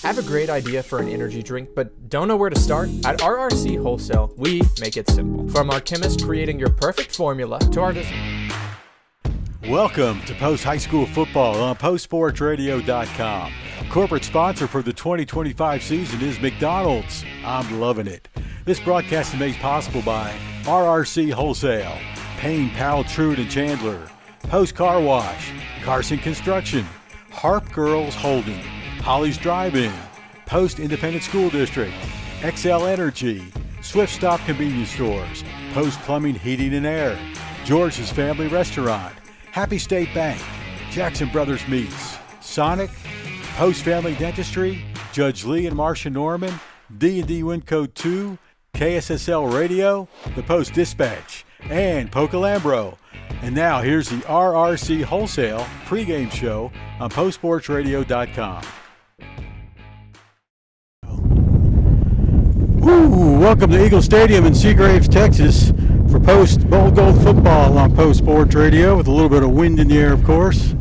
Have a great idea for an energy drink, but don't know where to start? At RRC Wholesale, we make it simple. From our chemist creating your perfect formula to our design. Welcome to Post High School Football on postsportsradio.com. Corporate sponsor for the 2025 season is McDonald's. I'm loving it. This broadcast is made possible by RRC Wholesale, Payne, Powell, Trude, and Chandler, Post Car Wash, Carson Construction, Harp Girls Holding, Holly's Drive-In, Post Independent School District, XL Energy, Swift Stop Convenience Stores, Post Plumbing, Heating, and Air, George's Family Restaurant, Happy State Bank, Jackson Brothers Meats, Sonic, Post Family Dentistry, Judge Lee and Marcia Norman, D&D Winco 2, KSSL Radio, the Post Dispatch, and Pocalambro. And now here's the RRC Wholesale pregame show on postsportsradio.com. Woo! Welcome to Eagle Stadium in Seagraves, Texas for Post Bowl Gold football on Post Sports Radio with a little bit of wind in the air, of course.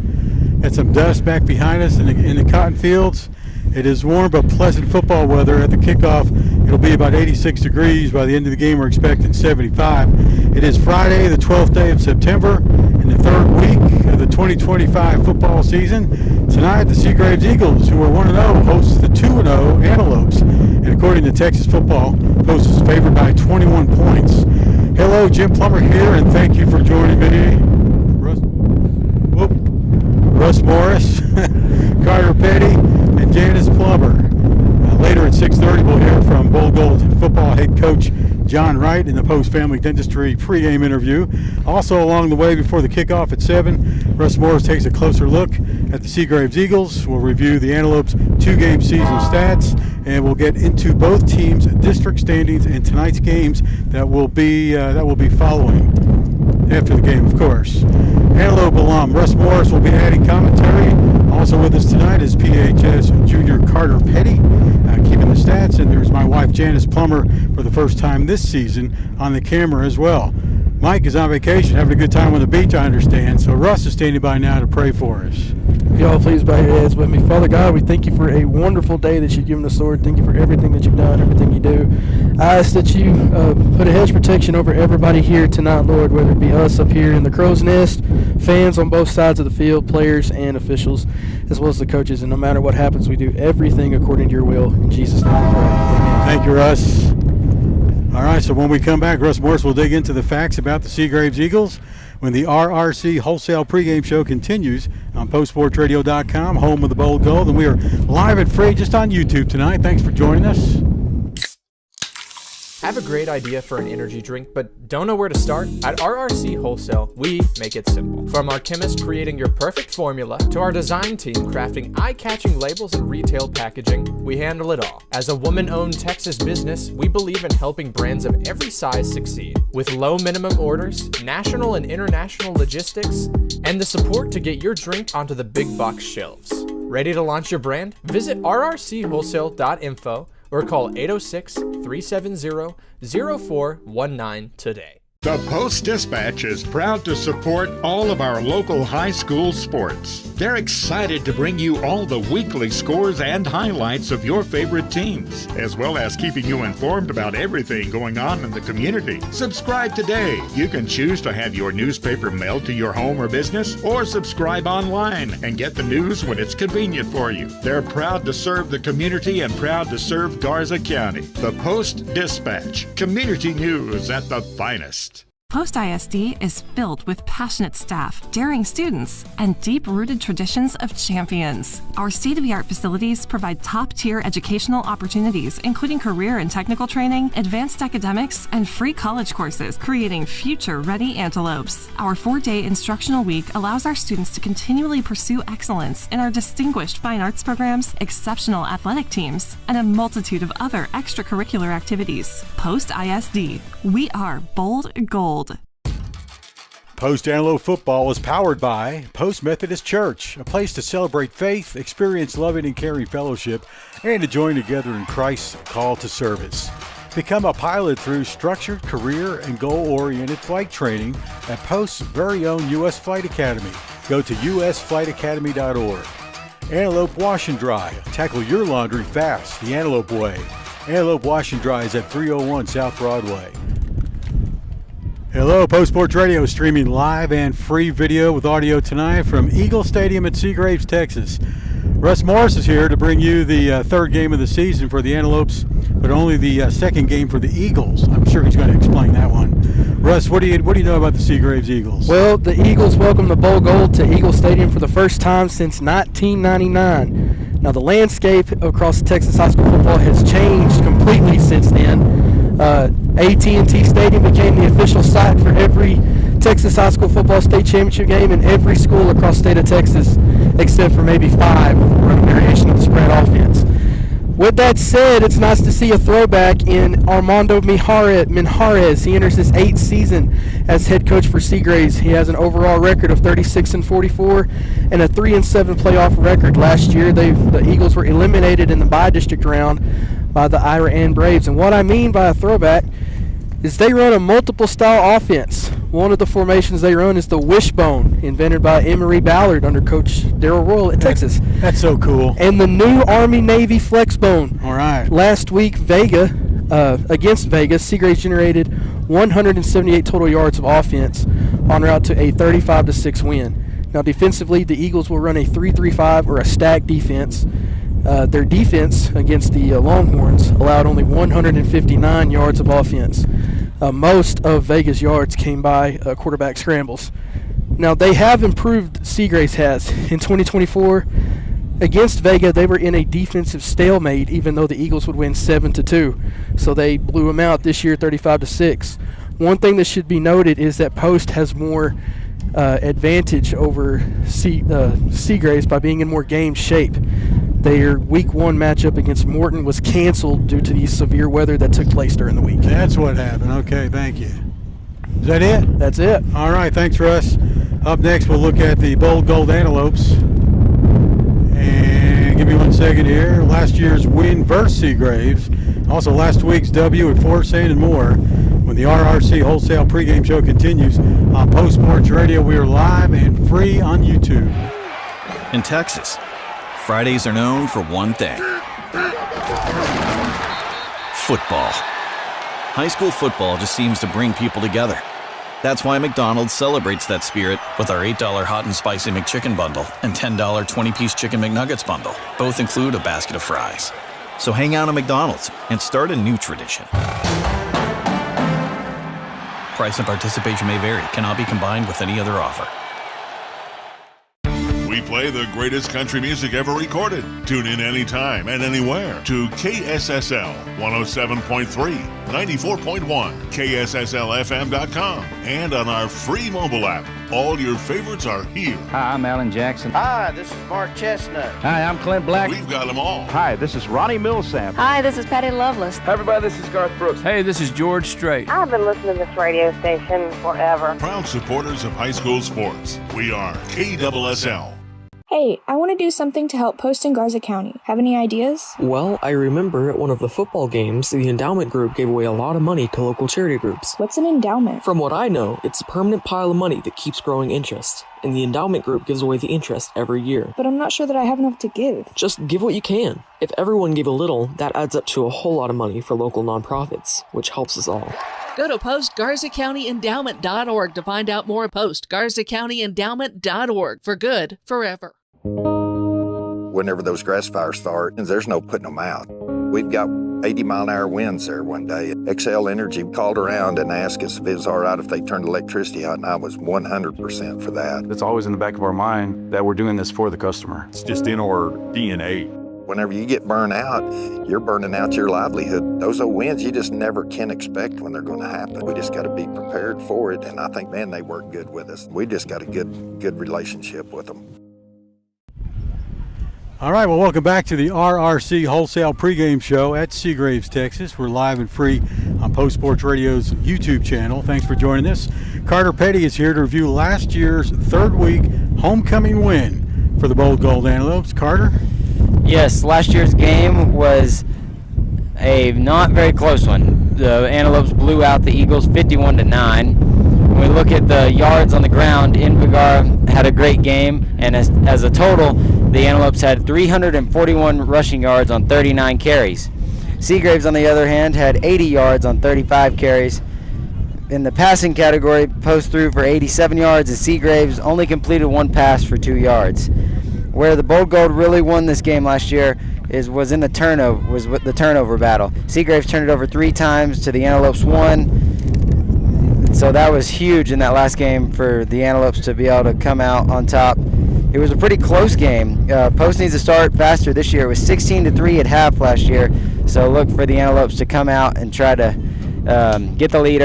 Got some dust back behind us in the cotton fields. It is warm but pleasant football weather at the kickoff. It'll be about 86 degrees. By the end of the game, we're expecting 75. It is Friday, the 12th day of September, in the third week of the 2025 football season. Tonight, the Seagraves Eagles, who are 1-0, hosts the 2-0 Antelopes. And according to Texas Football, Post is favored by 21 points. Hello, Jim Plummer here, and thank you for joining me. Russ Morris, Carter Petty, and Janice Plummer. Later at 6:30, we'll hear from Bowl Gold football head coach John Wright in the Post Family Dentistry pregame interview. Also along the way before the kickoff at 7, Russ Morris takes a closer look at the Seagraves Eagles. We'll review the Antelopes' two-game season stats, and we'll get into both teams' district standings and tonight's games that will be following after the game, of course. Antelope alum Russ Morris will be adding commentary. Also with us tonight is PHS junior Carter Petty, keeping the stats, and there's my wife Janice Plummer for the first time this season on the camera as well. Mike is on vacation, having a good time on the beach, I understand, so Russ is standing by now to pray for us. Y'all please bow your heads with me. Father God, we thank you for a wonderful day that you've given us, Lord. Thank you for everything that you've done, everything you do. I ask that you put a hedge protection over everybody here tonight, Lord, whether it be us up here in the crow's nest, fans on both sides of the field, players and officials, as well as the coaches. And no matter what happens, we do everything according to your will. In Jesus' name we pray. Amen. Thank you, Russ. All right, so when we come back, Russ Morris will dig into the facts about the Seagraves Eagles when the RRC Wholesale pregame show continues on postsportsradio.com, home of the Bowl Gold. And we are live and free just on YouTube tonight. Thanks for joining us. Have a great idea for an energy drink, but don't know where to start? At RRC Wholesale, we make it simple. From our chemist creating your perfect formula to our design team crafting eye-catching labels and retail packaging, we handle it all. As a woman-owned Texas business, we believe in helping brands of every size succeed. With low minimum orders, national and international logistics, and the support to get your drink onto the big box shelves. Ready to launch your brand? Visit rrchwholesale.info or call 806-370-0419 today. The Post-Dispatch is proud to support all of our local high school sports. They're excited to bring you all the weekly scores and highlights of your favorite teams, as well as keeping you informed about everything going on in the community. Subscribe today. You can choose to have your newspaper mailed to your home or business, or subscribe online and get the news when it's convenient for you. They're proud to serve the community and proud to serve Garza County. The Post-Dispatch, community news at the finest. Post ISD is filled with passionate staff, daring students, and deep-rooted traditions of champions. Our state-of-the-art facilities provide top-tier educational opportunities, including career and technical training, advanced academics, and free college courses, creating future-ready antelopes. Our 4-day instructional week allows our students to continually pursue excellence in our distinguished fine arts programs, exceptional athletic teams, and a multitude of other extracurricular activities. Post ISD. We are bold gold. Post Antelope football is powered by Post Methodist Church, a place to celebrate faith, experience loving and caring fellowship, and to join together in Christ's call to service. Become a pilot through structured, career, and goal-oriented flight training at Post's very own U.S. Flight Academy. Go to usflightacademy.org. Antelope Wash and Dry. Tackle your laundry fast the Antelope way. Antelope Wash and Dry is at 301 South Broadway. Hello, Post Sports Radio streaming live and free video with audio tonight from Eagle Stadium at Seagraves, Texas. Russ Morris is here to bring you the third game of the season for the Antelopes, but only the second game for the Eagles. I'm sure he's going to explain that one. Russ, what do you know about the Seagraves Eagles? Well, the Eagles welcomed the Bowl Gold to Eagle Stadium for the first time since 1999. Now, the landscape across Texas high school football has changed completely since then. AT&T Stadium became the official site for every Texas high school football state championship game in every school across the state of Texas, except for maybe 5 with a variation of the spread offense. With that said, it's nice to see a throwback in Armando Minjarez. He enters his 8th season as head coach for Seagraves. He has an overall record of 36-44 and a 3-7 playoff record. Last year, the Eagles were eliminated in the by-district round by the Ira Ann Braves. And what I mean by a throwback is they run a multiple style offense. One of the formations they run is the wishbone, invented by Emery Ballard under Coach Darrell Royal at Texas. That's so cool. And the new Army-Navy flexbone. All right. Last week, against Vega, Seagraves generated 178 total yards of offense en route to a 35-6 win. Now, defensively, the Eagles will run a 3-3-5 or a stack defense. Their defense against the Longhorns allowed only 159 yards of offense. Most of Vega's yards came by quarterback scrambles. Now, they have improved, Seagraves has. In 2024, against Vega, they were in a defensive stalemate, even though the Eagles would win 7-2. So they blew them out this year 35-6. One thing that should be noted is that Post has more advantage over Seagraves by being in more game shape. Their Week 1 matchup against Morton was canceled due to the severe weather that took place during the week. That's what happened. Okay, thank you. Is that it? That's it. All right, thanks, Russ. Up next, we'll look at the Bowl Gold Antelopes. And give me 1 second here. Last year's win versus Seagraves. Also last week's W at Fort St. and more. When the RRC Wholesale pregame show continues on Post Sports Radio, we are live and free on YouTube. In Texas, Fridays are known for one thing: football. High school football just seems to bring people together. That's why McDonald's celebrates that spirit with our $8 hot and spicy McChicken bundle and $10 20-piece Chicken McNuggets bundle. Both include a basket of fries. So hang out at McDonald's and start a new tradition. Price and participation may vary. Cannot be combined with any other offer. We play the greatest country music ever recorded. Tune in anytime and anywhere to KSSL 107.3, 94.1, KSSLFM.com, and on our free mobile app. All your favorites are here. Hi, I'm Alan Jackson. Hi, this is Mark Chestnut. Hi, I'm Clint Black. We've got them all. Hi, this is Ronnie Millsap. Hi, this is Patty Loveless. Hi, everybody, this is Garth Brooks. Hey, this is George Strait. I've been listening to this radio station forever. Proud supporters of high school sports. We are KSSL. Hey, I want to do something to help Post in Garza County. Have any ideas? Well, I remember at one of the football games, the endowment group gave away a lot of money to local charity groups. What's an endowment? From what I know, it's a permanent pile of money that keeps growing interest. And the endowment group gives away the interest every year. But I'm not sure that I have enough to give. Just give what you can. If everyone gave a little, that adds up to a whole lot of money for local nonprofits, which helps us all. Go to postgarzacountyendowment.org to find out more. postgarzacountyendowment.org. For good, forever. Whenever those grass fires start, there's no putting them out. We've got 80-mile-an-hour winds there one day. Xcel Energy called around and asked us if it was all right if they turned electricity out, and I was 100% for that. It's always in the back of our mind that we're doing this for the customer. It's just in our DNA. Whenever you get burned out, you're burning out your livelihood. Those old winds, you just never can expect when they're going to happen. We just got to be prepared for it, and I think, man, they work good with us. We just got a good relationship with them. All right, well, welcome back to the RRC Wholesale pregame show at Seagraves, Texas. We're live and free on Post Sports Radio's YouTube channel. Thanks for joining us. Carter Petty is here to review last year's third week homecoming win for the Bold Gold Antelopes. Carter? Yes, last year's game was a not very close one. The Antelopes blew out the Eagles 51-9. when we look at the yards on the ground, Invigar had a great game, and as a total, the Antelopes had 341 rushing yards on 39 carries. Seagraves, on the other hand, had 80 yards on 35 carries. In the passing category, Post threw for 87 yards, and Seagraves only completed one pass for 2 yards. Where the Bold Gold really won this game last year was in the turnover battle. Seagraves turned it over 3 times to the Antelopes 1. So that was huge in that last game for the Antelopes to be able to come out on top. It was a pretty close game. Post needs to start faster this year. It was 16-3 at half last year. So look for the Antelopes to come out and try to get the lead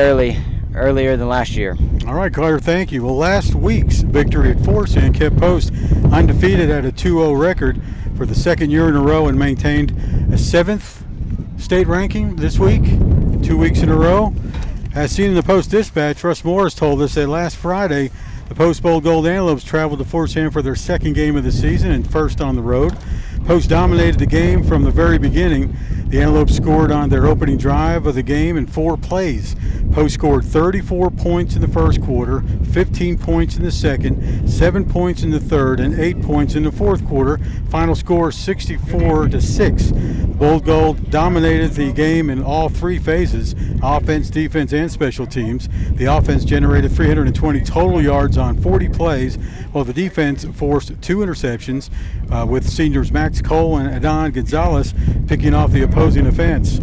earlier than last year. All right, Carter, thank you. Well, last week's victory at Forest End kept Post undefeated at a 2-0 record for the second year in a row and maintained a 7th state ranking this week, 2 weeks in a row. As seen in the Post-Dispatch, Russ Morris told us that last Friday, the Post Bold Gold Antelopes traveled to Forest End for their second game of the season and first on the road. Post dominated the game from the very beginning. The Antelopes scored on their opening drive of the game in 4 plays. Post scored 34 points in the first quarter, 15 points in the second, 7 points in the third, and 8 points in the fourth quarter. Final score 64-6. Bold Gold dominated the game in all 3 phases, offense, defense, and special teams. The offense generated 320 total yards on 40 plays, while the defense forced 2 interceptions, with seniors Max Cole and Adon Gonzalez picking off the opposing offense.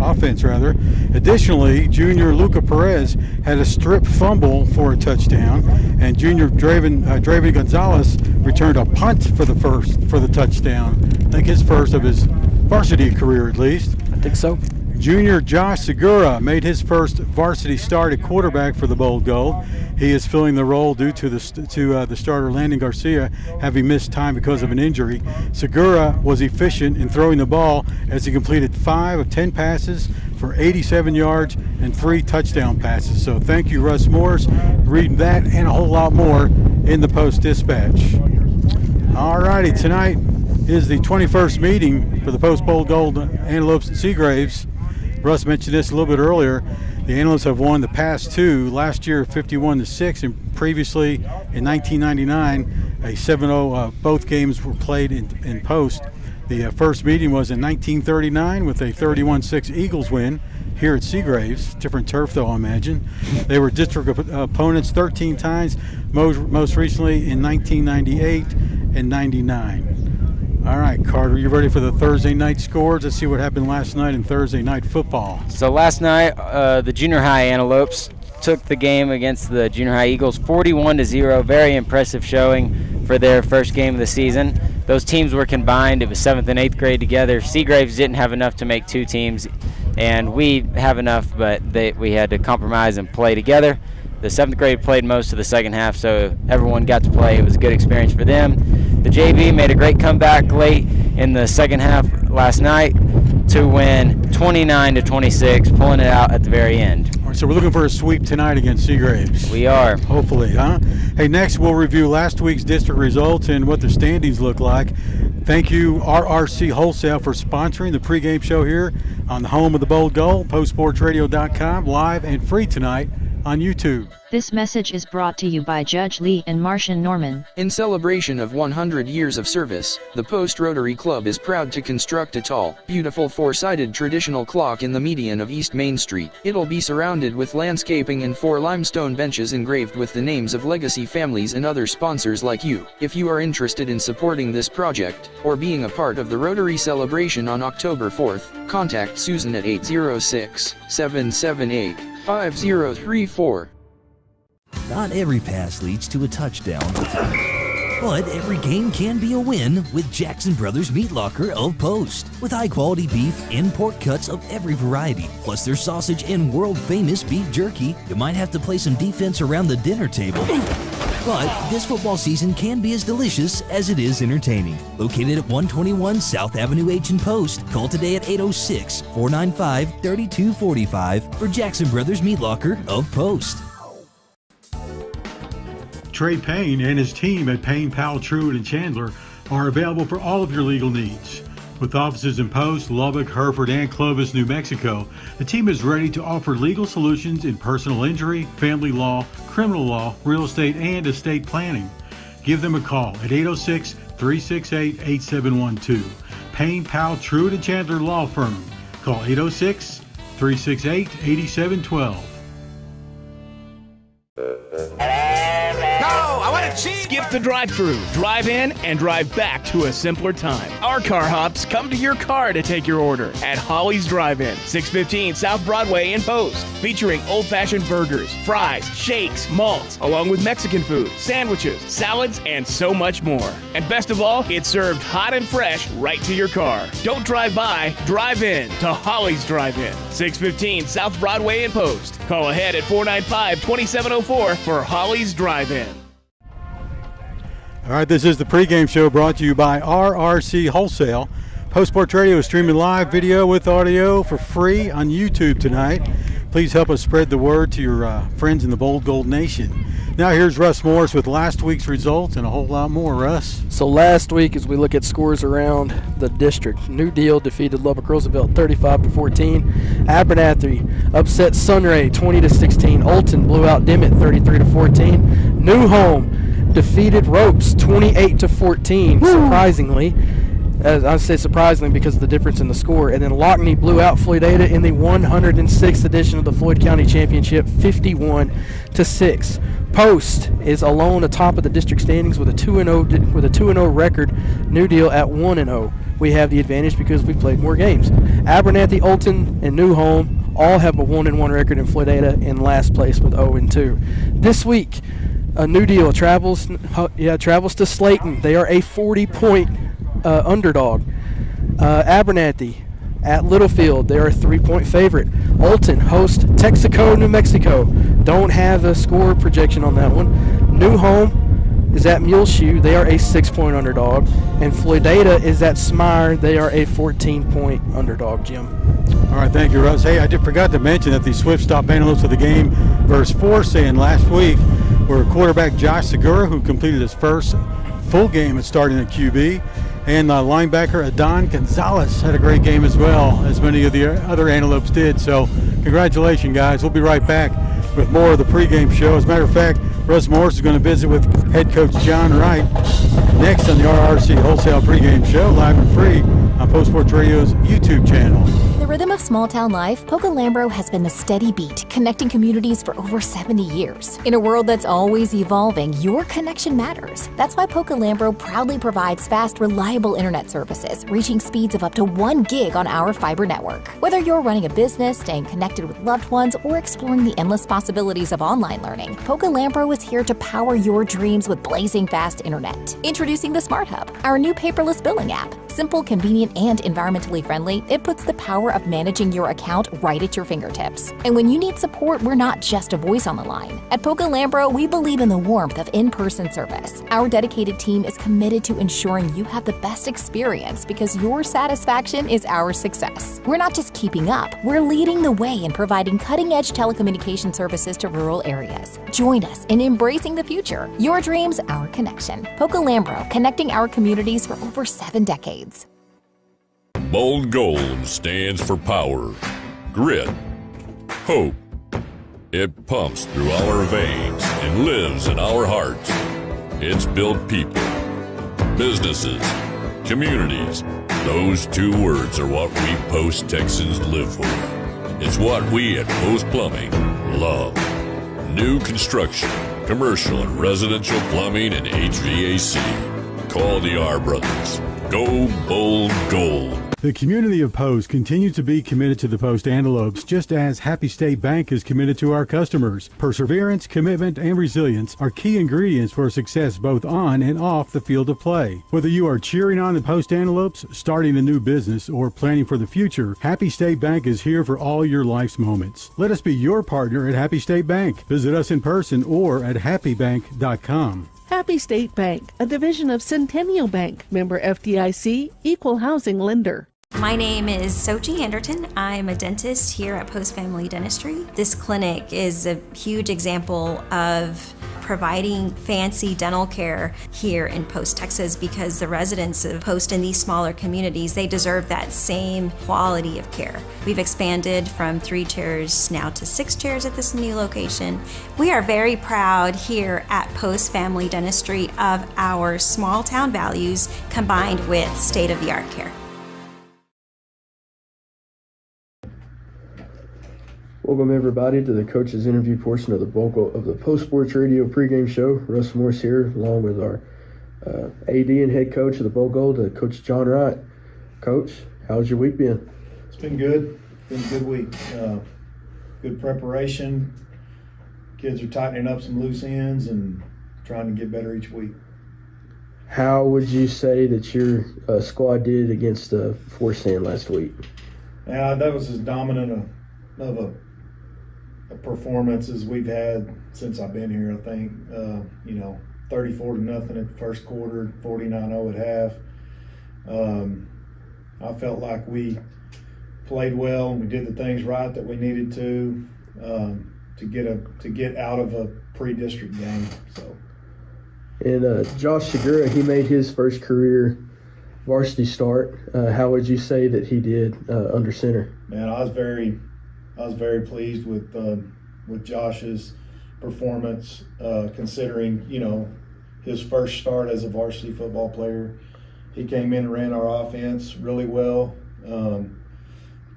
Additionally, junior Luca Perez had a strip fumble for a touchdown, and junior Draven Gonzalez returned a punt for the touchdown. I think his first of his varsity career, at least. I think so. Junior Josh Segura made his first varsity start at quarterback for the Bold Gold. He is filling the role due to the starter Landon Garcia having missed time because of an injury. Segura was efficient in throwing the ball as he completed 5 of 10 passes for 87 yards and 3 touchdown passes. So thank you, Russ Morris. Read that and a whole lot more in the Post-Dispatch. All righty, tonight is the 21st meeting for the Post Bold Gold Antelopes and Seagraves. Russ mentioned this a little bit earlier. The Antelopes have won the past 2, last year 51-6, and previously in 1999 a 7-0. Both games were played in Post. The first meeting was in 1939 with a 31-6 Eagles win here at Seagraves. Different turf, though, I imagine. They were district opponents 13 times, most recently in 1998 and 99. All right, Carter, you ready for the Thursday night scores? Let's see what happened last night in Thursday night football. So last night, the junior high Antelopes took the game against the junior high Eagles 41-0. Very impressive showing for their first game of the season. Those teams were combined. It was 7th and 8th grade together. Seagraves didn't have enough to make 2 teams, and we have enough, but we had to compromise and play together. The 7th grade played most of the second half, so everyone got to play. It was a good experience for them. The JV made a great comeback late in the second half last night to win 29-26, pulling it out at the very end. All right, so we're looking for a sweep tonight against Seagraves. We are. Hopefully, huh? Hey, next we'll review last week's district results and what the standings look like. Thank you, RRC Wholesale, for sponsoring the pregame show here on the home of the Bold Gold, postsportsradio.com, live and free tonight on YouTube. This message is brought to you by Judge Lee and Martian Norman. In celebration of 100 years of service, the Post Rotary Club is proud to construct a tall, beautiful 4-sided traditional clock in the median of East Main Street. It'll be surrounded with landscaping and 4 limestone benches engraved with the names of legacy families and other sponsors like you. If you are interested in supporting this project, or being a part of the Rotary celebration on October 4th, contact Susan at 806-778-5034. Not every pass leads to a touchdown, but every game can be a win with Jackson Brothers Meat Locker of Post. With high-quality beef and pork cuts of every variety, plus their sausage and world-famous beef jerky, you might have to play some defense around the dinner table. But this football season can be as delicious as it is entertaining. Located at 121 South Avenue H in Post, call today at 806-495-3245 for Jackson Brothers Meat Locker of Post. Trey Payne and his team at Payne, Powell, Truitt, and Chandler are available for all of your legal needs. With offices in Post, Lubbock, Hereford, and Clovis, New Mexico, the team is ready to offer legal solutions in personal injury, family law, criminal law, real estate, and estate planning. Give them a call at 806-368-8712. Payne, Powell, Truitt, and Chandler Law Firm. Call 806-368-8712. Skip the drive-thru, drive in, and drive back to a simpler time. Our car hops come to your car to take your order at Holly's Drive-In, 615 South Broadway in Post, featuring old-fashioned burgers, fries, shakes, malts, along with Mexican food, sandwiches, salads, and so much more. And best of all, it's served hot and fresh right to your car. Don't drive by, drive in to Holly's Drive-In, 615 South Broadway in Post. Call ahead at 495-2704 for Holly's Drive-In. All right, this is the pregame show brought to you by RRC Wholesale. Post Sports Radio is streaming live video with audio for free on YouTube tonight. Please help us spread the word to your friends in the Bold Gold Nation. Now here's Russ Morris with last week's results and a whole lot more, Russ. So last week, as we look at scores around the district, New Deal defeated Lubbock Roosevelt 35-14. Abernathy upset Sunray 20-16. Olton blew out Dimmitt 33-14. New Home defeated Ropes 28-14. Surprisingly, as I say surprisingly because of the difference in the score. And then Lockney blew out Floydada in the 106th edition of the Floyd County Championship 51-6. Post is alone atop of the district standings with a 2-0 record. New Deal at 1-0. We have the advantage because we played more games. Abernathy, Olton, and New Home all have a 1-1 record, and Floydada in last place with 0-2. This week, New Deal travels to Slayton. They are a 40-point underdog. Abernathy at Littlefield, they're a 3-point favorite. Olton host Texaco, New Mexico. Don't have a score projection on that one. New Home is at Muleshoe. They are a 6-point underdog. And Floydada is at Smyre. They are a 14-point underdog, Jim. All right, thank you, Russ. Hey, I forgot to mention that the Swift Stop analysts of the game versus Forsyth last week were quarterback Josh Segura, who completed his first full game at starting at QB, and linebacker Adon Gonzalez had a great game as well, as many of the other Antelopes did. So congratulations, guys. We'll be right back with more of the pregame show. As a matter of fact, Russ Morris is going to visit with head coach John Wright next on the RRC Wholesale pregame show, live and free on Post Sports Radio's YouTube channel. In the rhythm of small-town life, Poca-Lambro has been the steady beat, connecting communities for over 70 years. In a world that's always evolving, your connection matters. That's why Poca-Lambro proudly provides fast, reliable internet services, reaching speeds of up to 1 gig on our fiber network. Whether you're running a business, staying connected with loved ones, or exploring the endless possibilities of online learning, Poca-Lambro is here to power your dreams with blazing fast internet. Introducing the Smart Hub, our new paperless billing app. Simple, convenient, and environmentally friendly, it puts the power of managing your account right at your fingertips. And when you need support, we're not just a voice on the line. At Poca-Lambro, we believe in the warmth of in-person service. Our dedicated team is committed to ensuring you have the best experience because your satisfaction is our success. We're not just keeping up, we're leading the way in providing cutting-edge telecommunication services to rural areas. Join us in embracing the future. Your dreams, our connection. Poca-Lambro, connecting our communities for over 7 decades. Bold Gold stands for power, grit, hope. It pumps through our veins and lives in our hearts. It's built people, businesses, communities. Those 2 words are what we Post Texans live for. It's what we at Post Plumbing love. New construction, commercial and residential plumbing and HVAC. Call the R Brothers. Go Bold Gold. The community of Post continues to be committed to the Post Antelopes, just as Happy State Bank is committed to our customers. Perseverance, commitment, and resilience are key ingredients for success both on and off the field of play. Whether you are cheering on the Post Antelopes, starting a new business, or planning for the future, Happy State Bank is here for all your life's moments. Let us be your partner at Happy State Bank. Visit us in person or at happybank.com. Happy State Bank, a division of Centennial Bank, member FDIC, equal housing lender. My name is Sochi Anderton. I'm a dentist here at Post Family Dentistry. This clinic is a huge example of providing fancy dental care here in Post, Texas, because the residents of Post in these smaller communities, they deserve that same quality of care. We've expanded from 3 chairs now to 6 chairs at this new location. We are very proud here at Post Family Dentistry of our small town values combined with state-of-the-art care. Welcome everybody to the coach's interview portion of the Post Sports Radio pregame show. Russ Morse here, along with our AD and head coach of the Bowl Gold, Coach John Wright. Coach, how's your week been? It's been good. It's been a good week. Good preparation. Kids are tightening up some loose ends and trying to get better each week. How would you say that your squad did against Forest Sand last week? Yeah, that was as dominant of a performance as we've had since I've been here. I think 34-0 at the first quarter, 49-0 at half. I felt like we played well and we did the things right that we needed to get out of a pre-district game. So. And Josh Segura, he made his first career varsity start. How would you say that he did under center? Man, I was very pleased with Josh's performance, considering his first start as a varsity football player. He came in and ran our offense really well.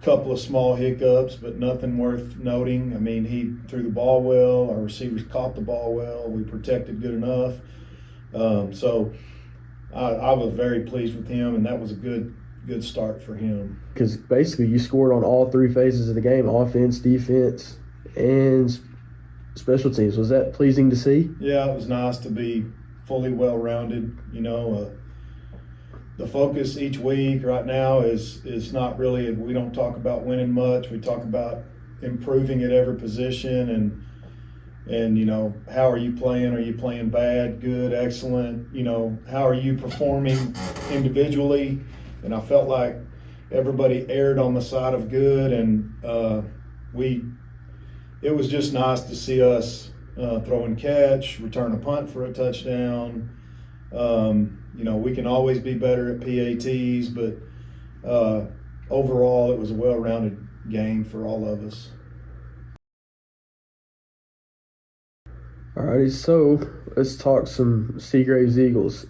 Couple of small hiccups, but nothing worth noting. I mean, he threw the ball well. Our receivers caught the ball well. We protected good enough. So I was very pleased with him, and that was a good start for him. Because basically you scored on all 3 phases of the game: offense, defense, and special teams. Was that pleasing to see? Yeah, it was nice to be fully well-rounded. The focus each week right now is not really, we don't talk about winning much. We talk about improving at every position and how are you playing? Are you playing bad, good, excellent? How are you performing individually? And I felt like everybody erred on the side of good, and it was just nice to see us throw and catch, return a punt for a touchdown. We can always be better at PATs, but overall it was a well-rounded game for all of us. All righty, so let's talk some Seagraves Eagles.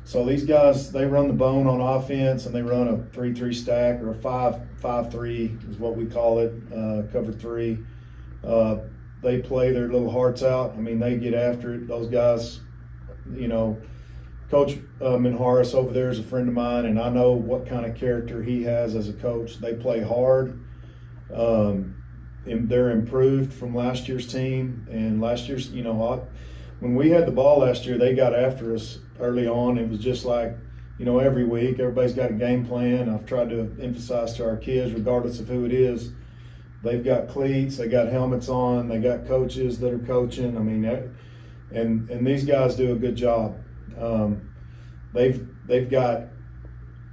So these guys, they run the bone on offense, and they run a 3-3 stack, or a 5-5-3 is what we call it, cover 3. They play their little hearts out. I mean, they get after it. Those guys, Coach Minharis over there is a friend of mine, and I know what kind of character he has as a coach. They play hard. And they're improved from last year's team. And last year's, when we had the ball last year, they got after us early on. It was just like, every week, everybody's got a game plan. I've tried to emphasize to our kids, regardless of who it is, they've got cleats, they got helmets on, they got coaches that are coaching. I mean, and these guys do a good job. They've got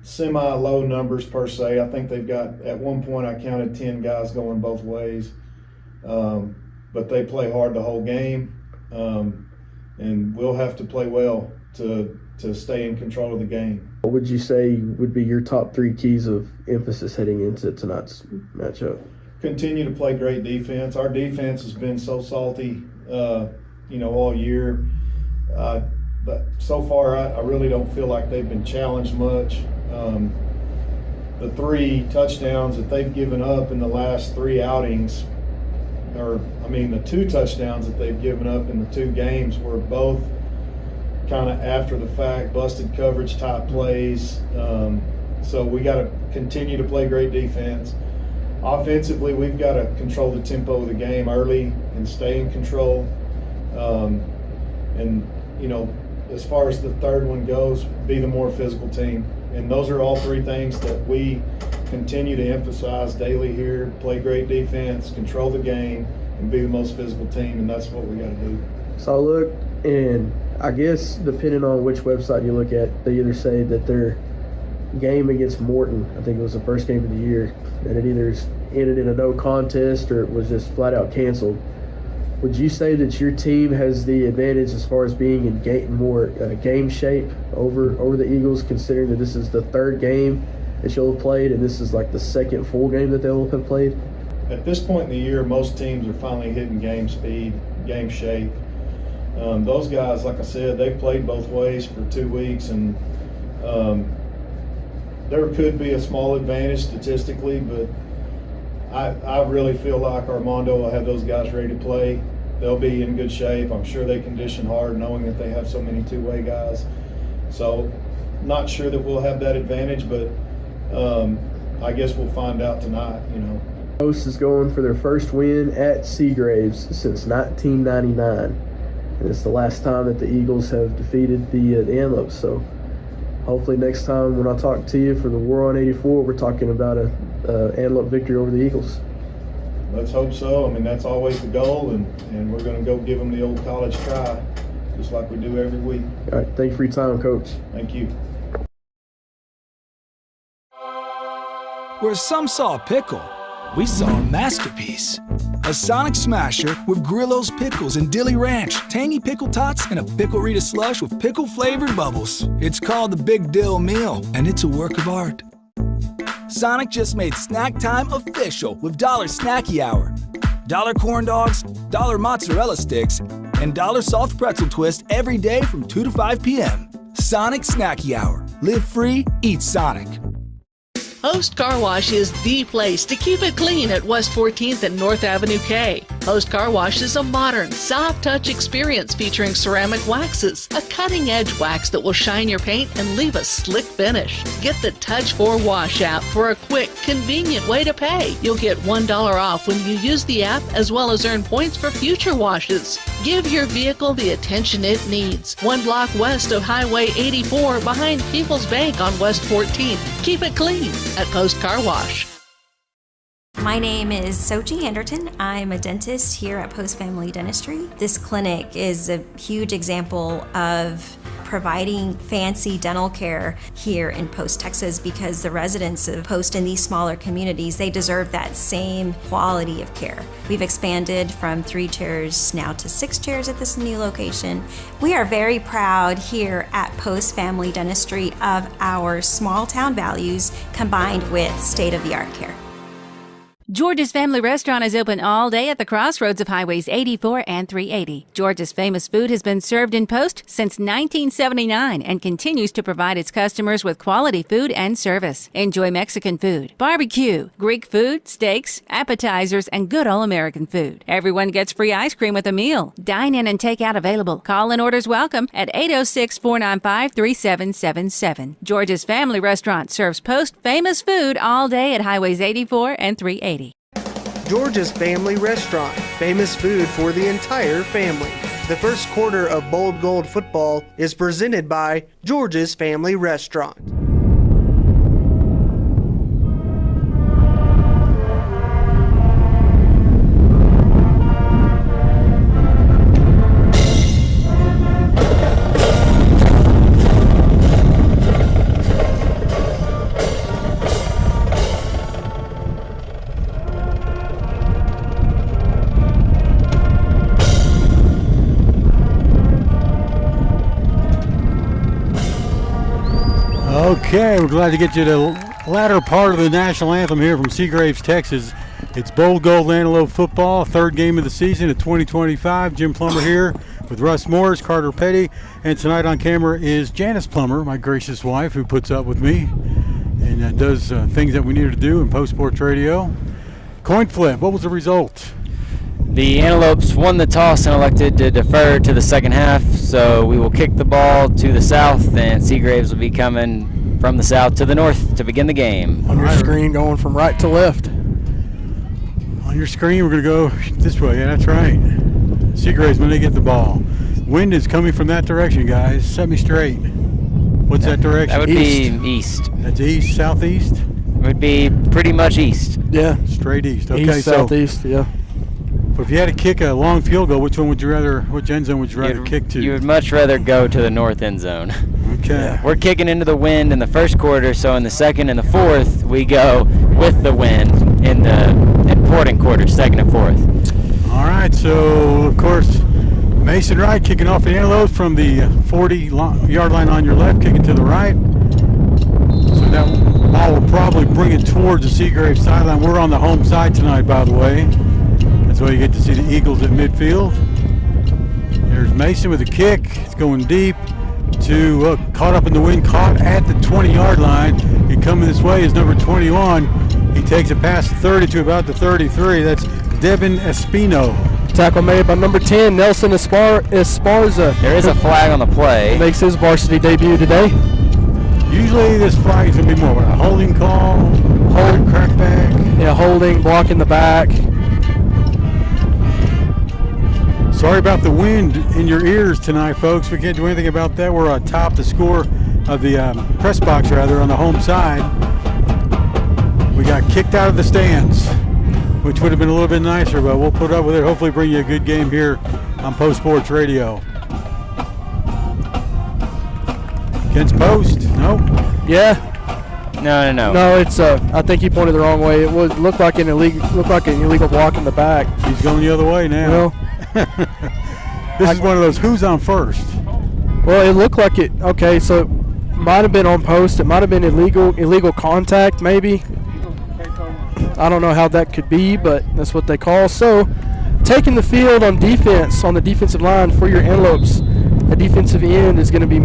semi-low numbers per se. I think they've got, at one point I counted 10 guys going both ways. But they play hard the whole game. And we'll have to play well to stay in control of the game. What would you say would be your top 3 keys of emphasis heading into tonight's matchup? Continue to play great defense. Our defense has been so salty, all year. But so far, I really don't feel like they've been challenged much. The 3 touchdowns that they've given up in the last 3 outings, the 2 touchdowns that they've given up in the 2 games were both kind of after the fact, busted coverage type plays. So we got to continue to play great defense. Offensively, we've got to control the tempo of the game early and stay in control. As far as the third one goes, be the more physical team. And those are all 3 things that we continue to emphasize daily here. Play great defense, control the game, and be the most physical team, and that's what we got to do. So I look, and I guess depending on which website you look at, they either say that their game against Morton, I think it was the first game of the year, that it either ended in a no contest or it was just flat out canceled. Would you say that your team has the advantage as far as being in more game shape over the Eagles, considering that this is the third game that you'll have played and this is like the second full game that they'll have played? At this point in the year, most teams are finally hitting game speed, game shape. Those guys, like I said, they've played both ways for 2 weeks, and there could be a small advantage statistically, but I really feel like Armando will have those guys ready to play. They'll be in good shape. I'm sure they condition hard, knowing that they have so many two-way guys. So, not sure that we'll have that advantage, but I guess we'll find out tonight. Post is going for their first win at Seagraves since 1999, and it's the last time that the Eagles have defeated the Antelopes. So, hopefully next time when I talk to you for the War on 84, we're talking about a Antelope victory over the Eagles. Let's hope so. I mean, that's always the goal, and we're going to go give them the old college try, just like we do every week. All right, thank you for your time, Coach. Thank you. Where some saw a pickle, we saw a masterpiece. A Sonic Smasher with Grillo's Pickles and Dilly Ranch, tangy pickle tots, and a Pickle Rita slush with pickle-flavored bubbles. It's called the Big Dill Meal, and it's a work of art. Sonic just made snack time official with $1 Snacky Hour. $1 corn dogs, $1 mozzarella sticks, and $1 soft pretzel twist every day from 2 to 5 p.m. Sonic Snacky Hour. Live free, eat Sonic. Host Car Wash is the place to keep it clean at West 14th and North Avenue K. Host Car Wash is a modern, soft-touch experience featuring ceramic waxes, a cutting-edge wax that will shine your paint and leave a slick finish. Get the Touch 4 Wash app for a quick, convenient way to pay. You'll get $1 off when you use the app, as well as earn points for future washes. Give your vehicle the attention it needs. 1 block west of Highway 84 behind People's Bank on West 14th. Keep it clean at Post Car Wash. My name is Sochi Anderton. I'm a dentist here at Post Family Dentistry. This clinic is a huge example of providing fancy dental care here in Post, Texas, because the residents of Post in these smaller communities, they deserve that same quality of care. We've expanded from 3 chairs now to 6 chairs at this new location. We are very proud here at Post Family Dentistry of our small town values combined with state-of-the-art care. George's Family Restaurant is open all day at the crossroads of Highways 84 and 380. George's famous food has been served in Post since 1979 and continues to provide its customers with quality food and service. Enjoy Mexican food, barbecue, Greek food, steaks, appetizers, and good all-American food. Everyone gets free ice cream with a meal. Dine-in and take-out available. Call-in orders welcome at 806-495-3777. George's Family Restaurant serves Post famous food all day at Highways 84 and 380. George's Family Restaurant, famous food for the entire family. The first quarter of Bold Gold football is presented by George's Family Restaurant. Okay, we're glad to get you to the latter part of the national anthem here from Seagraves, Texas. It's Bold Gold Antelope football, third game of the season of 2025. Jim Plummer here with Russ Morris, Carter Petty, and tonight on camera is Janice Plummer, my gracious wife, who puts up with me and does things that we need to do in Post Sports Radio. Coin flip, what was the result? The Antelopes won the toss and elected to defer to the second half, so we will kick the ball to the south, and Seagraves will be coming from the south to the north to begin the game. On your screen, going from right to left. On your screen, we're going to go this way. Yeah, that's right. Seagraves when they get the ball. Wind is coming from that direction, guys. Set me straight. What's that direction? That would be east. That's east, southeast? It would be pretty much east. Yeah. Straight east. Okay, east, southeast, yeah. But if you had to kick a long field goal, which end zone would you rather kick to? You would much rather go to the north end zone. Okay. Yeah. We're kicking into the wind in the first quarter, so in the second and the fourth, we go with the wind in the important quarters, second and fourth. All right, so, of course, Mason Wright kicking off the Antelopes from the 40-yard line on your left, kicking to the right. So that ball will probably bring it towards the Seagraves sideline. We're on the home side tonight, by the way. That's why you get to see the Eagles at midfield. There's Mason with a kick. It's going deep to caught up in the wind, caught at the 20-yard line. And coming this way is number 21. He takes it past the 30 to about the 33. That's Devin Espino. Tackle made by number 10, Nelson Esparza. There is a flag on the play. Makes his varsity debut today. Usually this flag is going to be more of a holding call, holding crackback. Yeah, holding, blocking the back. Sorry about the wind in your ears tonight, folks. We can't do anything about that. We're on top the score of the press box, rather, on the home side. We got kicked out of the stands, which would have been a little bit nicer, but we'll put up with it. Hopefully bring you a good game here on Post Sports Radio. Against Post? No? Yeah. No. No, it's I think he pointed the wrong way. It looked like an illegal block in the back. He's going the other way now. Well, this is one of those who's on first. Well, it looked like it. Okay, so it might have been on post. It might have been illegal contact, maybe. I don't know how that could be, but that's what they call. So, taking the field on defense, on the defensive line for your Antelopes, the defensive end is going to be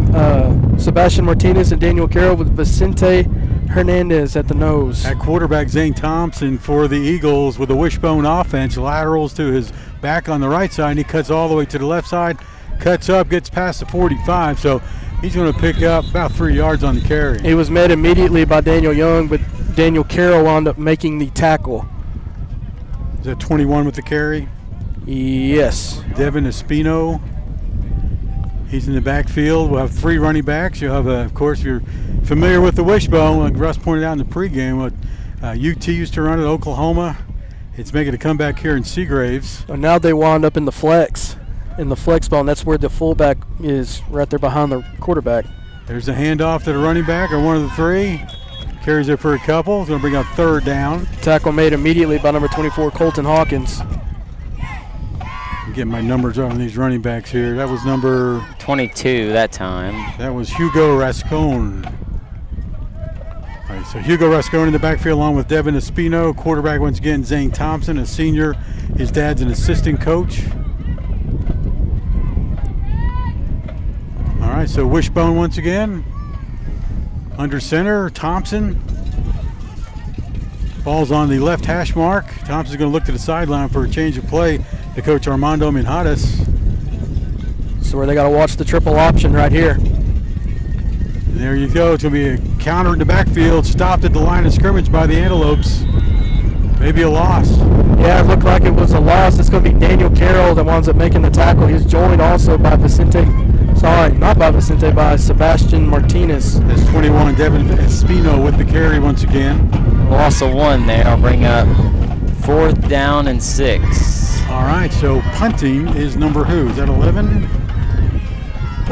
Sebastian Martinez and Daniel Carroll with Vicente Hernandez at the nose. At quarterback, Zane Thompson for the Eagles with a wishbone offense. Laterals to his back on the right side, and he cuts all the way to the left side, cuts up, gets past the 45, so he's going to pick up about 3 yards on the carry. He was met immediately by Daniel Young, but Daniel Carroll wound up making the tackle. Is that 21 with the carry? Yes. Devin Espino. He's in the backfield. We'll have 3 running backs. You'll have, of course, if you're familiar with the wishbone, like Russ pointed out in the pregame, what UT used to run at Oklahoma. It's making a comeback here in Seagraves. And now they wound up in the flex bone. That's where the fullback is, right there behind the quarterback. There's a handoff to the running back, or one of the 3. Carries it for a couple. It's going to bring up 3rd down. Tackle made immediately by number 24, Colton Hawkins. I'm getting my numbers on these running backs here. That was number 22 that time. That was Hugo Rascone. All right, so Hugo Rascone in the backfield along with Devin Espino. Quarterback once again, Zane Thompson, a senior. His dad's an assistant coach. All right, so wishbone once again. Under center, Thompson. Ball's on the left hash mark. Thompson's going to look to the sideline for a change of play to Coach Armando Minjadas. So where they got to watch the triple option right here. And there you go. It's going to be a counter in the backfield. Stopped at the line of scrimmage by the Antelopes. Maybe a loss. Yeah, it looked like it was a loss. It's going to be Daniel Carroll that winds up making the tackle. He's joined also by by Sebastian Martinez. That's 21, Devin Espino with the carry once again. Loss of 1 there. I'll bring up 4th down and 6. All right, so punting is number who? Is that 11?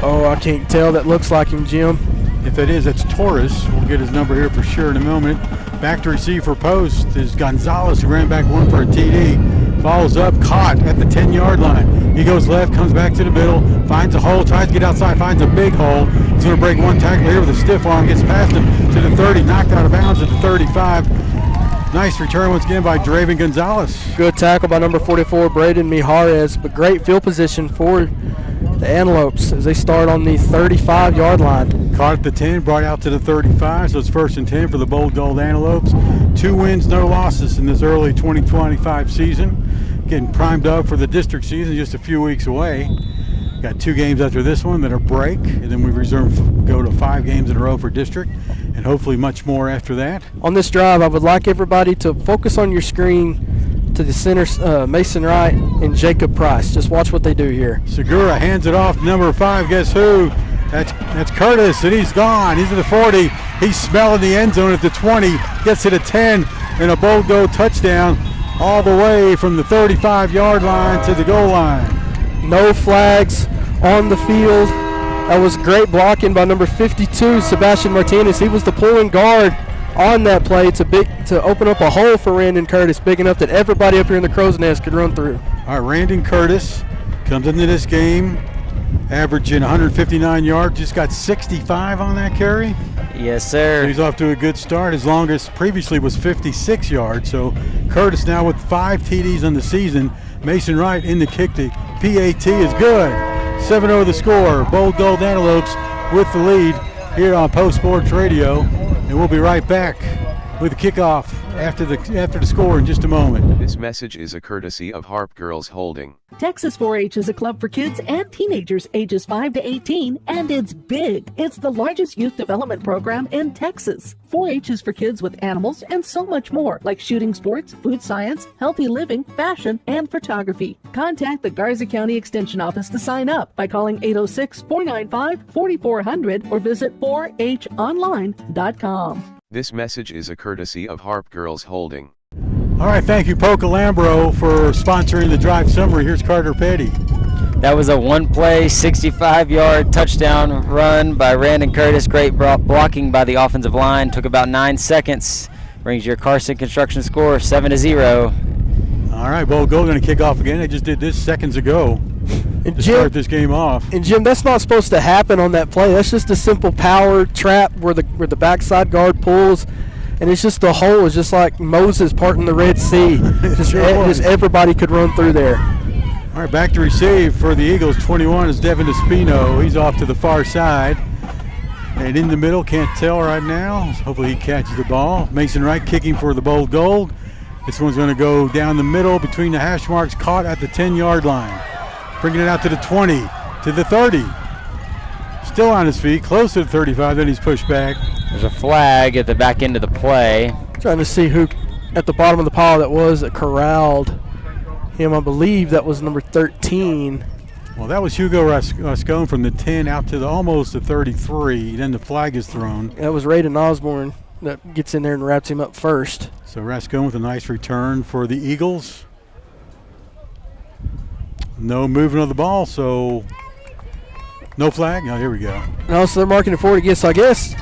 Oh, I can't tell. That looks like him, Jim. If it is, it's Torres. We'll get his number here for sure in a moment. Back to receive for post is Gonzalez, who ran back 1 for a TD. Follows up, caught at the 10-yard line. He goes left, comes back to the middle, finds a hole, tries to get outside, finds a big hole. He's going to break 1 tackle here with a stiff arm, gets past him to the 30, knocked out of bounds at the 35. Nice return once again by Draven Gonzalez. Good tackle by number 44, Braden Mijares, but great field position for the Antelopes as they start on the 35-yard line. Caught at the 10, brought out to the 35, so it's 1st and 10 for the Bold Gold Antelopes. 2 wins, no losses in this early 2025 season. Getting primed up for the district season just a few weeks away. Got 2 games after this one that are break, and then we go to 5 games in a row for district, and hopefully much more after that. On this drive, I would like everybody to focus on your screen to the center, Mason Wright and Jacob Price. Just watch what they do here. Segura hands it off to number 5. Guess who? That's Curtis, and he's gone. He's at the 40. He's smelling the end zone at the 20. Gets to the 10, and a Bold Go touchdown all the way from the 35-yard line to the goal line. No flags on the field. That was great blocking by number 52, Sebastian Martinez. He was the pulling guard on that play to open up a hole for Randon Curtis, big enough that everybody up here in the Crow's Nest could run through. All right, Randon Curtis comes into this game averaging 159 yards. Just got 65 on that carry. Yes, sir. So he's off to a good start. His longest previously was 56 yards. So Curtis now with 5 TDs on the season. Mason Wright in the kick. The PAT is good. 7-0 the score. Bold Gold Antelopes with the lead here on Post Sports Radio. And we'll be right back with the kickoff after the score in just a moment. This message is a courtesy of Harp Girls Holding. Texas 4-H is a club for kids and teenagers ages 5 to 18, and it's big. It's the largest youth development program in Texas. 4-H is for kids with animals and so much more, like shooting sports, food science, healthy living, fashion, and photography. Contact the Garza County Extension Office to sign up by calling 806-495-4400 or visit 4honline.com. This message is a courtesy of Harp Girls Holding. All right, thank you, Poca Lambro, for sponsoring the drive summary. Here's Carter Petty. That was a one-play, 65-yard touchdown run by Randon Curtis. Great blocking by the offensive line. Took about 9 seconds. Brings your Carson Construction score 7-0. All right, Bold Gold going to kick off again. They just did this seconds ago to start this game off. And Jim, that's not supposed to happen on that play. That's just a simple power trap where the backside guard pulls, and it's just the hole is just like Moses parting the Red Sea. just everybody could run through there. All right, back to receive for the Eagles. 21 is Devin Espino. He's off to the far side. And in the middle, can't tell right now. Hopefully he catches the ball. Mason Wright kicking for the Bold Gold. This one's going to go down the middle between the hash marks, caught at the 10-yard line. Bringing it out to the 20, to the 30. Still on his feet, close to the 35, then he's pushed back. There's a flag at the back end of the play. Trying to see who at the bottom of the pile that corralled him. I believe that was number 13. Well, that was Hugo Rascon from the 10 out to almost the 33. Then the flag is thrown. That was Raiden Osborne that gets in there and wraps him up first. So Rascon with a nice return for the Eagles. No movement of the ball, so no flag. Oh, here we go. No, so they're marking it forward again. So I guess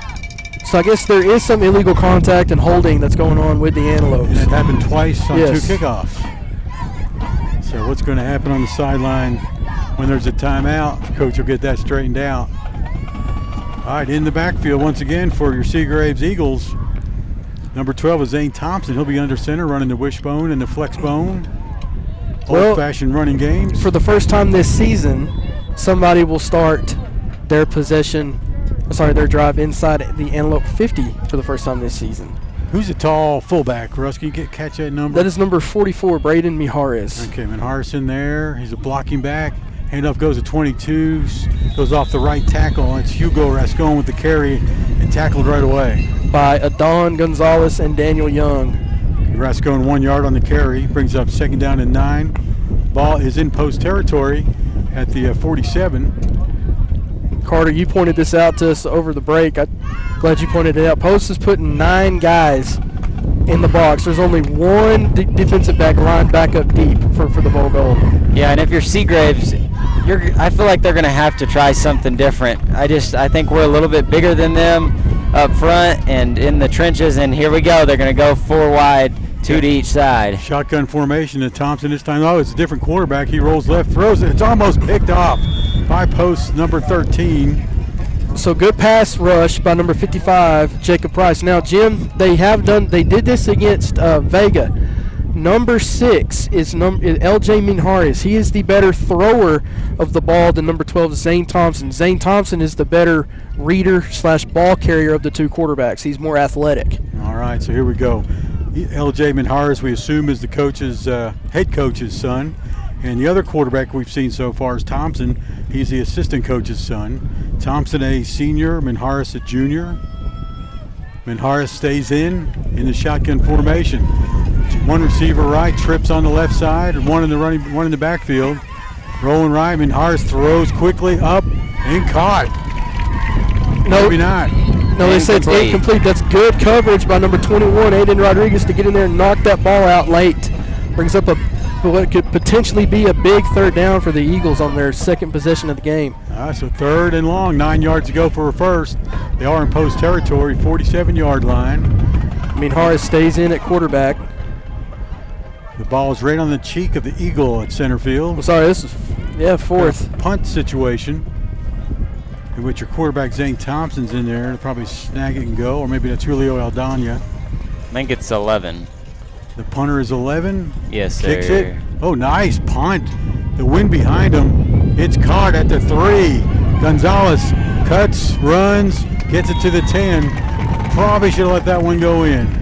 there is some illegal contact and holding that's going on with the Antelopes. And it happened twice on yes. 2 kickoffs. So what's going to happen on the sideline when there's a timeout? The coach will get that straightened out. All right, in the backfield once again for your Seagraves Eagles. Number 12 is Zane Thompson. He'll be under center running the wishbone and the flexbone. Old-fashioned running games. For the first time this season, somebody will start their drive inside the Antelope 50 for the first time this season. Who's a tall fullback, Russ? Can you catch that number? That is number 44, Braden Mijares. Okay, Mijares in there. He's a blocking back. Handoff goes to 22, goes off the right tackle. It's Hugo Rascon with the carry and tackled right away. By Adon Gonzalez and Daniel Young. Rascon 1 yard on the carry, brings up 2nd down and 9. Ball is in post territory at the 47. Carter, you pointed this out to us over the break. I'm glad you pointed it out. Post is putting 9 guys in the box. There's only one defensive back lined back up deep for the Bold Gold. Yeah, and if you're Seagraves, I feel like they're going to have to try something different. I think we're a little bit bigger than them up front and in the trenches, and here we go. They're going to go 4 wide, 2 to each side. Shotgun formation to Thompson this time. Oh, it's a different quarterback. He rolls left, throws it. It's almost picked off by post number 13. So good pass rush by number 55, Jacob Price. Now, Jim, they did this against Vega. Number 6 is L.J. Mijares. He is the better thrower of the ball than number 12 Zane Thompson. Zane Thompson is the better reader/ball carrier of the 2 quarterbacks. He's more athletic. All right, so here we go. L.J. Mijares, we assume, is the head coach's son. And the other quarterback we've seen so far is Thompson. He's the assistant coach's son. Thompson a senior, Mijares a junior. Mijares stays in the shotgun formation. 1 receiver right, trips on the left side, and one in the backfield. Rolling right, Mijares throws quickly up and caught. Maybe not. No, they said it's incomplete. That's good coverage by number 21, Aiden Rodriguez, to get in there and knock that ball out late. Brings up what could potentially be a big 3rd down for the Eagles on their 2nd possession of the game. All right, so 3rd and long, 9 yards to go for a first. They are in post territory, 47-yard line. Mijares stays in at quarterback. The ball is right on the cheek of the Eagle at center field. Well, sorry, this is, fourth. Punt situation in which your quarterback, Zane Thompson's in there to probably snag it and go, or maybe that's Julio Aldana. I think it's 11. The punter is 11. Yes, sir. Kicks it. Oh, nice punt. The wind behind him. It's caught at the 3. Gonzalez cuts, runs, gets it to the 10. Probably should have let that one go in.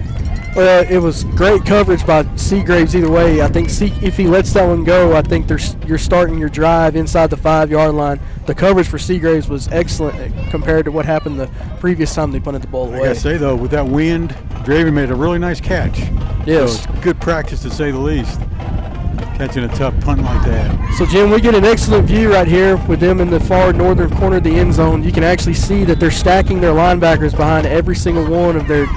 Well, it was great coverage by Seagraves either way. I think if he lets that one go, I think you're starting your drive inside the 5-yard line. The coverage for Seagraves was excellent compared to what happened the previous time they punted the ball away. I gotta say though, with that wind, Draven made a really nice catch. Yes. So good practice to say the least, catching a tough punt like that. So Jim, we get an excellent view right here with them in the far northern corner of the end zone. You can actually see that they're stacking their linebackers behind every single one of their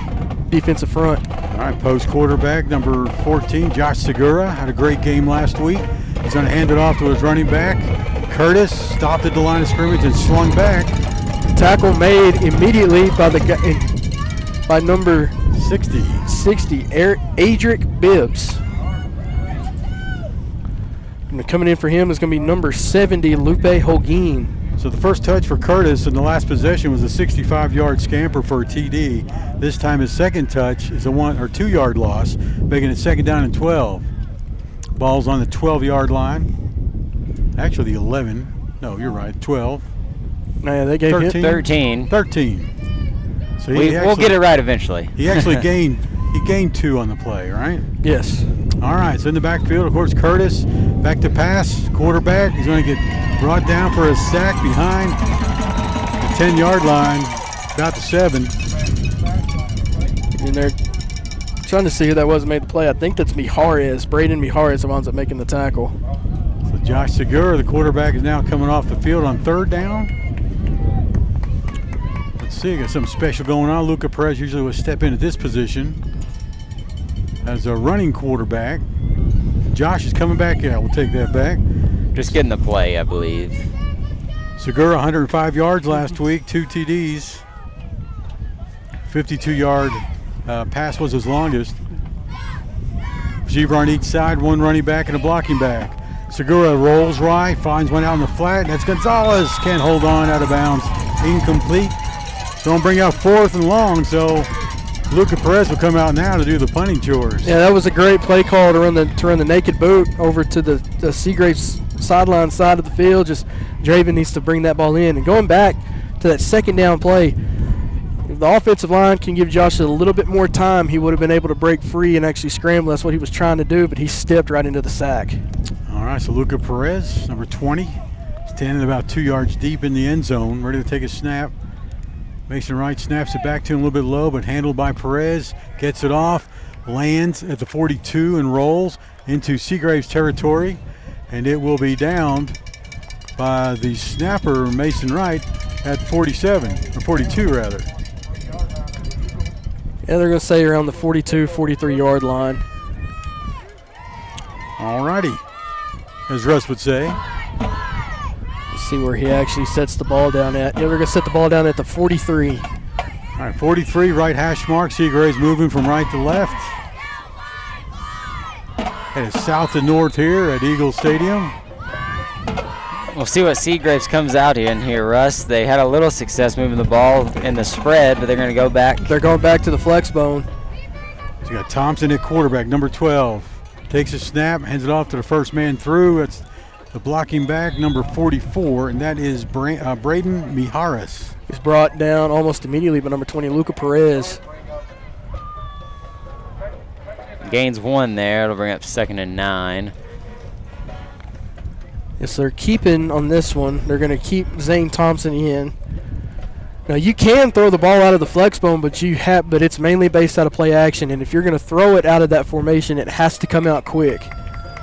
defensive front. All right, post quarterback number 14, Josh Segura, had a great game last week. He's going to hand it off to his running back. Curtis stopped at the line of scrimmage and slung back. Tackle made immediately by number 60, Adric Bibbs. And coming in for him is going to be number 70, Lupe Holguin. So the first touch for Curtis in the last possession was a 65-yard scamper for a TD. This time his second touch is a 1 or 2 yard loss, making it 2nd down and 12. Ball's on the 12-yard line. Actually the 11. No, you're right, 12. No, yeah, they gave 13. 13. So we'll get it right eventually. He actually gained 2 on the play, right? Yes. All right, so in the backfield, of course, Curtis back to pass, quarterback. He's going to get brought down for a sack behind the 10-yard line, about the 7. And they're trying to see who that was that made the play. I think that's Mijares. Braden Mijares, the ones that making the tackle. So Josh Segura, the quarterback, is now coming off the field on 3rd down. Let's see, got something special going on. Luca Perez usually would step in at this position as a running quarterback. Josh is coming back. Yeah, we'll take that back. Just getting the play, I believe. Segura, 105 yards last week, 2 TDs. 52-yard pass was his longest. Receiver on each side, 1 running back and a blocking back. Segura rolls right, finds one out in the flat. That's Gonzalez. Can't hold on, out of bounds. Incomplete. Don't bring out 4th and long, so Luca Perez will come out now to do the punting chores. Yeah, that was a great play call to run the naked boot over to the Seagraves sideline side of the field. Just Draven needs to bring that ball in. And going back to that 2nd down play, if the offensive line can give Josh a little bit more time, he would have been able to break free and actually scramble. That's what he was trying to do, but he stepped right into the sack. All right, so Luca Perez, number 20, standing about 2 yards deep in the end zone, ready to take a snap. Mason Wright snaps it back to him a little bit low, but handled by Perez. Gets it off, lands at the 42 and rolls into Seagraves territory. And it will be downed by the snapper, Mason Wright, at 47, or 42 rather. Yeah, they're going to say around the 42, 43-yard line. All righty, as Russ would say. Let's see where he actually sets the ball down at. Yeah, they're going to set the ball down at the 43. All right, 43, right hash mark. Seagraves moving from right to left. Headed south to north here at Eagle Stadium. We'll see what Seagraves comes out in here, Russ. They had a little success moving the ball in the spread, but they're going to go back. They're going back to the flex bone. So you got Thompson at quarterback, number 12. Takes a snap, hands it off to the first man through. That's the blocking back, number 44, and that is Braden Mijares. He's brought down almost immediately by number 20, Luca Perez. Gains 1 there. It'll bring up 2nd and 9. Yes, they're keeping on this one. They're going to keep Zane Thompson in. Now, you can throw the ball out of the flex bone, but it's mainly based out of play action, and if you're going to throw it out of that formation, it has to come out quick.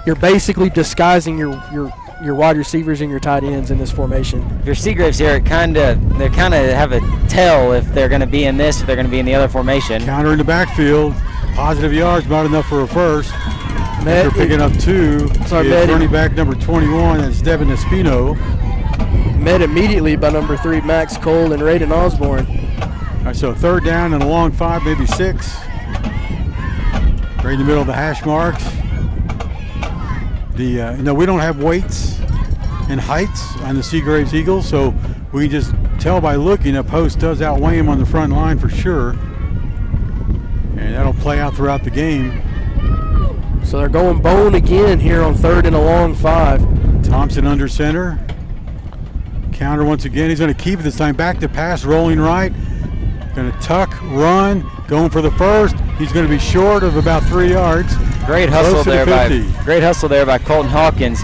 You're basically disguising your wide receivers and your tight ends in this formation. If you're Seagraves here, they kind of have a tell if they're going to be in this, if they're going to be in the other formation. Counter in the backfield. Positive yards, about enough for a first. They're picking up 2. Running back number 21, that's Devin Espino. Met immediately by number 3, Max Cole and Raiden Osborne. All right, so 3rd down and a long 5, maybe 6. Right in the middle of the hash marks. We don't have weights and heights on the Seagraves Eagles, so we can just tell by looking that Post does outweigh him on the front line for sure. And that'll play out throughout the game. So they're going bone again here on 3rd and a long 5. Thompson under center. Counter once again. He's going to keep it this time. Back to pass, rolling right. Going to tuck, run, going for the first. He's going to be short of about 3 yards. Great hustle there by Colton Hawkins.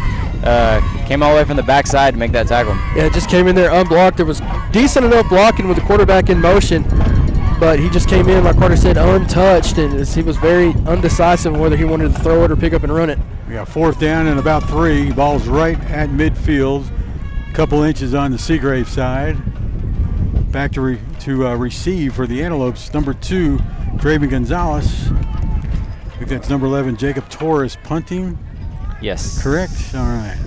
Came all the way from the backside to make that tackle. Yeah, just came in there unblocked. There was decent enough blocking with the quarterback in motion, but he just came in, like Carter said, untouched, and he was very undecisive on whether he wanted to throw it or pick up and run it. We got 4th down and about 3. Ball's right at midfield. A couple inches on the Seagraves side. Back to receive for the Antelopes. Number 2, Draven Gonzalez. I think that's number 11, Jacob Torres punting. Yes. Correct? All right.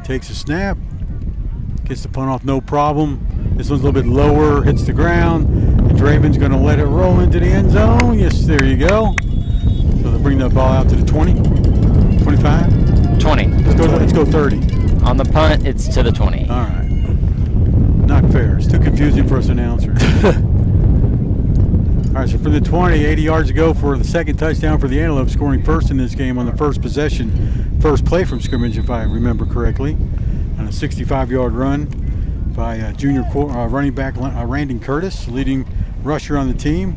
Takes a snap. Gets the punt off, no problem. This one's a little bit lower, hits the ground. And Draven's going to let it roll into the end zone. Yes, there you go. So they'll bring that ball out to the 20, 25? 20. Let's go 30. On the punt, it's to the 20. All right. Not fair. It's too confusing for us announcers. All right, so for the 20, 80 yards ago for the second touchdown for the Antelopes, scoring first in this game on the first possession, first play from scrimmage, if I remember correctly, on a 65-yard run by junior running back Randon Curtis, leading rusher on the team.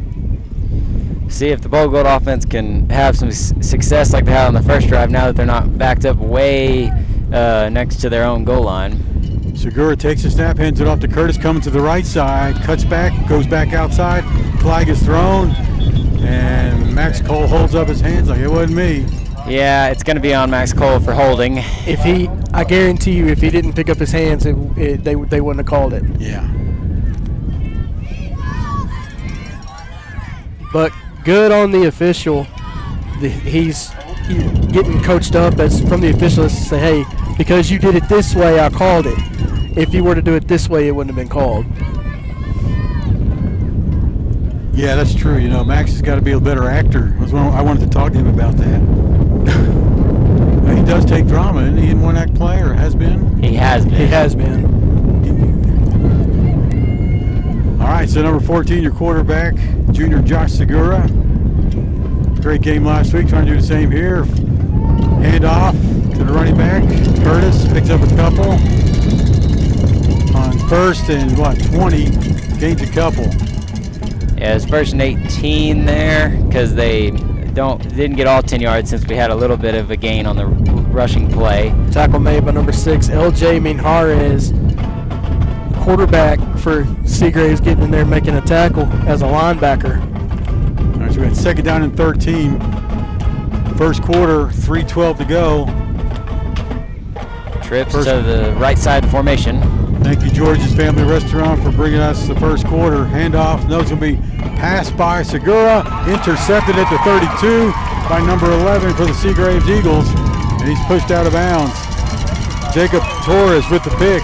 See if the Bold Gold offense can have some success like they had on the first drive now that they're not backed up way next to their own goal line. Segura takes a snap, hands it off to Curtis, coming to the right side, cuts back, goes back outside, flag is thrown, and Max Cole holds up his hands like it wasn't me. Yeah, it's going to be on Max Cole for holding. I guarantee you, if he didn't pick up his hands, they wouldn't have called it. Yeah. But good on the official. He's getting coached up from the officials to say, hey, because you did it this way, I called it. If you were to do it this way, it wouldn't have been called. Yeah, that's true. Max has got to be a better actor. I wanted to talk to him about that. He does take drama, isn't he, in one-act play, or has been? He has been. He has been. All right, so number 14, your quarterback, junior Josh Segura. Great game last week, trying to do the same here. Hand off to the running back. Curtis picks up a couple. On 1st and 20, gains a couple. Yeah, it's 1st and 18 there because they didn't get all 10 yards since we had a little bit of a gain on the rushing play. Tackle made by number 6, LJ Minjarez. Quarterback for Seagraves getting in there making a tackle as a linebacker. All right, so we had 2nd down and 13. First quarter, 3:12 to go. Trips to the right side formation. Thank you, George's Family Restaurant, for bringing us the first quarter. Handoff. No, it's going to be passed by Segura. Intercepted at the 32 by number 11 for the Seagraves Eagles. And he's pushed out of bounds. Jacob Torres with the pick.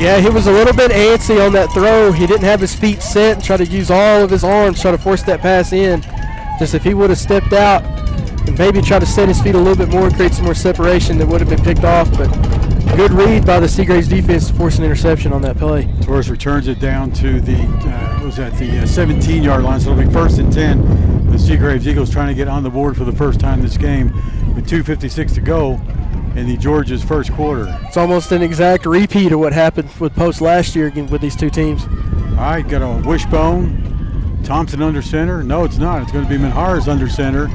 Yeah, he was a little bit antsy on that throw. He didn't have his feet set and try to use all of his arms, try to force that pass in. Just if he would have stepped out and maybe try to set his feet a little bit more and create some more separation, that would have been picked off. But good read by the Seagraves defense to force an interception on that play. Torres returns it down to the 17-yard line, so it'll be 1st and 10. The Seagraves Eagles trying to get on the board for the first time this game with 2:56 to go in the Georgia's first quarter. It's almost an exact repeat of what happened with Post last year with these two teams. All right, got a wishbone. Thompson under center. No, it's not. It's going to be Minjarez under center.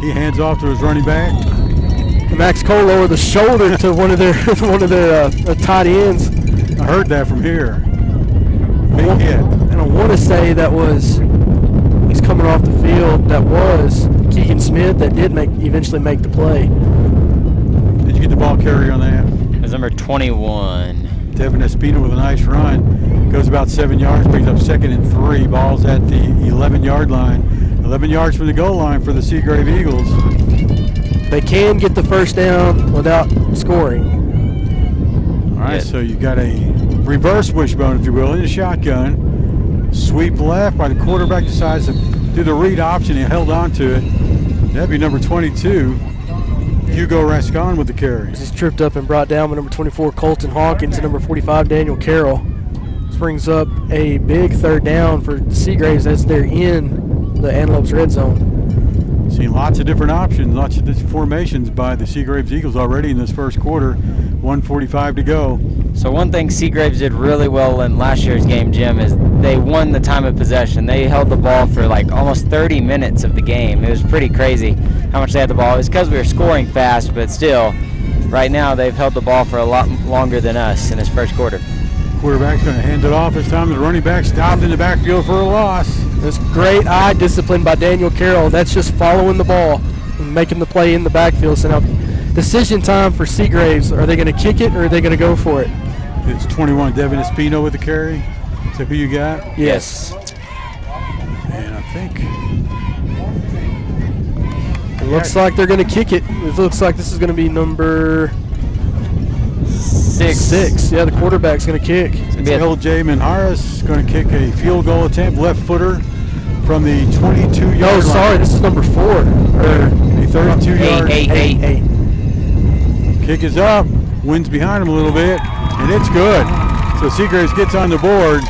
He hands off to his running back. Max Cole over the shoulder to one of their tight ends. I heard that from here. Big hit. And I want to say he's coming off the field. That was Keegan Smith that did eventually make the play. Did you get the ball carrier on that? It was number 21. Devin Espino with a nice run. Goes about 7 yards, brings up 2nd and 3. Ball's at the 11-yard line. 11 yards from the goal line for the Seagrave Eagles. They can get the first down without scoring. All right, so you got a reverse wishbone, if you will, in the shotgun. Sweep left by the quarterback, decides to do the read option. He held on to it. That'd be number 22, Hugo Rascon with the carry. He's tripped up and brought down by number 24, Colton Hawkins, and number 45, Daniel Carroll. This brings up a big third down for Seagraves as they're in the Antelopes red zone. Seen lots of different options, lots of different formations by the Seagraves Eagles already in this first quarter. 1:45 to go. So one thing Seagraves did really well in last year's game, Jim, is they won the time of possession. They held the ball for like almost 30 minutes of the game. It was pretty crazy how much they had the ball. It was because we were scoring fast, but still, right now they've held the ball for a lot longer than us in this first quarter. Quarterback's going to hand it off this time to the running back, stopped in the backfield for a loss. That's great eye discipline by Daniel Carroll. That's just following the ball and making the play in the backfield. So now decision time for Seagraves. Are they going to kick it or are they going to go for it? It's 21, Devin Espino with the carry. Is that who you got? Yes. And I think it looks like they're going to kick it. It looks like this is going to be number 6. Yeah, the quarterback's going to kick. It's LJ Manharas going to kick a field goal attempt, left footer from the 22-yard line. No, sorry, this is number 4. Or a 32-yard. 8. Kick is up, wind's behind him a little bit, and it's good. So Seagraves gets on the board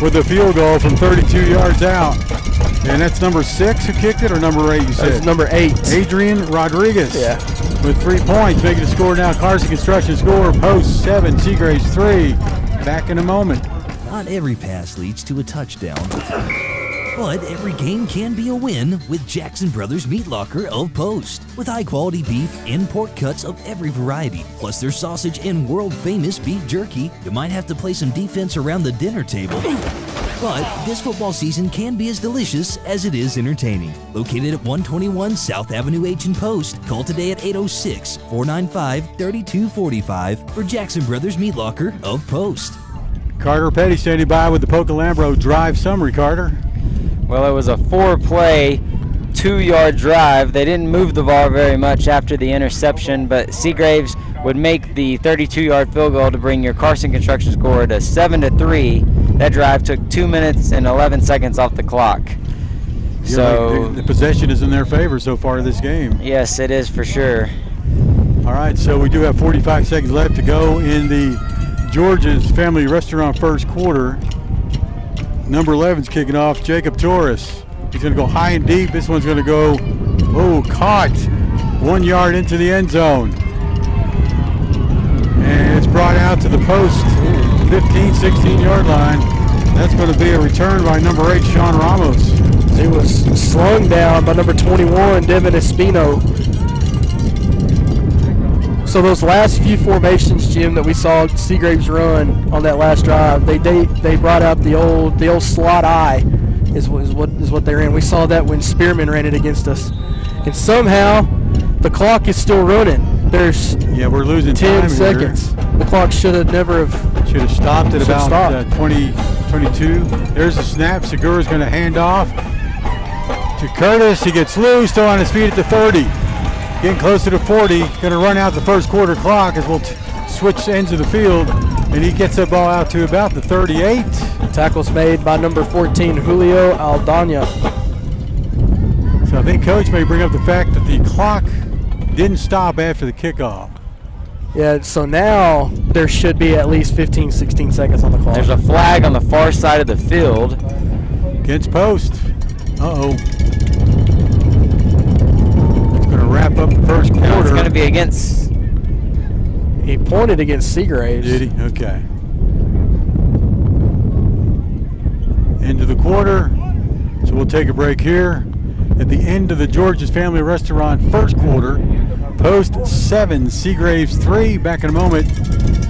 with a field goal from 32 yards out. And that's number 6 who kicked it, or number 8 you said? That's number 8. Adrian Rodriguez. Yeah. With 3 points, making the score now. Carson Construction score, Post 7, Seagraves 3. Back in a moment. Not every pass leads to a touchdown, but every game can be a win with Jackson Brothers Meat Locker of Post. With high-quality beef and pork cuts of every variety, plus their sausage and world-famous beef jerky, you might have to play some defense around the dinner table. But this football season can be as delicious as it is entertaining. Located at 121 South Avenue H in Post, call today at 806-495-3245 for Jackson Brothers Meat Locker of Post. Carter Petty standing by with the Poca-Lambro drive summary. Carter. Well, it was a 4-play, 2-yard drive. They didn't move the ball very much after the interception, but Seagraves would make the 32-yard field goal to bring your Carson Construction score to 7-3. That drive took 2 minutes and 11 seconds off the clock. So the possession is in their favor so far this game. Yes, it is for sure. All right, so we do have 45 seconds left to go in the George's Family Restaurant first quarter. Number 11's kicking off, Jacob Torres. He's going to go high and deep. This one's going to go, caught 1 yard into the end zone. And it's brought out to the Post 15, 16-yard line. That's going to be a return by number 8, Sean Ramos. He was slung down by number 21, Devin Espino. So those last few formations, Jim, that we saw Seagraves run on that last drive, they brought out the old slot eye is what they're in. We saw that when Spearman ran it against us, and somehow the clock is still running. We're losing 10 time seconds. Here. The clock should have stopped at about 22. There's a snap. Segura's going to hand off to Curtis. He gets loose, still on his feet at the 30. Getting closer to 40. Going to run out the first quarter clock as we'll switch ends of the field. And he gets that ball out to about the 38. Tackles made by number 14, Julio Aldana. So I think Coach may bring up the fact that the clock didn't stop after the kickoff. Yeah, so now there should be at least 15, 16 seconds on the clock. There's a flag on the far side of the field. Against Post. Uh-oh. It's going to wrap up the first quarter. No, it's going to be against... He pointed against Seagraves. Did he? Okay. End of the quarter. So we'll take a break here. At the end of the George's Family Restaurant first quarter, Post 7, Seagraves 3. Back in a moment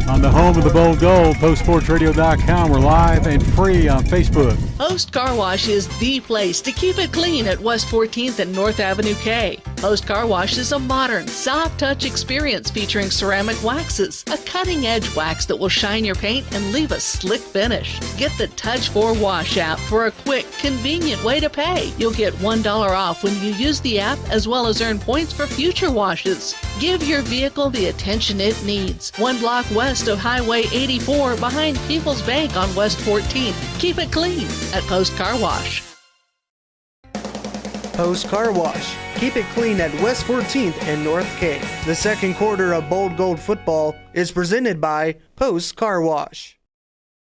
on the home of the Bold Gold, postsportsradio.com. We're live and free on Facebook. Post Car Wash is the place to keep it clean at West 14th and North Avenue K. Post Car Wash is a modern, soft-touch experience featuring ceramic waxes, a cutting-edge wax that will shine your paint and leave a slick finish. Get the Touch 4 Wash app for a quick, convenient way to pay. You'll get $1 off when you use the app, as well as earn points for future washes. Give your vehicle the attention it needs. 1 block west of Highway 84 behind People's Bank on West 14th. Keep it clean at Post Car Wash. Post Car Wash, Keep it clean at West 14th and North K. The second quarter of Bold Gold football is presented by Post Car Wash.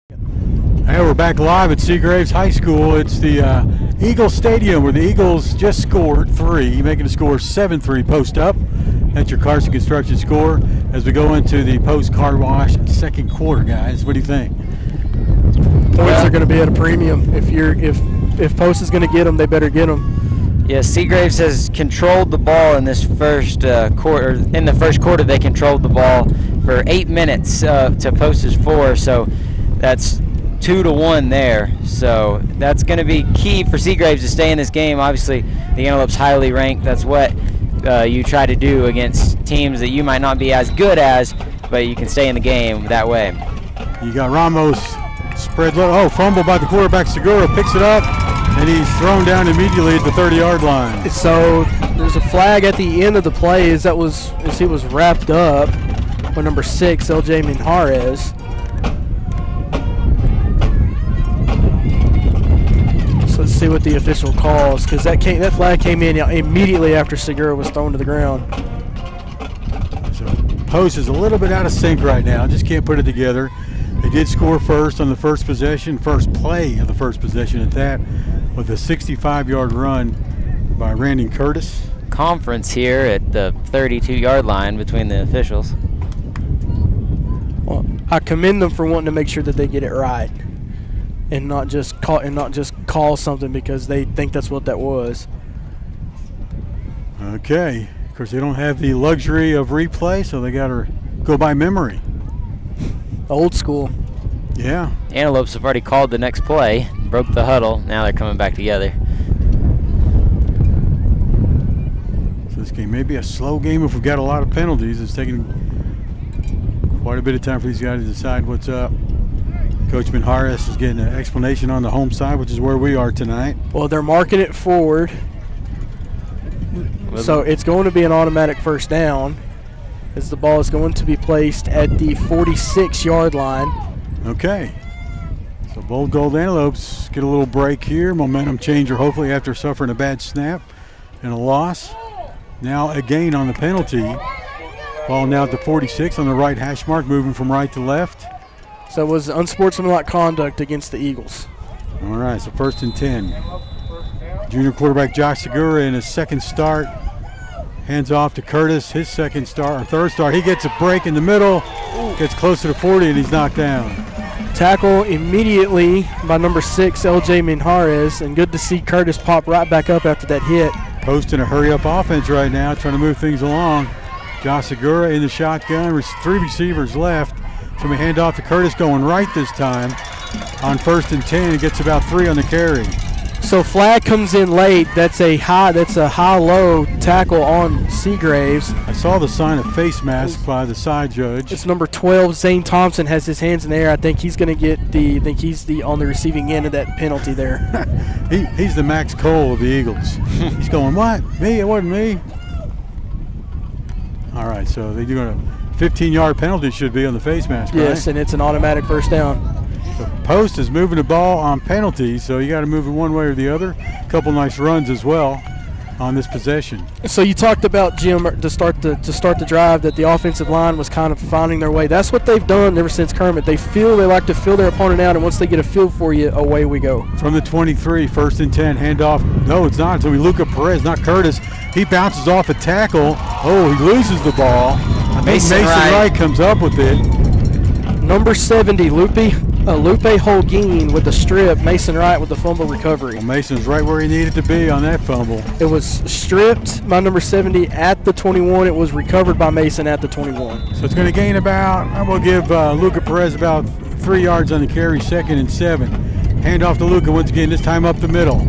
Hey, we're back live at Seagraves High School. It's the Eagles Stadium where the Eagles just scored 3, making the score 7-3 post up. That's your Carson Construction score as we go into the Post Car Wash second quarter, guys. What do you think? Points are going to be at a premium. If Post is going to get them, they better get them. Yeah, Seagraves has controlled the ball in this first quarter. In the first quarter, they controlled the ball for 8 minutes to Post's 4. So that's 2-1 there. So that's going to be key for Seagraves to stay in this game. Obviously, the Antelopes highly ranked. That's what you try to do against teams that you might not be as good as, but you can stay in the game that way. You got Ramos spread low. Oh, fumble by the quarterback. Segura picks it up, and he's thrown down immediately at the 30-yard line. So there's a flag at the end of the play as he was wrapped up by number 6, LJ Minjarez. So let's see what the official calls, because that flag came in immediately after Segura was thrown to the ground. So Post is a little bit out of sync right now. Just can't put it together. They did score first on the first possession, first play of the first possession at that, with a 65-yard run by Randy Curtis. Conference here at the 32-yard line between the officials. Well, I commend them for wanting to make sure that they get it right, and not just call something because they think that's what that was. Okay. Of course, they don't have the luxury of replay, so they got to go by memory. Old school. Yeah. Antelopes have already called the next play, broke the huddle. Now they're coming back together. So this game may be a slow game if we've got a lot of penalties. It's taking quite a bit of time for these guys to decide what's up. Coach Minjarez is getting an explanation on the home side, which is where we are tonight. Well, they're marking it forward. So it's going to be an automatic first down, as the ball is going to be placed at the 46-yard line. Okay. So Bold Gold Antelopes get a little break here. Momentum changer, hopefully, after suffering a bad snap and a loss. Now a gain on the penalty. Ball now at the 46 on the right hash mark, moving from right to left. So it was unsportsmanlike conduct against the Eagles. All right, so 1st and 10. Junior quarterback Josh Segura in his second start. Hands off to Curtis, his third start. He gets a break in the middle, gets close to the 40, and he's knocked down. Tackle immediately by number 6, LJ Minjarez, and good to see Curtis pop right back up after that hit. Post in a hurry-up offense right now, trying to move things along. Josh Segura in the shotgun, 3 receivers left. So we hand off to Curtis going right this time on 1st and 10. He gets about 3 on the carry. So flag comes in late. That's a high-low tackle on Seagraves. I saw the sign of face mask by the side judge. It's number 12, Zane Thompson, has his hands in the air. I think he's going to get he's on the receiving end of that penalty there. He's the Max Cole of the Eagles. He's going, what? Me? It wasn't me. All right, so they do a 15-yard penalty should be on the face mask, right? Yes, and it's an automatic first down. The Post is moving the ball on penalties, so you got to move it one way or the other. A couple nice runs as well on this possession. So you talked about, Jim, to start the drive, that the offensive line was kind of finding their way. That's what they've done ever since Kermit. They like to feel their opponent out, and once they get a feel for you, away we go. From the 23, 1st and 10, handoff. No, it's not. It's Luca Perez, not Curtis. He bounces off a tackle. Oh, he loses the ball. I think Mason Wright comes up with it. Number 70, Lupe Holguin with the strip. Mason Wright with the fumble recovery. Well, Mason's right where he needed to be on that fumble. It was stripped by number 70 at the 21. It was recovered by Mason at the 21. So it's going to gain I'm going to give Luca Perez about 3 yards on the carry, 2nd and 7. Hand off to Luca once again, this time up the middle.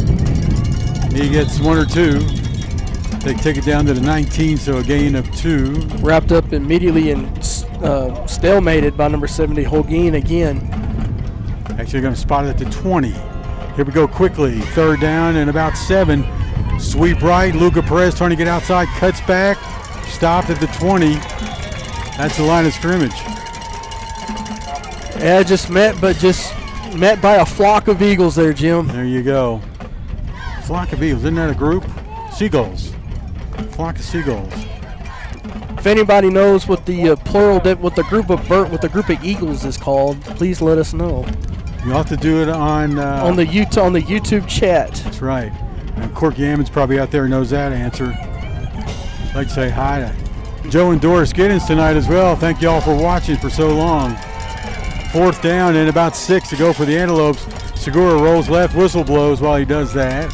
He gets 1 or 2. They take it down to the 19, so a gain of 2. Wrapped up immediately and stalemated by number 70, Holguin again. Actually going to spot it at the 20. Here we go quickly. 3rd down and about 7. Sweep right. Luca Perez trying to get outside. Cuts back. Stopped at the 20. That's the line of scrimmage. Yeah, just met by a flock of eagles there, Jim. There you go. Flock of eagles. Isn't that a group? Seagulls. Flock of seagulls. If anybody knows what the plural, what the group of eagles is called, please let us know. You'll have to do it on the YouTube chat. That's right. And Corky Ammon's probably out there knows that answer. I'd like to say hi to Joe and Doris Giddens tonight as well. Thank you all for watching for so long. 4th down and about 6 to go for the Antelopes. Segura rolls left, whistle blows while he does that.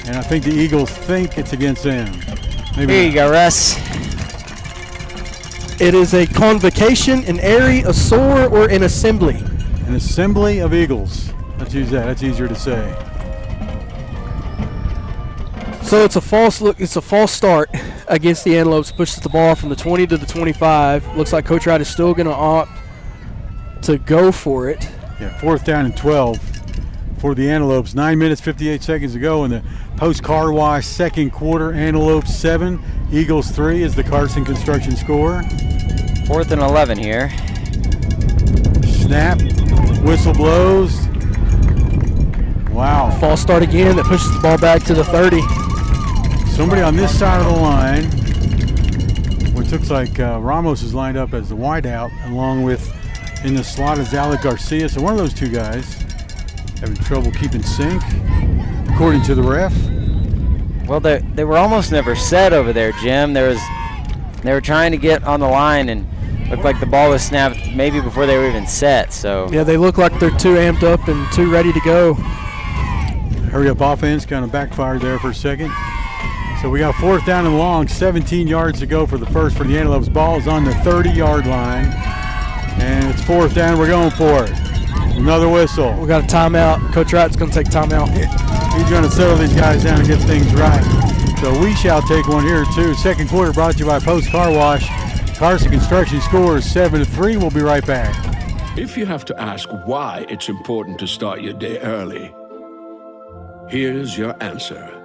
And I think the Eagles think it's against them. Maybe Here you go, Russ. It is a convocation, an airy, a soar, or an assembly. An assembly of Eagles. Let's use that. That's easier to say. So it's a false start against the Antelopes. Pushes the ball from the 20 to the 25. Looks like Coach Wright is still going to opt to go for it. Yeah, 4th down and 12 for the Antelopes. 9 minutes, 58 seconds to go in the post-car wash second quarter. Antelopes 7, Eagles 3 is the Carson Construction score. 4th and 11 here. Snap, whistle blows. Wow. False start again that pushes the ball back to the 30. Somebody on this side of the line, which looks like Ramos is lined up as the wideout, along with in the slot is Alec Garcia. So one of those two guys having trouble keeping sync, according to the ref. Well, they were almost never set over there, Jim. They were trying to get on the line and looked like the ball was snapped maybe before they were even set. So yeah, they look like they're too amped up and too ready to go. Hurry up offense kind of backfired there for a second. So we got 4th down and long, 17 yards to go for the first for the Antelopes. Ball is on the 30-yard line, and it's 4th down. We're going for it. Another whistle. We got a timeout. Coach Wright's going to take timeout. He's going to settle these guys down and get things right. So we shall take one here too. Second quarter brought to you by Post Car Wash. Carson Construction scores 7-3. We'll be right back. If you have to ask why it's important to start your day early, here's your answer.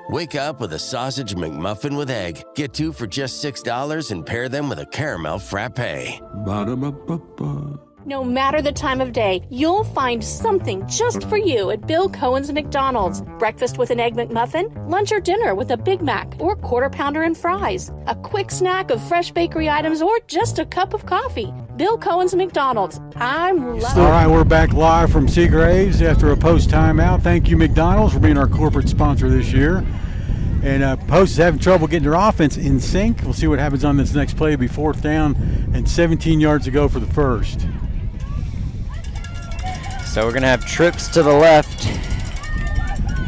Wake up with a sausage McMuffin with egg. Get 2 for just $6 and pair them with a caramel frappe. Ba-da-ba-ba-ba. No matter the time of day, you'll find something just for you at Bill Cohen's McDonald's. Breakfast with an Egg McMuffin, lunch or dinner with a Big Mac or Quarter Pounder and fries, a quick snack of fresh bakery items, or just a cup of coffee. Bill Cohen's McDonald's. I'm loving it. All right, we're back live from Seagraves after a post timeout. Thank you, McDonald's, for being our corporate sponsor this year. And Post is having trouble getting their offense in sync. We'll see what happens on this next play. It'll be 4th down and 17 yards to go for the first. So we're going to have trips to the left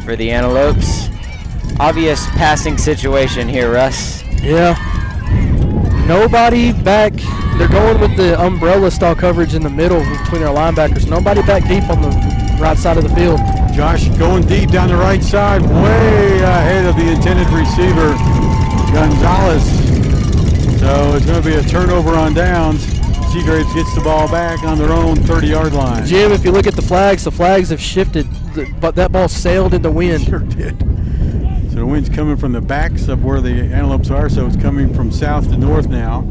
for the Antelopes. Obvious passing situation here, Russ. Yeah. Nobody back. They're going with the umbrella style coverage in the middle between our linebackers. Nobody back deep on the right side of the field. Josh going deep down the right side, way ahead of the intended receiver, Gonzalez. So it's going to be a turnover on downs. Seagraves gets the ball back on their own 30-yard line. Jim, if you look at the flags have shifted, but that ball sailed in the wind. Sure did. So the wind's coming from the backs of where the Antelopes are, so it's coming from south to north now.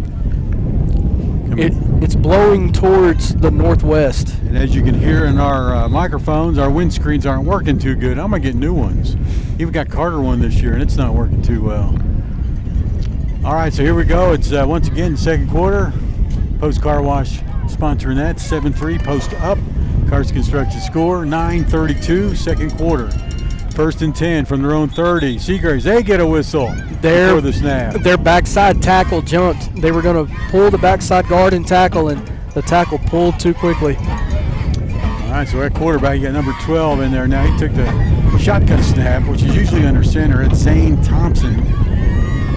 It's blowing towards the northwest. And as you can hear in our microphones, our windscreens aren't working too good. I'm going to get new ones. Even got Carter one this year, and it's not working too well. All right, so here we go. It's once again second quarter. Post Car Wash sponsoring that. 7-3, Post up. Carson Construction score, 9:32, second quarter. 1st and 10 from their own 30. Seagraves, they get a whistle before the snap. Their backside tackle jumped. They were going to pull the backside guard and tackle, and the tackle pulled too quickly. All right, so at quarterback, you got number 12 in there now. He took the shotgun snap, which is usually under center. It's Zane Thompson.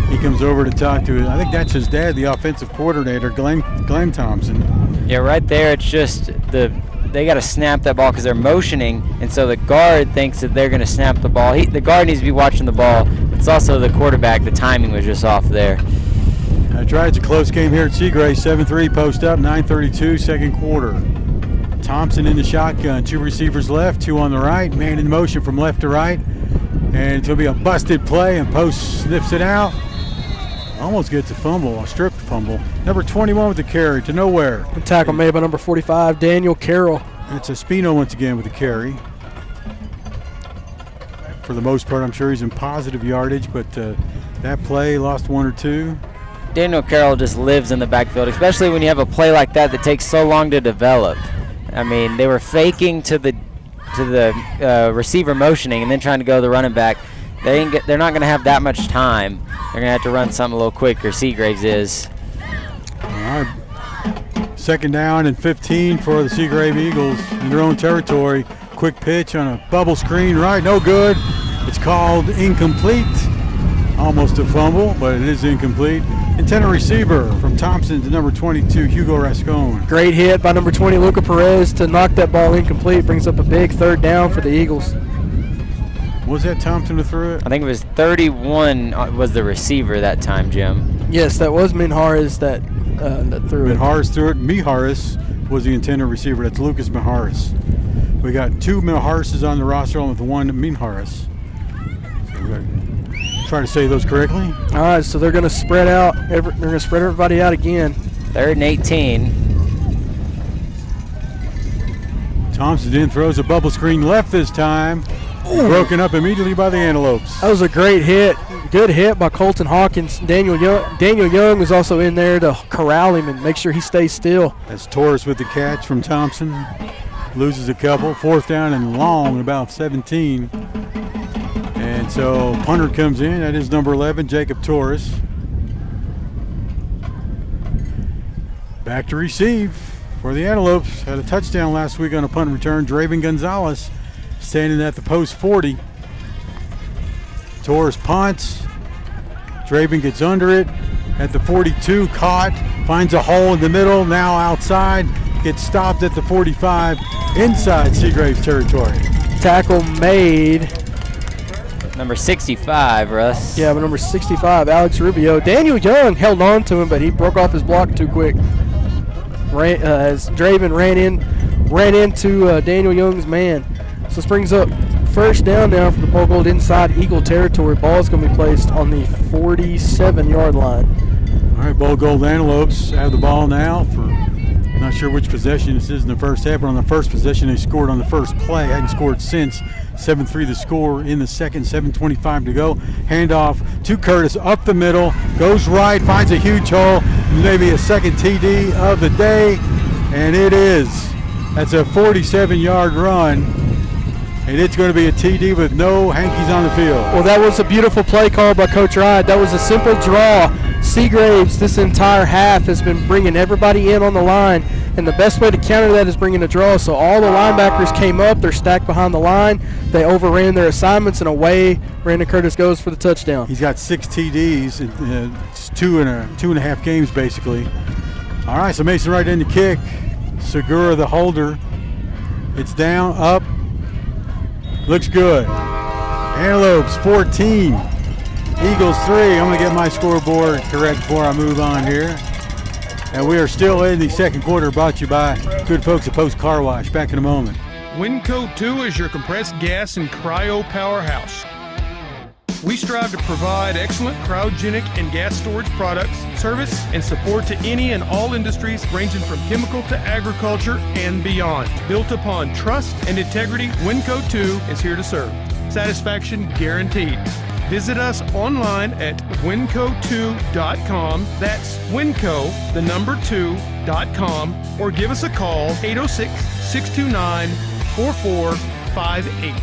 He comes over to talk to, I think that's his dad, the offensive coordinator, Glenn Thompson. Yeah, right there, it's just they got to snap that ball because they're motioning, and so the guard thinks that they're going to snap the ball. The guard needs to be watching the ball. It's also the quarterback. The timing was just off there. That's right. It's a close game here at Seagraves. 7-3, post up, 9:32, second quarter. Thompson in the shotgun. 2 receivers left, 2 on the right. Man in motion from left to right. And it's going to be a busted play, and Post sniffs it out. Almost gets a fumble, a stripped fumble. Number 21 with the carry to nowhere. The tackle made by number 45, Daniel Carroll. And it's Espino once again with the carry. for the most part. I'm sure he's in positive yardage, but that play lost one or two. Daniel Carroll just lives in the backfield, especially when you have a play like that takes so long to develop. I mean, they were faking to the receiver motioning and then trying to go to the running back. They're not going to have that much time. They're going to have to run something a little quicker. Seagraves is. All right. 2nd down and 15 for the Seagrave Eagles in their own territory. Quick pitch on a bubble screen, right? No good. It's called incomplete. Almost a fumble, but it is incomplete. Intended receiver from Thompson to number 22, Hugo Rascon. Great hit by number 20, Luca Perez, to knock that ball incomplete. Brings up a big 3rd down for the Eagles. Was that Thompson who threw it? I think it was 31 was the receiver that time, Jim. Yes, that was Minharis that threw it. Minharis threw it. Miharis was the intended receiver. That's Lucas Miharis. We got 2 Miharises on the roster along with 1 Minharis. So we got to try to say those correctly. All right, so they're going to spread out. They're going to spread everybody out again. 3rd and 18. Thompson then throws a bubble screen left this time. Ooh. Broken up immediately by the Antelopes. That was a great hit. Good hit by Colton Hawkins. Daniel Young was also in there to corral him and make sure he stays still. That's Torres with the catch from Thompson. Loses a couple. 4th down and long, about 17. And so punter comes in. That is number 11, Jacob Torres. Back to receive for the Antelopes. Had a touchdown last week on a punt return. Draven Gonzalez standing at the post 40. Torres punts. Draven gets under it at the 42. Caught. Finds a hole in the middle. Now outside. Gets stopped at the 45. Inside Seagraves territory. Tackle made. Number 65, Russ. Yeah, but number 65, Alex Rubio. Daniel Young held on to him, but he broke off his block too quick. As Draven ran into Daniel Young's man. So this brings up 1st down now for the Bold Gold inside Eagle territory. Ball is going to be placed on the 47-yard line. All right, Bold Gold Antelopes have the ball now for, not sure which possession this is in the first half, but on the first possession they scored on the first play. Hadn't scored since. 7-3 the score in the second, 7:25 to go. Handoff to Curtis up the middle, goes right, finds a huge hole, maybe a second TD of the day, and it is. That's a 47-yard run, and it's going to be a TD with no hankies on the field. Well, that was a beautiful play call by Coach Wright. That was a simple draw. Seagraves this entire half has been bringing everybody in on the line, and the best way to counter that is bringing a draw. So all the linebackers came up, they're stacked behind the line, they overran their assignments, and away Brandon Curtis goes for the touchdown. He's got 6 TDs, it's 2.5 games basically. All right, so Mason Wright in the kick. Segura the holder. It's down, up, looks good. Antelopes 14. Eagles 3. I'm going to get my scoreboard correct before I move on here. And we are still in the second quarter, brought to you by good folks at Post Car Wash. Back in a moment. Winco 2 is your compressed gas and cryo powerhouse. We strive to provide excellent cryogenic and gas storage products, service, and support to any and all industries ranging from chemical to agriculture and beyond. Built upon trust and integrity, Winco 2 is here to serve. Satisfaction guaranteed. Visit us online at winco2.com. That's winco, the number 2.com, or give us a call 806-629-4458.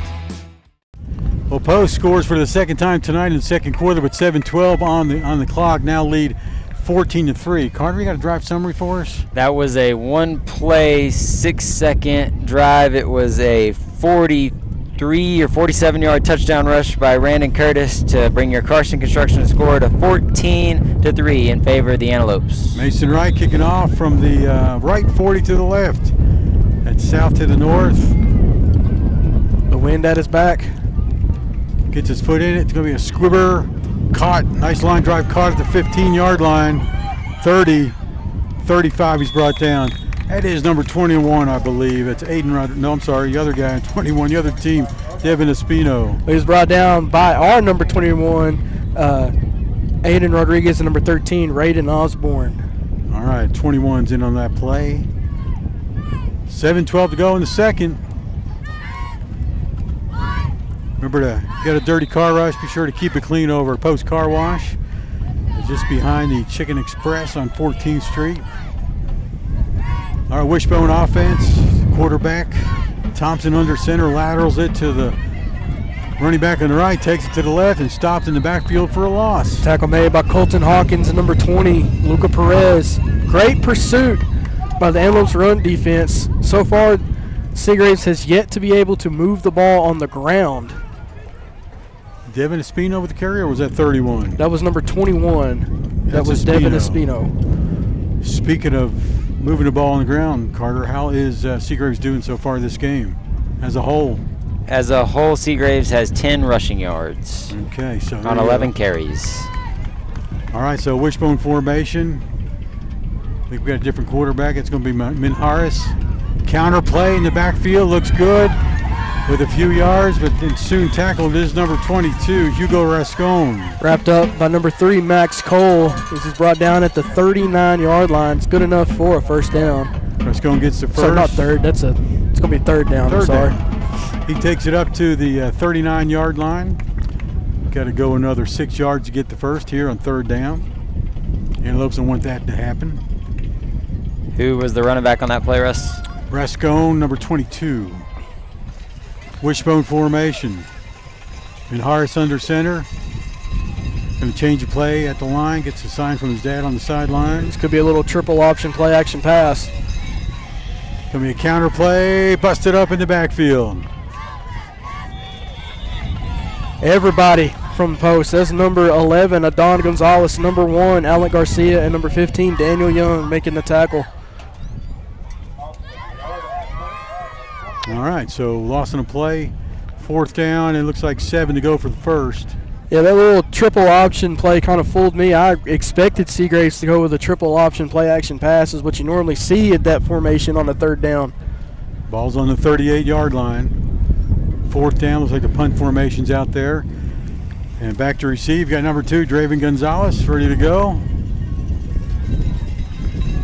Well, Post scores for the second time tonight in the second quarter with 7:12 on the clock. Now lead 14-3. Carter, you got a drive summary for us? That was a 1-play, 6-second drive. It was a 43 or 47-yard touchdown rush by Brandon Curtis to bring your Carson Construction score to 14-3 in favor of the Antelopes. Mason Wright kicking off from the right 40 to the left. That's south to the north. The wind at his back. Gets his foot in it. It's going to be a squibber. Caught. Nice line drive caught at the 15-yard line. 30, 35 he's brought down. That is number 21, I believe. It's Aiden Rodriguez. No, I'm sorry, the other guy, 21, the other team, Devin Espino. He was brought down by our number 21, Aiden Rodriguez, and number 13, Raiden Osborne. All right, 21's in on that play. 7:12 to go in the second. Remember to get a dirty car wash, be sure to keep it clean over at Post Car Wash. It's just behind the Chicken Express on 14th Street. Our wishbone offense, quarterback Thompson under center, laterals it to the running back on the right, takes it to the left and stopped in the backfield for a loss. Tackle made by Colton Hawkins and number 20, Luca Perez. Great pursuit by the Antelopes run defense. So far, Seagraves has yet to be able to move the ball on the ground. Devin Espino with the carry, or was that 31? That was number 21. That was Devin Espino. Speaking of moving the ball on the ground, Carter, how is Seagraves doing so far this game as a whole? As a whole, Seagraves has 10 rushing yards. Okay, so on 11 carries. All right, so wishbone formation. I think we got a different quarterback. It's going to be Minharis. Counter play in the backfield looks good with a few yards, but then soon tackled is number 22, Hugo Rascon. Wrapped up by number 3, Max Cole. This is brought down at the 39-yard line. It's good enough for a first down. Rascon gets the first. Sorry, not third. It's going to be third down. I'm sorry. He takes it up to the 39-yard line. Got to go another 6 yards to get the first here on third down. Antelopes don't want that to happen. Who was the running back on that play, Russ? Rascon, number 22. Wishbone formation. Minharis under center. Going to change the play at the line. Gets a sign from his dad on the sideline. This could be a little triple option play action pass. Going to be a counter play. Busted up in the backfield. Everybody from post. That's number 11, Adon Gonzalez. Number 1, Alec Garcia. And number 15, Daniel Young making the tackle. All right, so loss on a play. Fourth down. It looks like 7 to go for the first. Yeah, that little triple option play kind of fooled me. I expected Seagraves to go with a triple option play action pass, is what you normally see at that formation on a third down. Ball's on the 38-yard line. Fourth down, looks like the punt formation's out there. And back to receive, got number 2, Draven Gonzalez, ready to go.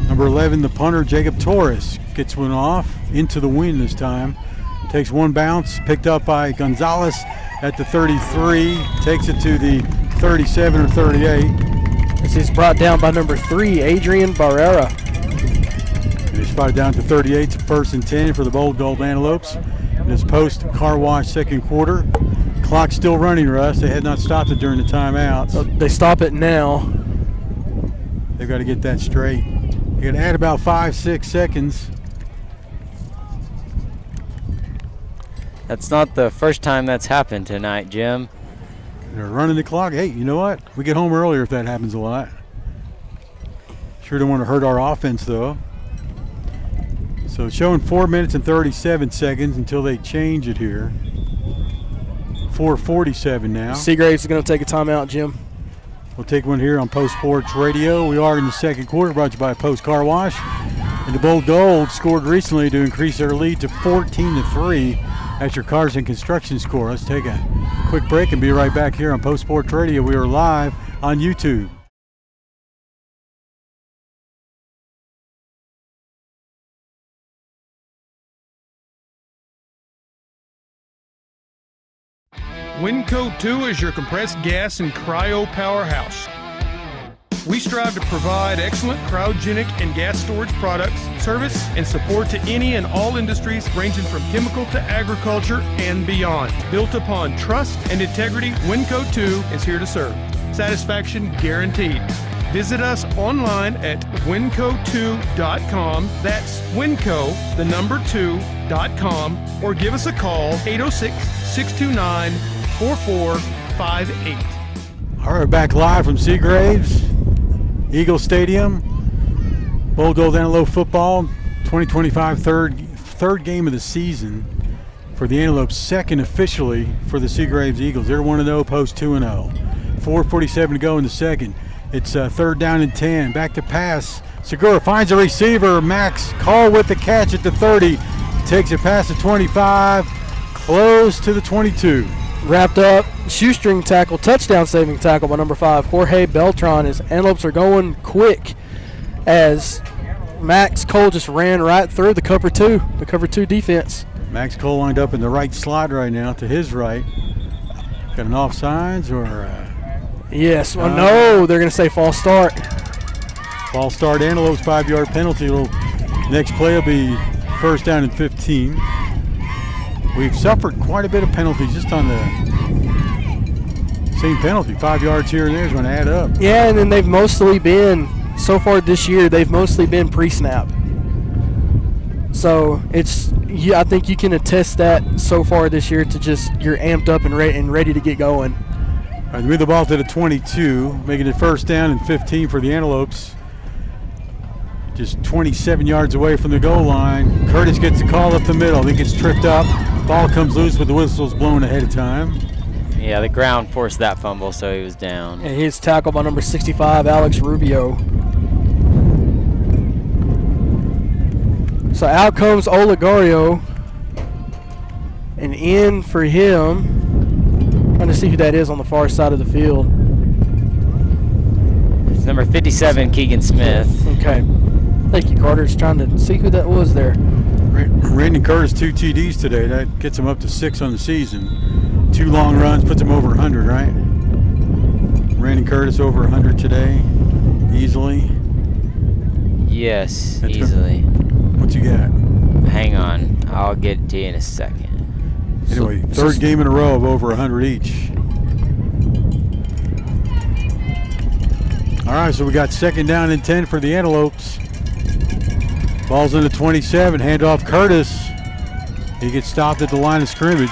Number 11, the punter, Jacob Torres, gets one off into the wind this time. Takes one bounce, picked up by Gonzalez at the 33, takes it to the 37 or 38. This is brought down by number 3, Adrian Barrera. And they spotted down to 38, first and 10 for the Bold Gold Antelopes. In this post car wash second quarter. Clock's still running, Russ. They had not stopped it during the timeouts. They stop it now. They've got to get that straight. They got to add about 5-6 seconds. That's not the first time that's happened tonight, Jim. They're running the clock. Hey, you know what? We get home earlier if that happens a lot. Sure don't want to hurt our offense, though. So it's showing 4 minutes and 37 seconds until they change it here. 4:47 now. Seagraves is going to take a timeout, Jim. We'll take one here on Post Sports Radio. We are in the second quarter, brought to you by Post Car Wash. And the Bold Gold scored recently to increase their lead to 14-3. That's your cars and construction score. Let's take a quick break and be right back here on Post Sports Radio. We are live on YouTube. Winco 2 is your compressed gas and cryo powerhouse. We strive to provide excellent cryogenic and gas storage products, service, and support to any and all industries ranging from chemical to agriculture and beyond. Built upon trust and integrity, Winco 2 is here to serve. Satisfaction guaranteed. Visit us online at winco2.com. That's winco, the number 2.com, or give us a call, 806-629-4458. All right, back live from Seagraves, Eagle Stadium. Bold Gold Antelope football, 2025 third game of the season for the Antelopes, second officially for the Seagraves Eagles. They're 1-0, post 2-0. 4:47 to go in the second. It's third down and 10. Back to pass. Segura finds a receiver. Max Call with the catch at the 30. Takes it past the 25. Close to the 22. Wrapped up, shoestring tackle, touchdown saving tackle by number 5, Jorge Beltran. As Antelopes are going quick as Max Cole just ran right through the cover two defense. Max Cole lined up in the right slot right now to his right. Got an offsides or? Yes. Well, no, they're going to say false start. False start, Antelopes 5-yard penalty. Next play will be first down and 15. We've suffered quite a bit of penalties just on the same penalty. 5 yards here and there is going to add up. Yeah, and then they've mostly been, so far this year, they've mostly been pre-snap. So I think you can attest that so far this year to just you're amped up and ready to get going. All right, move the ball to the 22, making it first down and 15 for the Antelopes. Just 27 yards away from the goal line. Curtis gets the call up the middle. He gets tripped up. Ball comes loose with the whistles blown ahead of time. Yeah, the ground forced that fumble, so he was down. And he's tackled by number 65, Alex Rubio. So out comes Olegario. And in for him. Trying to see who that is on the far side of the field. It's number 57, Keegan Smith. Okay. Thank you, Carter. Just trying to see who that was there. Randy Curtis, 2 TDs today. That gets him up to 6 on the season. 2 long runs, puts him over 100, right? Randy Curtis over 100 today, easily. Yes, easily. What you got? Hang on. I'll get it to you in a second. Anyway, third game in a row of over 100 each. All right, so we got second down and 10 for the Antelopes. Ball's in the 27, handoff Curtis. He gets stopped at the line of scrimmage.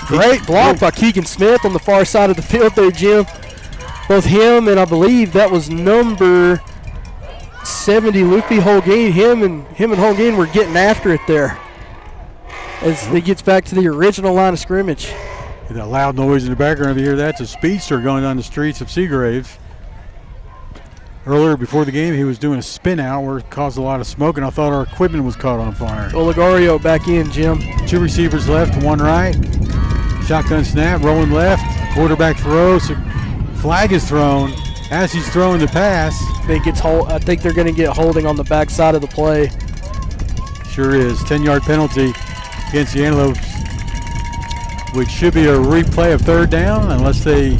Great block by Keegan Smith on the far side of the field there, Jim. Both him and I believe that was number 70, Lupe Holguin. Him and Holguin were getting after it there as he gets back to the original line of scrimmage. That loud noise in the background, if you hear that, it's a speedster going down the streets of Seagraves. Earlier before the game, he was doing a spin out where it caused a lot of smoke, and I thought our equipment was caught on fire. Olegario back in, Jim. 2 receivers left, 1 right. Shotgun snap, rolling left. Quarterback throws. Flag is thrown as he's throwing the pass. I think they're going to get holding on the backside of the play. Sure is. 10-yard penalty against the Antelopes, which should be a replay of third down unless they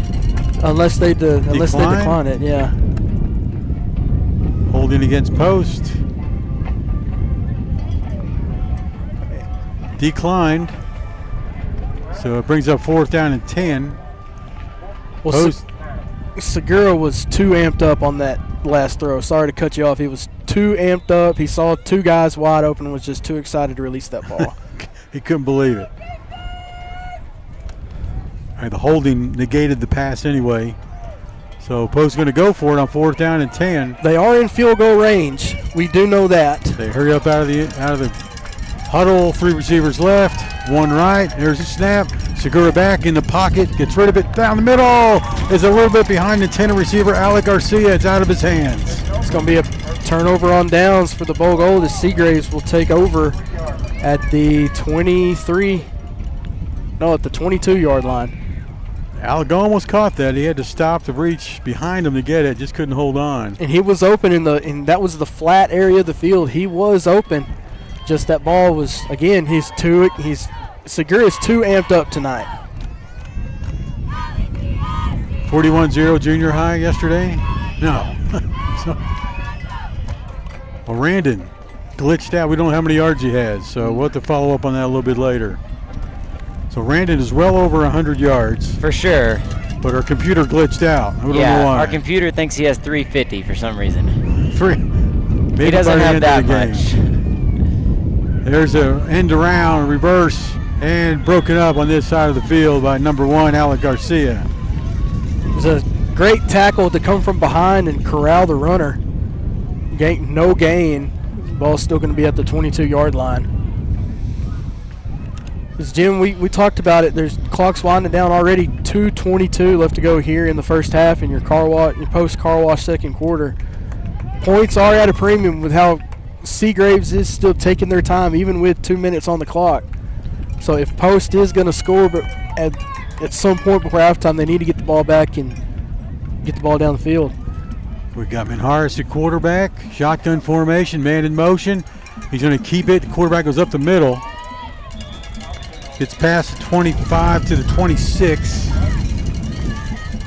decline it. Yeah. Holding against post. Declined. So it brings up fourth down and 10. Well, post. Segura was too amped up on that last throw. Sorry to cut you off. He was too amped up. He saw 2 guys wide open and was just too excited to release that ball. He couldn't believe it. All right, the holding negated the pass anyway. So Post going to go for it on fourth down and 10. They are in field goal range. We do know that. They hurry up out of the huddle. 3 receivers left, 1 right. There's a snap. Segura back in the pocket, gets rid of it down the middle. Is a little bit behind the 10 receiver, Alec Garcia. It's out of his hands. It's going to be a turnover on downs for the Bow Gold as Seagraves will take over at the 22-yard line. Alec almost caught that. He had to stop to reach behind him to get it. Just couldn't hold on. And he was open and that was the flat area of the field. He was open. Just that ball was, again, Segura's too amped up tonight. 41-0 junior high yesterday? No. Well, Randon glitched out. We don't know how many yards he has, so we'll have to follow up on that a little bit later. So Randon is well over 100 yards. For sure. But our computer glitched out. I don't know why. Our computer thinks he has 350 for some reason. 3. He doesn't have that much. There's an end around, reverse, and broken up on this side of the field by number 1, Alec Garcia. It was a great tackle to come from behind and corral the runner. No gain. The ball's still going to be at the 22-yard line. As Jim, we talked about it. There's clock's winding down already. 2:22 left to go here in the first half in your post-car wash second quarter. Points are at a premium with how Seagraves is still taking their time, even with 2 minutes on the clock. So if Post is going to score, but at some point before halftime, they need to get the ball back and get the ball down the field. We've got Menharis at quarterback. Shotgun formation, man in motion. He's going to keep it. The quarterback goes up the middle. Gets past the 25 to the 26.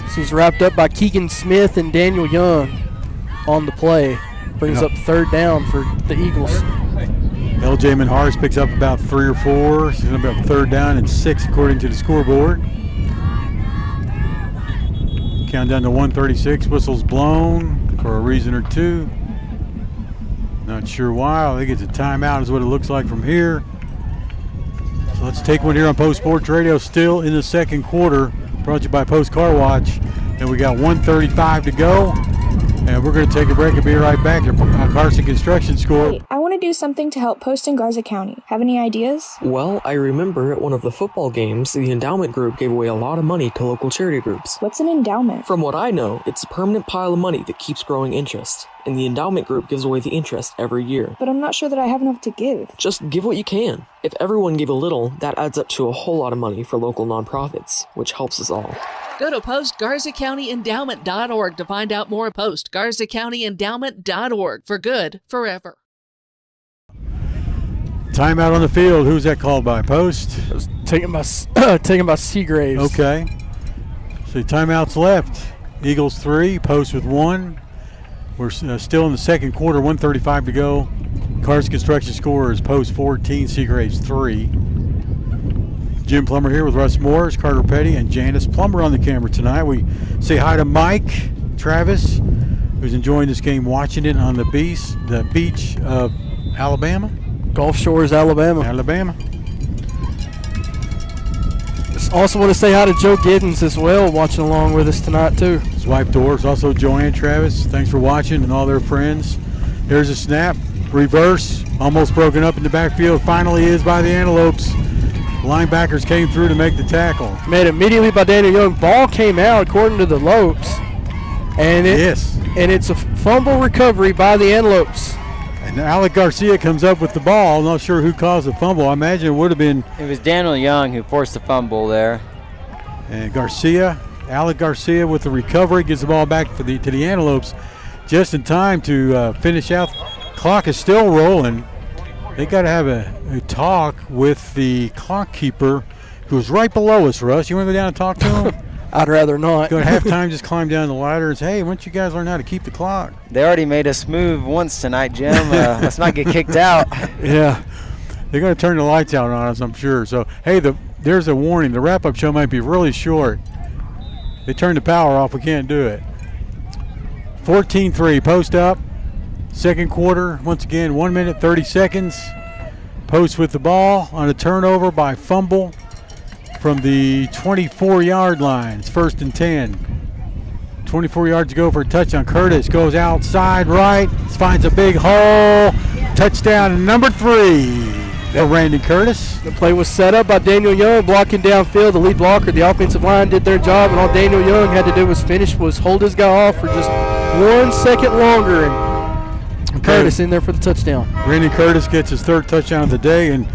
This was wrapped up by Keegan Smith and Daniel Young on the play. Brings up third down for the Eagles. L.J. Manharis picks up about 3 or 4. He's going to be up third down and 6 according to the scoreboard. Countdown to 1:36. Whistle's blown for a reason or two. Not sure why. I think it's a timeout is what it looks like from here. So let's take one here on Post Sports Radio, still in the second quarter. Brought to you by Post Car Wash. And we got 1:35 to go. And we're going to take a break and be right back. Your Carson Construction Score. Hey, I want to do something to help Post and Garza County. Have any ideas? Well, I remember at one of the football games, the endowment group gave away a lot of money to local charity groups. What's an endowment? From what I know, it's a permanent pile of money that keeps growing interest. And the endowment group gives away the interest every year. But I'm not sure that I have enough to give. Just give what you can. If everyone gave a little, that adds up to a whole lot of money for local nonprofits, which helps us all. Go to postgarzacountyendowment.org to find out more. postgarzacountyendowment.org. For good, forever. Timeout on the field. Who's that called by? Post? It was taken by Seagraves. Okay. So timeouts left. Eagles 3, Post with 1. We're still in the second quarter, 1:35 to go. Carson Construction Score is Post 14, Seagraves 3. Jim Plummer here with Russ Morris, Carter Petty, and Janice Plummer on the camera tonight. We say hi to Mike Travis, who's enjoying this game, watching it on the beach of Alabama. Gulf Shores, Alabama. Just also want to say hi to Joe Giddens as well, watching along with us tonight too. His wife Doris, also Joanne Travis. Thanks for watching, and all their friends. Here's a snap, reverse, almost broken up in the backfield. Finally is by the Antelopes. Linebackers came through to make the tackle. Made immediately by Daniel Young. Ball came out according to the Lopes. And it's a fumble recovery by the Antelopes. And Alec Garcia comes up with the ball. Not sure who caused the fumble. I imagine it would have been. It was Daniel Young who forced the fumble there. And Alec Garcia with the recovery, gives the ball back to the Antelopes just in time to finish out. Clock is still rolling. They got to have a talk with the clock keeper, who's right below us, Russ. You want to go down and talk to him? I'd rather not. Go at halftime, just climb down the ladder and say, hey, why don't you guys learn how to keep the clock? They already made us move once tonight, Jim. Let's not get kicked out. Yeah. They're going to turn the lights out on us, I'm sure. So, hey, there's a warning. The wrap-up show might be really short. They turned the power off. We can't do it. 14-3, Post up. Second quarter, once again, 1 minute, 30 seconds. Post with the ball on a turnover by fumble from the 24-yard line. It's 1st and 10. 24 yards to go for a touchdown. Curtis goes outside right, finds a big hole. Touchdown number 3 for Randy Curtis. The play was set up by Daniel Young, blocking downfield. The lead blocker, the offensive line, did their job, and all Daniel Young had to do was hold his guy off for just 1 second longer, and Curtis in there for the touchdown. Randy Curtis gets his 3rd touchdown of the day, and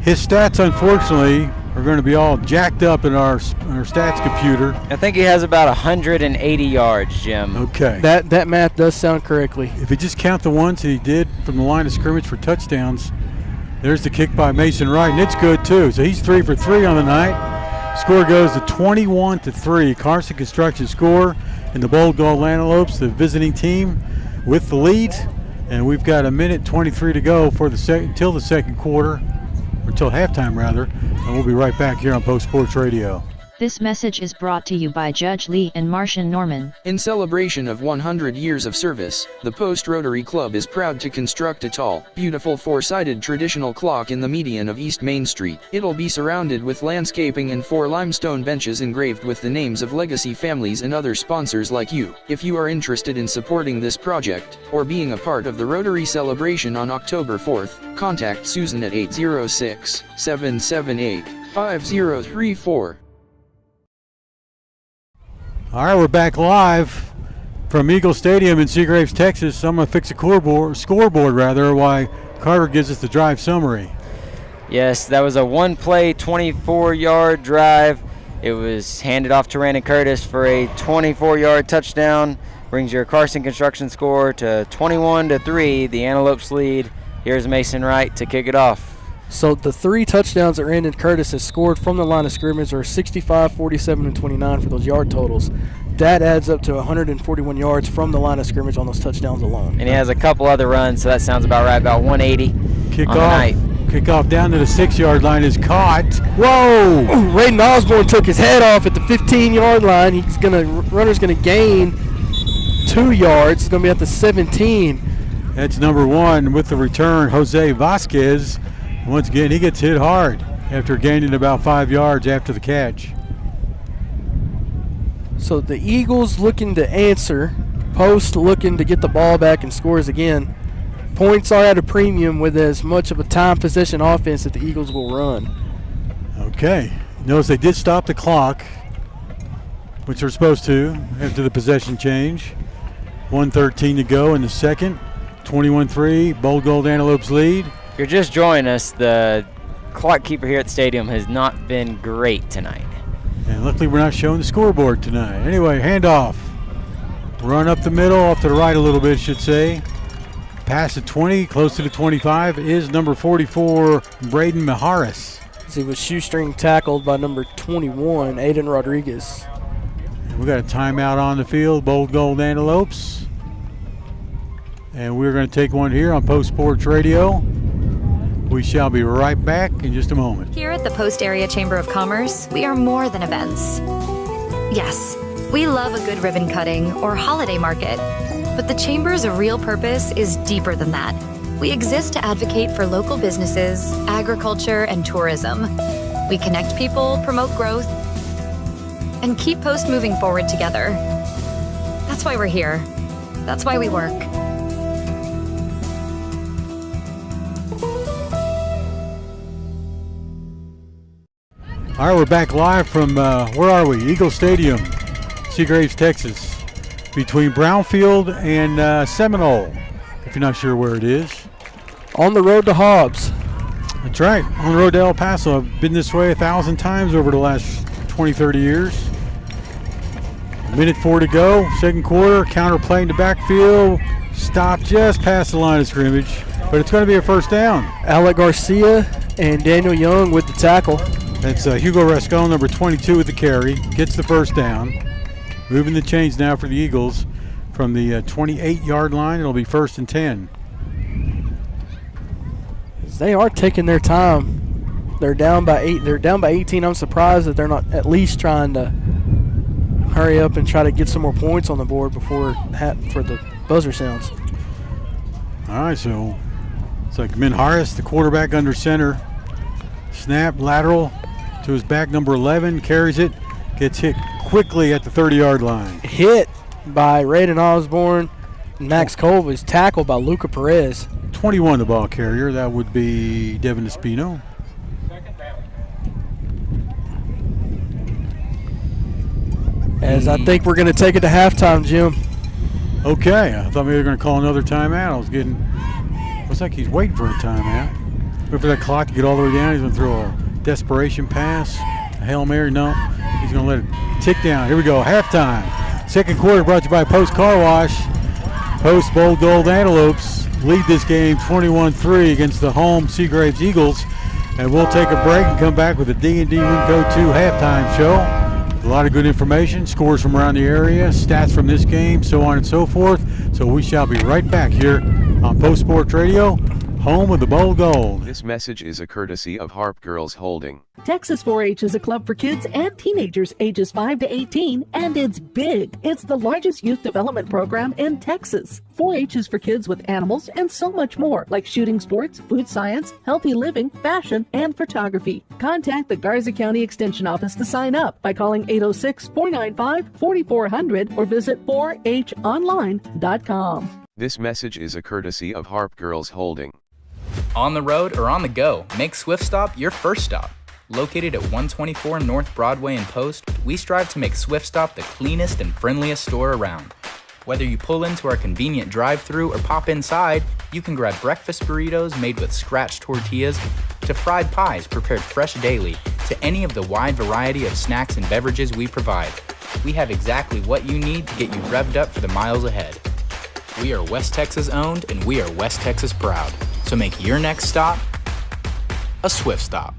his stats, unfortunately, are going to be all jacked up in our stats computer. I think he has about 180 yards, Jim. Okay. That math does sound correctly. If you just count the ones that he did from the line of scrimmage for touchdowns, there's the kick by Mason Wright, and it's good too. So he's 3 for 3 on the night. Score goes to 21-3. Carson Construction Score, and the Bold Gold Antelopes, the visiting team, with the lead. And we've got 1:23 to go for until the second quarter, or until halftime rather, and we'll be right back here on Post Sports Radio. This message is brought to you by Judge Lee and Martian Norman. In celebration of 100 years of service, the Post Rotary Club is proud to construct a tall, beautiful 4-sided traditional clock in the median of East Main Street. It'll be surrounded with landscaping and 4 limestone benches engraved with the names of legacy families and other sponsors like you. If you are interested in supporting this project, or being a part of the Rotary celebration on October 4th, contact Susan at 806-778-5034. All right, we're back live from Eagle Stadium in Seagraves, Texas. I'm going to fix a scoreboard while Carter gives us the drive summary. Yes, that was a one-play, 24-yard drive. It was handed off to Randy Curtis for a 24-yard touchdown. Brings your Carson Construction Score to 21-3, the Antelopes lead. Here's Mason Wright to kick it off. So the 3 touchdowns that Brandon Curtis has scored from the line of scrimmage are 65, 47, and 29 for those yard totals. That adds up to 141 yards from the line of scrimmage on those touchdowns alone. And he has a couple other runs, so that sounds about right, about 180 on the night. Kickoff down to the 6-yard line is caught. Whoa! Raiden Osborne took his head off at the 15-yard line. Runner's gonna gain 2 yards. It's gonna be at the 17. That's number 1 with the return, Jose Vasquez. Once again, he gets hit hard after gaining about 5 yards after the catch. So the Eagles looking to answer. Post looking to get the ball back and scores again. Points are at a premium with as much of a time possession offense that the Eagles will run. Okay. Notice they did stop the clock, which they're supposed to after the possession change. 1:13 to go in the second. 21-3, Bold Gold Antelopes lead. If you're just joining us, the clock keeper here at the stadium has not been great tonight. And luckily we're not showing the scoreboard tonight. Anyway, handoff. Run up the middle, off to the right a little bit, should say. Past the 20, close to the 25, is number 44, Braden Mijares. He was shoestring tackled by number 21, Aiden Rodriguez. And we got a timeout on the field, Bold Gold Antelopes. And we're going to take one here on Post Sports Radio. We shall be right back in just a moment. Here at the Post Area Chamber of Commerce, we are more than events. Yes, we love a good ribbon cutting or holiday market, but the Chamber's real purpose is deeper than that. We exist to advocate for local businesses, agriculture, and tourism. We connect people, promote growth, and keep Post moving forward together. That's why we're here. That's why we work. All right, we're back live from, where are we? Eagle Stadium, Seagraves, Texas, between Brownfield and Seminole, if you're not sure where it is. On the road to Hobbs. That's right, on the road to El Paso. I've been this way 1,000 times over the last 20, 30 years. Minute 4 to go, second quarter, counter play in the backfield, stop just past the line of scrimmage, but it's going to be a first down. Alec Garcia and Daniel Young with the tackle. That's Hugo Rascon, number 22 with the carry, gets the first down. Moving the chains now for the Eagles from the 28-yard line. It'll be 1st and 10. They are taking their time. They're down by 8. They're down by 18. I'm surprised that they're not at least trying to hurry up and try to get some more points on the board before for the buzzer sounds. All right, so it's like Mijares, the quarterback under center. Snap, lateral to his back, number 11, carries it, gets hit quickly at the 30-yard line. Hit by Raiden Osborne. Max Cole was tackled by Luca Perez. 21, the ball carrier. That would be Devin Espino. As I think we're going to take it to halftime, Jim. Okay, I thought maybe they were going to call another timeout. Looks like he's waiting for a timeout. Wait for that clock to get all the way down. He's going to throw a desperation pass, a Hail Mary. No, he's going to let it tick down. Here we go, halftime. Second quarter brought to you by Post Car Wash. Post Bold Gold Antelopes lead this game 21-3 against the home Seagraves Eagles. And we'll take a break and come back with a D&D Winco 2 halftime show. A lot of good information, scores from around the area, stats from this game, so on and so forth. So we shall be right back here on Post Sports Radio, home of the Bold Gold. This message is a courtesy of Harp Girls Holding. Texas 4-H is a club for kids and teenagers ages 5 to 18, and it's big. It's the largest youth development program in Texas. 4-H is for kids with animals and so much more, like shooting sports, food science, healthy living, fashion, and photography. Contact the Garza County Extension Office to sign up by calling 806-495-4400 or visit 4honline.com. This message is a courtesy of Harp Girls Holding. On the road or on the go, make Swift Stop your first stop. Located at 124 North Broadway in Post, we strive to make Swift Stop the cleanest and friendliest store around. Whether you pull into our convenient drive-thru or pop inside, you can grab breakfast burritos made with scratched tortillas, to fried pies prepared fresh daily, to any of the wide variety of snacks and beverages we provide. We have exactly what you need to get you revved up for the miles ahead. We are West Texas owned and we are West Texas proud. So make your next stop a Swift Stop.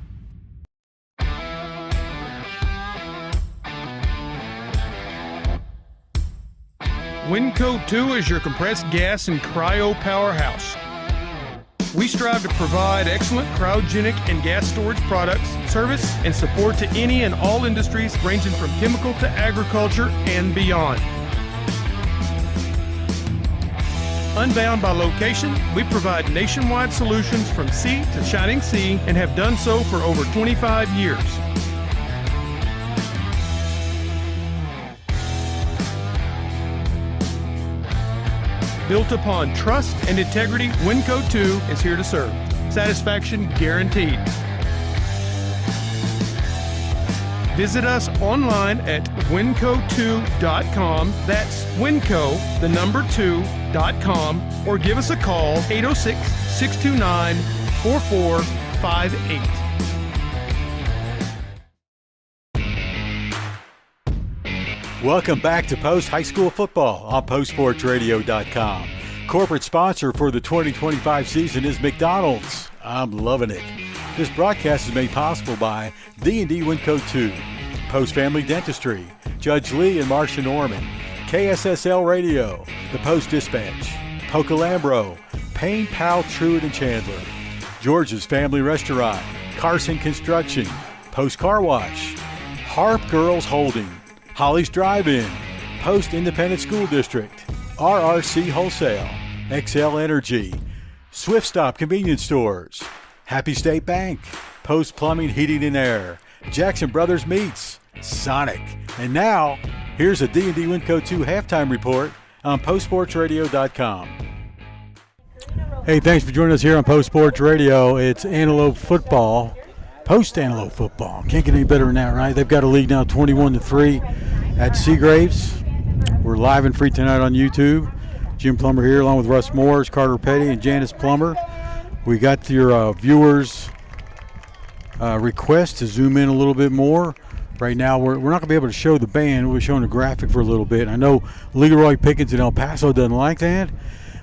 Winco 2 is your compressed gas and cryo powerhouse. We strive to provide excellent cryogenic and gas storage products, service, and support to any and all industries ranging from chemical to agriculture and beyond. Unbound by location, we provide nationwide solutions from sea to shining sea and have done so for over 25 years. Built upon trust and integrity, Winco 2 is here to serve. Satisfaction guaranteed. Visit us online at winco2.com. That's winco, the number 2.com, or give us a call, 806-629-4458. Welcome back to Post High School Football on postsportsradio.com. Corporate sponsor for the 2025 season is McDonald's. I'm loving it. This broadcast is made possible by D&D Winco 2, Post Family Dentistry, Judge Lee and Marcia Norman, KSSL Radio, the Post Dispatch, Pocolambro, Payne, Powell, Truitt, and Chandler, George's Family Restaurant, Carson Construction, Post Car Wash, Harp Girls Holding, Holly's Drive-In, Post Independent School District, RRC Wholesale, XL Energy, Swift Stop Convenience Stores, Happy State Bank, Post Plumbing, Heating and Air, Jackson Brothers Meats, Sonic. And now, here's a D&D Winco 2 halftime report on postsportsradio.com. Hey, thanks for joining us here on Post Sports Radio. It's Antelope football. Post-Antelope football. Can't get any better than that, right? They've got a lead now 21-3 at Seagraves. We're live and free tonight on YouTube. Jim Plummer here along with Russ Morris, Carter Petty, and Janice Plummer. We got your viewers' request to zoom in a little bit more. Right now, we're not going to be able to show the band. We're showing a graphic for a little bit. I know Leroy Pickens in El Paso doesn't like that.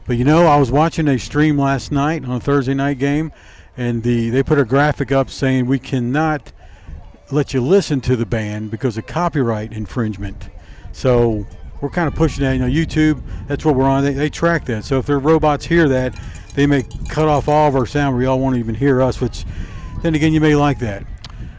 But, you know, I was watching a stream last night on a Thursday night game, and they put a graphic up saying we cannot let you listen to the band because of copyright infringement. So we're kind of pushing that. You know, YouTube, that's what we're on. They track that. So if their robots hear that, they may cut off all of our sound where y'all won't even hear us, which then again, you may like that.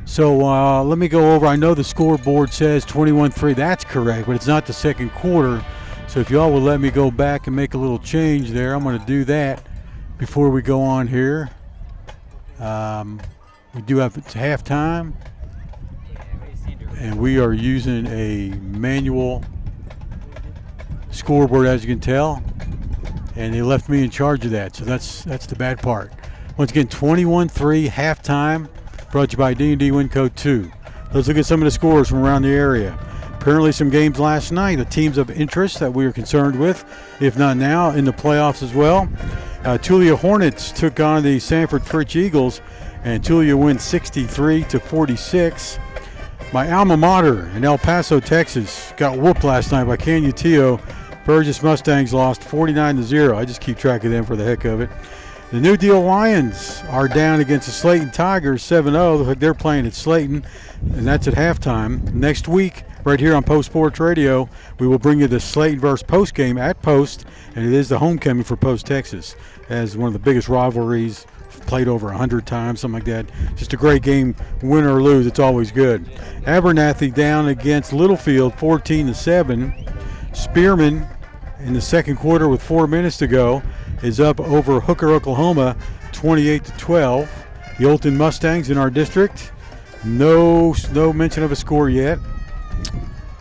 So let me go over. I know the scoreboard says 21-3. That's correct, but it's not the second quarter. So if y'all will let me go back and make a little change there, I'm going to do that before we go on here. We do have it's halftime, and we are using a manual scoreboard, as you can tell, and they left me in charge of that, so that's the bad part. Once again, 21-3 halftime, brought to you by D&D Winco 2. Let's look at some of the scores from around the area. Apparently some games last night, the teams of interest that we are concerned with, if not now, in the playoffs as well. Tulia Hornets took on the Sanford Fritch Eagles, and Tulia wins 63-46. My alma mater in El Paso, Texas, got whooped last night by Canutillo. Burgess Mustangs lost 49-0. I just keep track of them for the heck of it. The New Deal Lions are down against the Slayton Tigers 7-0. Looks like they're playing at Slayton, and that's at halftime. Next week, right here on Post Sports Radio, we will bring you the Slayton versus Post game at Post, and it is the homecoming for Post Texas, as one of the biggest rivalries, played over 100 times, something like that. Just a great game, win or lose, it's always good. Abernathy down against Littlefield 14-7. Spearman in the second quarter with 4 minutes to go is up over Hooker, Oklahoma 28-12. The Olton Mustangs in our district, no mention of a score yet.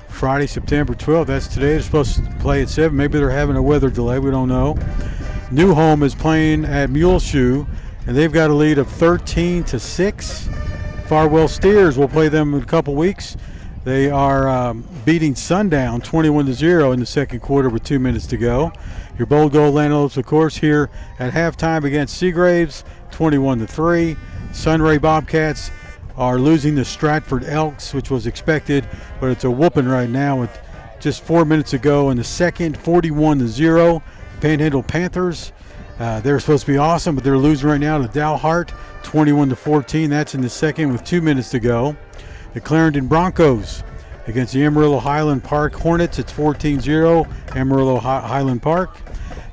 Friday, September 12th, that's today. They're supposed to play at 7. Maybe they're having a weather delay, we don't know. New Home is playing at Muleshoe, and they've got a lead of 13-6. Farwell Steers will play them in a couple weeks. They are beating Sundown 21-0 in the second quarter with 2 minutes to go. Your Bold Gold Antelopes, of course, here at halftime against Seagraves, 21-3. Sunray Bobcats are losing to Stratford Elks, which was expected, but it's a whooping right now with just 4 minutes to go in the second, 41-0. Panhandle Panthers They're supposed to be awesome, but they're losing right now to Dalhart, 21-14. That's in the second with 2 minutes to go. The Clarendon Broncos against the Amarillo Highland Park Hornets. It's 14-0, Amarillo Highland Park.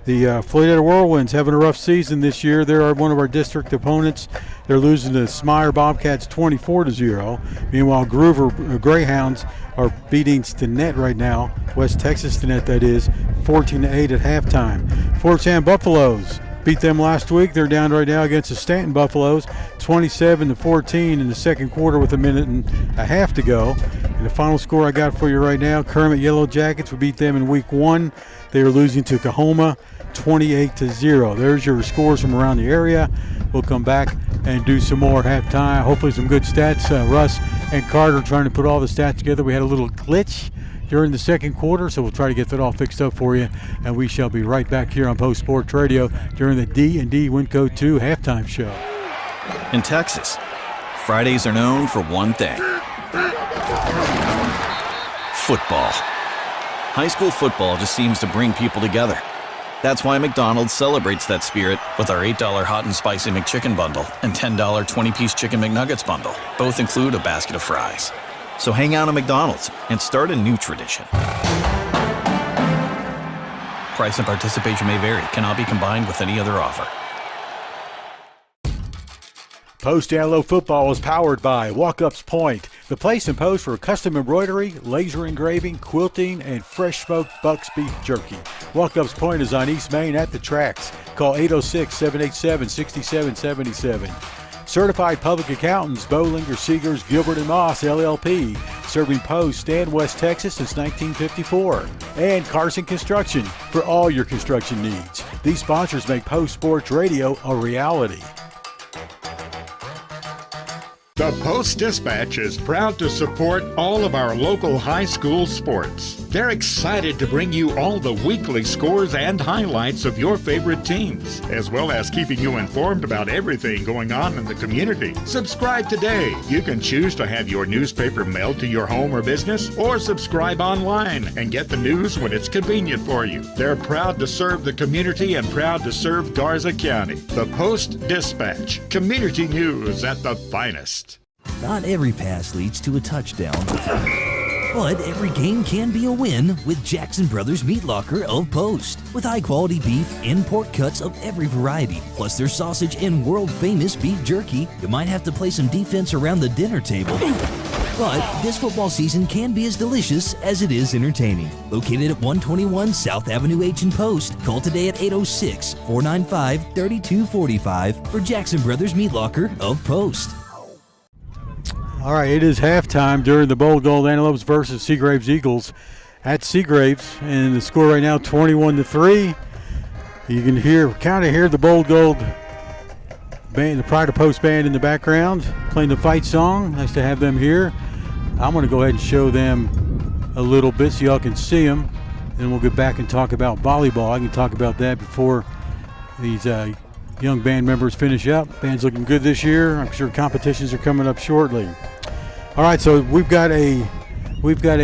The Floydetta Whirlwinds having a rough season this year. They're one of our district opponents. They're losing to Smyre Bobcats 24-0. Meanwhile, Groover Greyhounds are beating Stinnett right now, West Texas Stinnett that is, 14-8 at halftime. Fort Sam Buffaloes beat them last week. They're down right now against the Stanton Buffaloes, 27-14 in the second quarter with a minute and a half to go. And the final score I got for you right now, Kermit Yellow Jackets, we beat them in week 1. They are losing to Coahoma 28-0. There's your scores from around the area. We'll come back and do some more halftime. Hopefully some good stats. Russ and Carter trying to put all the stats together. We had a little glitch during the second quarter, so we'll try to get that all fixed up for you. And we shall be right back here on Post Sports Radio during the D&D Winco 2 halftime show. In Texas, Fridays are known for one thing: football. High school football just seems to bring people together. That's why McDonald's celebrates that spirit with our $8 hot and spicy McChicken bundle and $10 20-piece Chicken McNuggets bundle. Both include a basket of fries. So hang out at McDonald's and start a new tradition. Price and participation may vary. Cannot be combined with any other offer. Post Antelope Football is powered by Walk-Ups Point, the place in Post for custom embroidery, laser engraving, quilting, and fresh smoked Buck's beef jerky. Walk-Ups Point is on East Main at the tracks. Call 806-787-6777. Certified Public Accountants, Bollinger, Seegers, Gilbert & Moss, LLP, serving Post and West Texas since 1954. And Carson Construction for all your construction needs. These sponsors make Post Sports Radio a reality. The Post-Dispatch is proud to support all of our local high school sports. They're excited to bring you all the weekly scores and highlights of your favorite teams, as well as keeping you informed about everything going on in the community. Subscribe today. You can choose to have your newspaper mailed to your home or business, or subscribe online and get the news when it's convenient for you. They're proud to serve the community and proud to serve Garza County. The Post-Dispatch, community news at the finest. Not every pass leads to a touchdown, but every game can be a win with Jackson Brothers Meat Locker of Post. With high-quality beef and pork cuts of every variety, plus their sausage and world-famous beef jerky, you might have to play some defense around the dinner table. But this football season can be as delicious as it is entertaining. Located at 121 South Avenue H in Post, call today at 806-495-3245 for Jackson Brothers Meat Locker of Post. All right, it is halftime during the Bold Gold Antelopes versus Seagraves Eagles at Seagraves, and the score right now 21-3. You can kind of hear the Bold Gold band, the Pride of Post band in the background playing the fight song. Nice to have them here. I'm going to go ahead and show them a little bit so y'all can see them. Then we'll get back and talk about volleyball. I can talk about that before these young band members finish up. Band's looking good this year. I'm sure competitions are coming up shortly. All right, so we've got a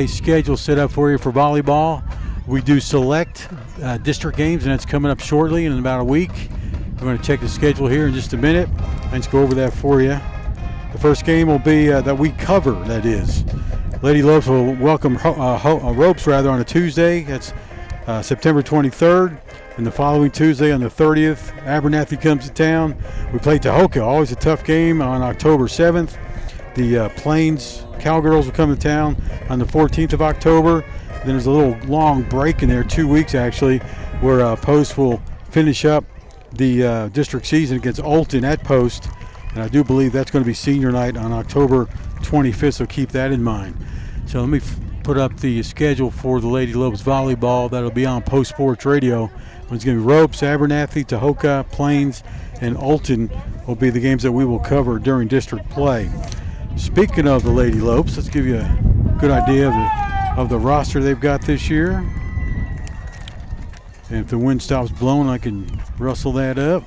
schedule set up for you for volleyball. We do select district games, and that's coming up shortly in about a week. We're going to check the schedule here in just a minute. Let's go over that for you. The first game will be that we cover, that is. Lady Lopes will welcome Ropes on a Tuesday. That's September 23rd. And the following Tuesday on the 30th, Abernathy comes to town. We play Tahoka, always a tough game, on October 7th. The Plains Cowgirls will come to town on the 14th of October. Then there's a little long break in there, 2 weeks actually, where Post will finish up the district season against Olton at Post. And I do believe that's going to be senior night on October 25th, so keep that in mind. So let me put up the schedule for the Lady Lopes volleyball. That'll be on Post Sports Radio. It's going to be Ropes, Abernathy, Tahoka, Plains, and Olton will be the games that we will cover during district play. Speaking of the Lady Lopes, let's give you a good idea of the roster they've got this year. And if the wind stops blowing, I can rustle that up.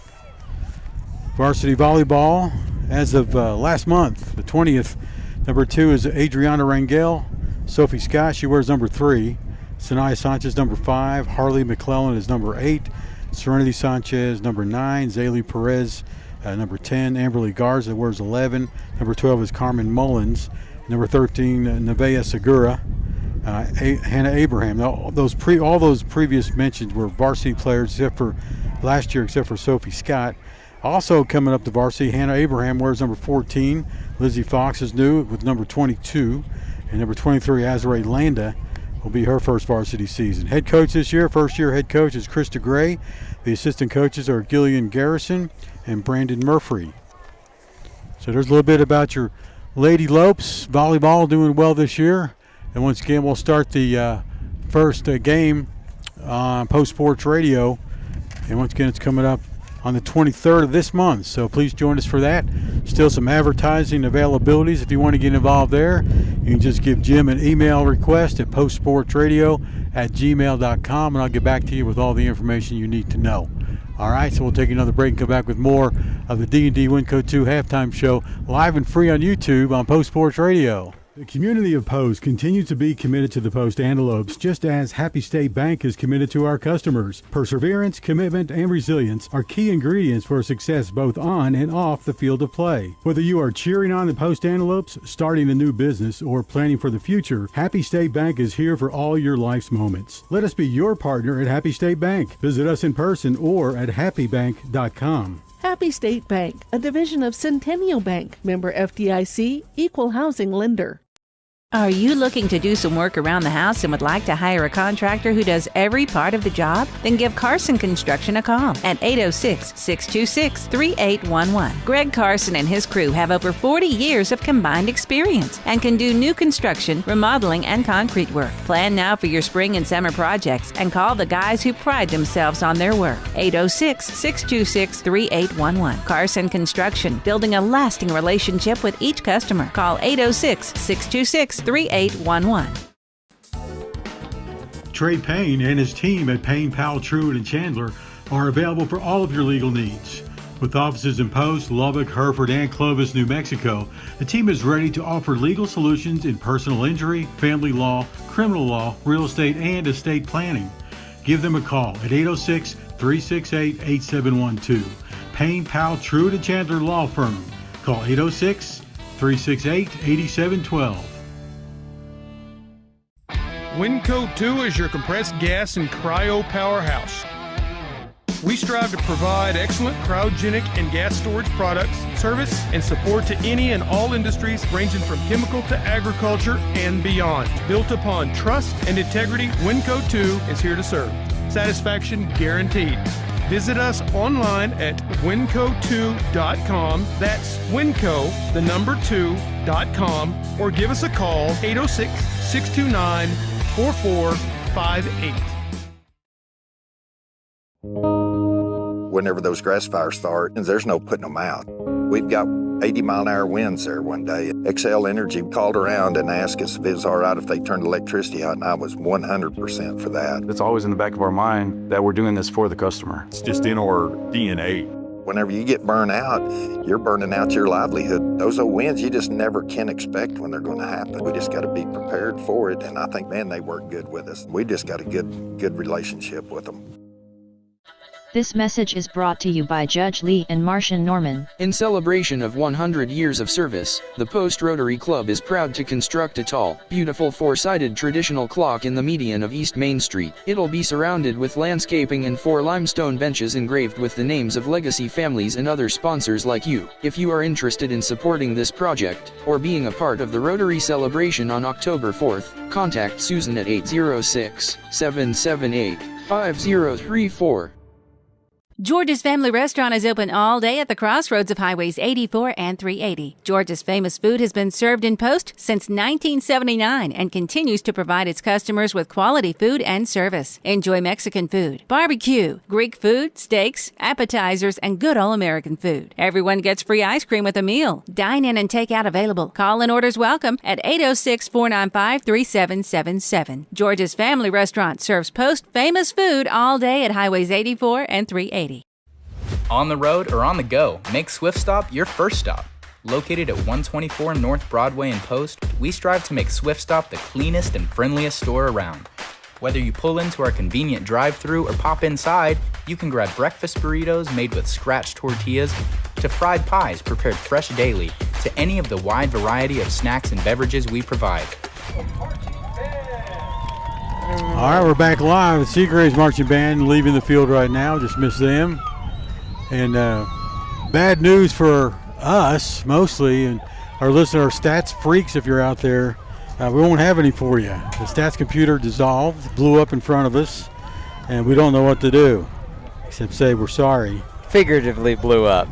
Varsity volleyball, as of last month, the 20th, number 2 is Adriana Rangel. Sophie Scott, she wears number 3. Sanaya Sanchez, number 5. Harley McClellan is number 8. Serenity Sanchez, number 9. Zaylee Perez, number 10. Amberly Garza wears 11. Number 12 is Carmen Mullins. Number 13, Nevaeh Segura. Hannah Abraham. All those previous mentions were varsity players except for last year, except for Sophie Scott. Also coming up to varsity, Hannah Abraham wears number 14. Lizzie Fox is new with number 22. And number 23, Azrae Landa, will be her first varsity season. Head coach this year, first-year head coach is Krista Gray. The assistant coaches are Gillian Garrison and Brandon Murphy. So there's a little bit about your Lady Lopes. Volleyball doing well this year. And once again, we'll start the first game on Post Sports Radio. And once again, it's coming up on the 23rd of this month. So please join us for that. Still some advertising availabilities if you want to get involved there. You can just give Jim an email request at postsportsradio@gmail.com, and I'll get back to you with all the information you need to know. All right, so we'll take another break and come back with more of the D&D Winco 2 halftime show live and free on YouTube on Post Sports Radio. The community of Post continues to be committed to the Post Antelopes, just as Happy State Bank is committed to our customers. Perseverance, commitment, and resilience are key ingredients for success both on and off the field of play. Whether you are cheering on the Post Antelopes, starting a new business, or planning for the future, Happy State Bank is here for all your life's moments. Let us be your partner at Happy State Bank. Visit us in person or at happybank.com. Happy State Bank, a division of Centennial Bank, member FDIC, equal housing lender. Are you looking to do some work around the house and would like to hire a contractor who does every part of the job? Then give Carson Construction a call at 806-626-3811. Greg Carson and his crew have over 40 years of combined experience and can do new construction, remodeling, and concrete work. Plan now for your spring and summer projects and call the guys who pride themselves on their work. 806-626-3811. Carson Construction, building a lasting relationship with each customer. Call 806-626-3811. Trey Payne and his team at Payne, Powell, Truett, and Chandler are available for all of your legal needs. With offices in Post, Lubbock, Hereford, and Clovis, New Mexico, the team is ready to offer legal solutions in personal injury, family law, criminal law, real estate, and estate planning. Give them a call at 806-368-8712. Payne, Powell, Truett, and Chandler Law Firm. Call 806-368-8712. Winco 2 is your compressed gas and cryo powerhouse. We strive to provide excellent cryogenic and gas storage products, service, and support to any and all industries ranging from chemical to agriculture and beyond. Built upon trust and integrity, Winco 2 is here to serve. Satisfaction guaranteed. Visit us online at winco2.com. That's winco, the number 2.com, or give us a call 806-629-4458. Whenever those grass fires start, there's no putting them out. We've got 80-mile-an-hour winds there one day. Xcel Energy called around and asked us if it was all right if they turned electricity out, and I was 100% for that. It's always in the back of our mind that we're doing this for the customer. It's just in our DNA. Whenever you get burned out, you're burning out your livelihood. Those old winds, you just never can expect when they're going to happen. We just got to be prepared for it, and I think, man, they work good with us. We just got a good relationship with them. This message is brought to you by Judge Lee and Martian Norman. In celebration of 100 years of service, the Post Rotary Club is proud to construct a tall, beautiful four-sided traditional clock in the median of East Main Street. It'll be surrounded with landscaping and 4 limestone benches engraved with the names of legacy families and other sponsors like you. If you are interested in supporting this project, or being a part of the Rotary celebration on October 4th, contact Susan at 806-778-5034. George's Family Restaurant is open all day at the crossroads of Highways 84 and 380. George's famous food has been served in Post since 1979 and continues to provide its customers with quality food and service. Enjoy Mexican food, barbecue, Greek food, steaks, appetizers, and good all-American food. Everyone gets free ice cream with a meal. Dine in and take out available. Call and orders welcome at 806-495-3777. George's Family Restaurant serves Post famous food all day at Highways 84 and 380. On the road or on the go, make Swift Stop your first stop. Located at 124 North Broadway in Post, we strive to make Swift Stop the cleanest and friendliest store around. Whether you pull into our convenient drive-thru or pop inside, you can grab breakfast burritos made with scratch tortillas to fried pies prepared fresh daily to any of the wide variety of snacks and beverages we provide. All right, we're back live with Seagraves Marching Band leaving the field right now. Just missed them. And bad news for us, mostly, and our listeners, stats freaks, if you're out there. We won't have any for you. The stats computer dissolved, blew up in front of us, and we don't know what to do except say we're sorry. Figuratively blew up.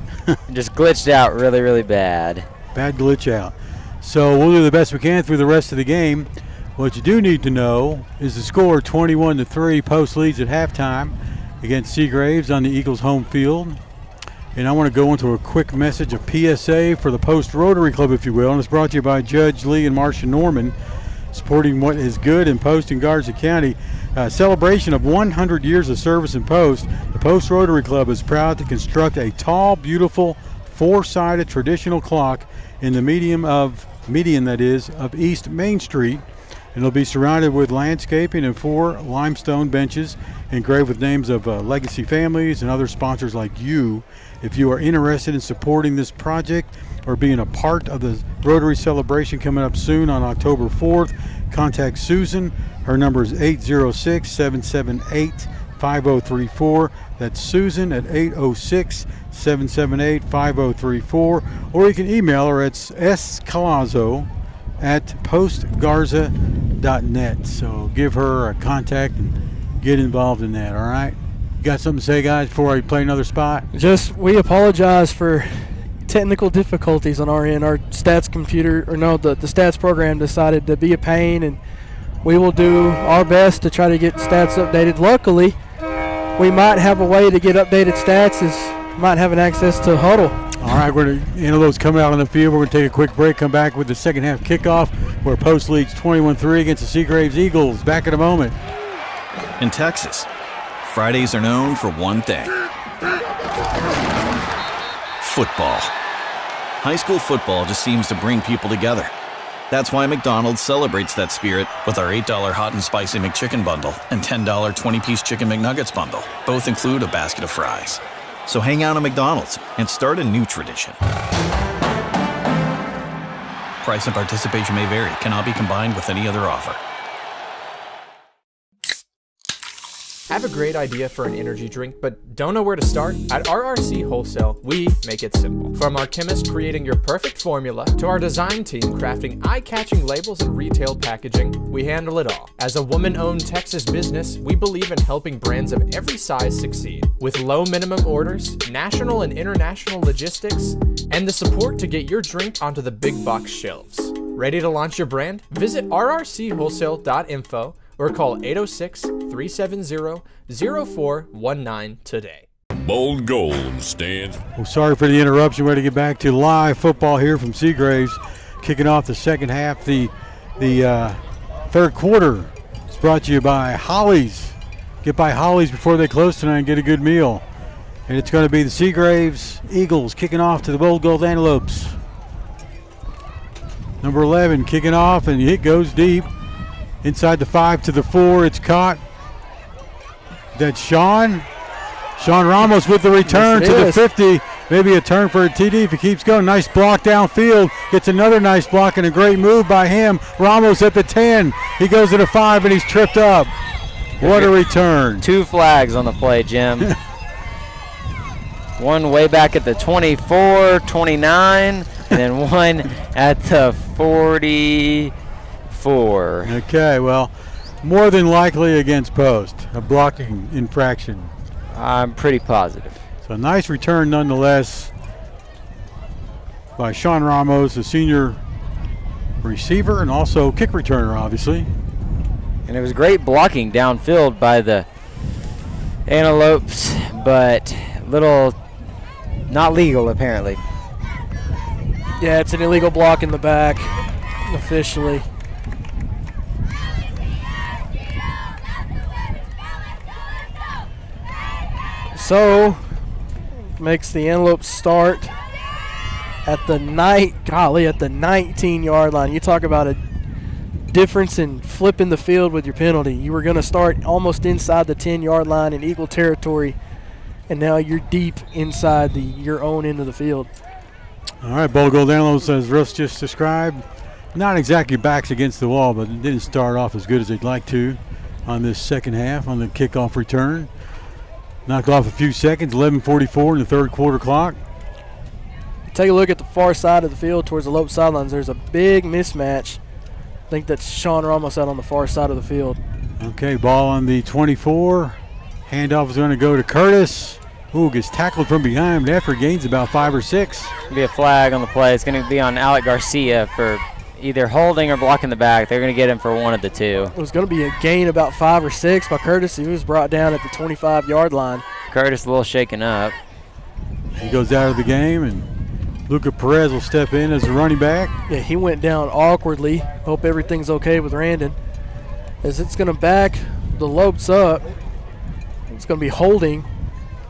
Just glitched out really, really bad. Bad glitch out. So we'll do the best we can through the rest of the game. What you do need to know is the score 21-3. Post leads at halftime against Seagraves on the Eagles' home field. And I want to go into a quick message of PSA for the Post Rotary Club, if you will. And it's brought to you by Judge Lee and Marcia Norman, supporting what is good in Post and Garza County. Celebration of 100 years of service in Post. The Post Rotary Club is proud to construct a tall, beautiful, four-sided traditional clock in the median of East Main Street. And it'll be surrounded with landscaping and 4 limestone benches engraved with names of legacy families and other sponsors like you. If you are interested in supporting this project or being a part of the Rotary celebration coming up soon on October 4th, contact Susan. Her number is 806-778-5034. That's Susan at 806-778-5034. Or you can email her at scalazzo@postgarza.net. So give her a contact and get involved in that, all right? You got something to say, guys, before I play another spot? Just, we apologize for technical difficulties on our end. Our stats computer, the stats program decided to be a pain, and we will do our best to try to get stats updated. Luckily, we might have a way to get updated stats, as might have an access to Huddle. All right, we're going to Antelopes coming out on the field. We're going to take a quick break, come back with the second half kickoff, where Post leads 21-3 against the Seagraves Eagles. Back in a moment. In Texas, Fridays are known for one thing: football. High school football just seems to bring people together. That's why McDonald's celebrates that spirit with our $8 hot and spicy McChicken bundle and $10 20-piece Chicken McNuggets bundle. Both include a basket of fries. So hang out at McDonald's and start a new tradition. Price and participation may vary. Cannot be combined with any other offer. Have a great idea for an energy drink, but don't know where to start? At RRC Wholesale, we make it simple. From our chemist creating your perfect formula, to our design team crafting eye-catching labels and retail packaging, we handle it all. As a woman-owned Texas business, we believe in helping brands of every size succeed. With low minimum orders, national and international logistics, and the support to get your drink onto the big box shelves. Ready to launch your brand? Visit rrchwholesale.info or call 806-370-0419 today. Bold Gold stands. Well, sorry for the interruption. We're going to get back to live football here from Seagraves, kicking off the second half. The third quarter is brought to you by Holly's. Get by Holly's before they close tonight and get a good meal. And it's going to be the Seagraves Eagles kicking off to the Bold Gold Antelopes. Number 11 kicking off, and it goes deep. Inside the 5 to the 4, it's caught. That's Sean Ramos with the return to the 50. Maybe a turn for a TD if he keeps going. Nice block downfield. Gets another nice block and a great move by him. Ramos at the 10. He goes to the 5 and he's tripped up. What a return. 2 flags on the play, Jim. One way back at the 24, 29, and then one at the 40. Okay, well, more than likely against Post, a blocking infraction. I'm pretty positive. So nice return nonetheless by Sean Ramos, the senior receiver and also kick returner, obviously. And it was great blocking downfield by the Antelopes, but not legal apparently. Yeah, it's an illegal block in the back, officially. So, makes the Antelopes start at the 19-yard line. You talk about difference in flipping the field with your penalty. You were going to start almost inside the 10-yard line in Eagle territory, and now you're deep inside your own end of the field. All right, Bowl Gold Antelopes, as Russ just described, not exactly backs against the wall, but it didn't start off as good as they'd like to on this second half on the kickoff return. Knocked off a few seconds, 11:44 in the third quarter clock. Take a look at the far side of the field towards the Lope sidelines. There's a big mismatch. I think that's Sean Ramos out on the far side of the field. Okay, ball on the 24. Handoff is going to go to Curtis. Ooh, gets tackled from behind, but after gains about 5 or 6. Be a flag on the play. It's going to be on Alec Garcia for either holding or blocking the back. They're going to get him for one of the two. It was going to be a gain about 5 or 6 by Curtis. He was brought down at the 25-yard line. Curtis a little shaken up. He goes out of the game, and Luca Perez will step in as the running back. Yeah, he went down awkwardly. Hope everything's okay with Randon. As it's going to back the Lopes up. It's going to be holding.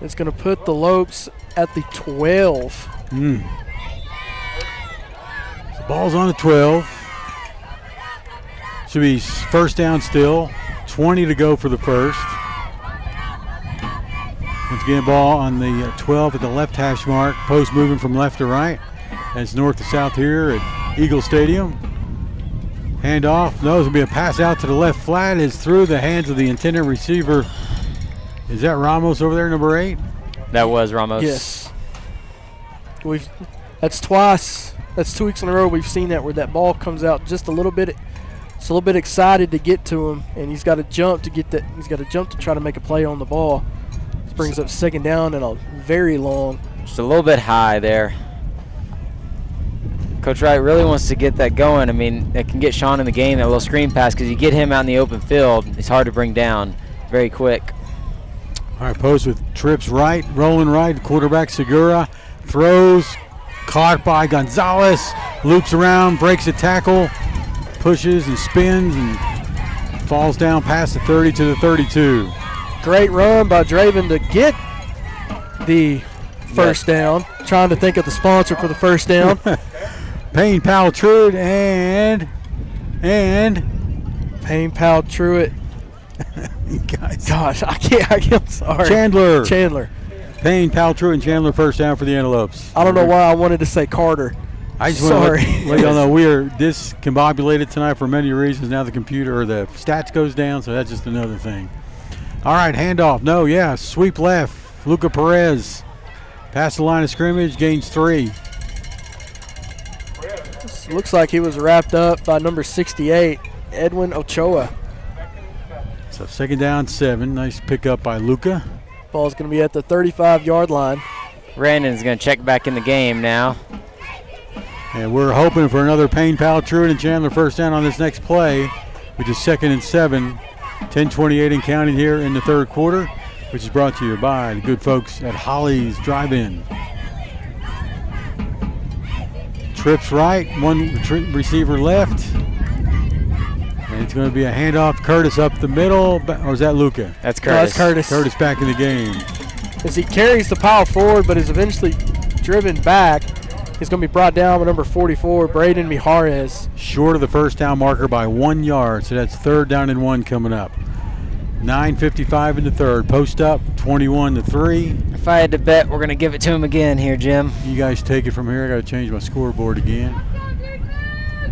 It's going to put the Lopes at the 12. The ball's on the 12. Should be first down still. 20 to go for the first. Once again, ball on the 12 at the left hash mark. Post moving from left to right. That's north to south here at Eagle Stadium. Handoff. No, it's going to be a pass out to the left flat. It's through the hands of the intended receiver. Is that Ramos over there, number 8? That was Ramos. Yes. That's twice. That's 2 weeks in a row we've seen that, where that ball comes out just a little bit. It's a little bit excited to get to him, and he's got to jump to get that. He's got to jump to try to make a play on the ball. This brings up second down and a very long. Just a little bit high there. Coach Wright really wants to get that going. I mean, that can get Sean in the game, that little screen pass, because you get him out in the open field, it's hard to bring down very quick. All right, post with trips right, rolling right, quarterback Segura throws, caught by Gonzalez, loops around, breaks a tackle, pushes and spins and falls down past the 30 to the 32. Great run by Draven to get the first down. Trying to think of the sponsor for the first down. Payne Powell Truitt and Payne Powell Truitt. You guys. Gosh, I can't. I'm sorry. Chandler. Payne Powell Truitt and Chandler first down for the Antelopes. I don't know why I wanted to say Carter. I just want to let y'all know we are discombobulated tonight for many reasons. Now the computer or the stats goes down, so that's just another thing. All right, handoff. No, yeah, sweep left. Luca Perez past the line of scrimmage, gains 3. Looks like he was wrapped up by number 68, Edwin Ochoa. So second down, 7. Nice pickup by Luca. Ball's going to be at the 35-yard line. Randon's going to check back in the game now. And we're hoping for another Payne Powell Truitt and Chandler first down on this next play, which is 2nd and 7. 10:28 and counting here in the third quarter, which is brought to you by the good folks at Holly's Drive-In. Trips right, one receiver left. And it's going to be a handoff. Curtis up the middle, or is that Luca? That's Curtis. No, that's Curtis. Curtis back in the game. As he carries the pile forward, but is eventually driven back. He's going to be brought down by number 44, Braden Mijares. Short of the first down marker by 1 yard, so that's 3rd down and 1 coming up. 9:55 in the third. Post up, 21-3. If I had to bet, we're going to give it to him again here, Jim. You guys take it from here. I got to change my scoreboard again.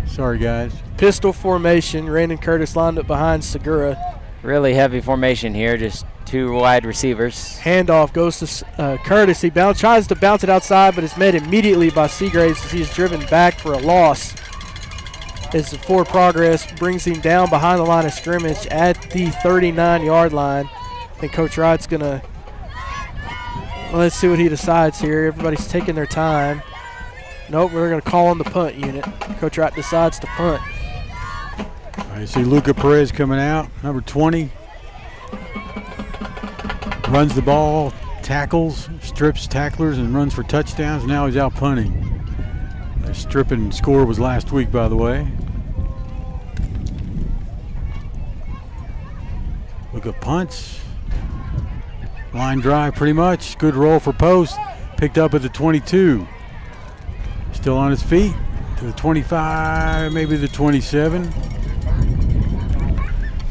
Sorry, guys. Pistol formation. Randon Curtis lined up behind Segura. Really heavy formation here, just 2 wide receivers. Handoff goes to Curtis. He tries to bounce it outside, but is met immediately by Seagraves as he is driven back for a loss. As the forward progress brings him down behind the line of scrimmage at the 39-yard line. And Coach Wright's going to, let's see what he decides here. Everybody's taking their time. Nope, we're going to call on the punt unit. Coach Wright decides to punt. All right, see Luca Perez coming out, number 20. Runs the ball, tackles, strips tacklers, and runs for touchdowns. Now he's out punting. The stripping score was last week, by the way. Luca punts. Line drive pretty much. Good roll for post. Picked up at the 22. Still on his feet to the 25, maybe the 27.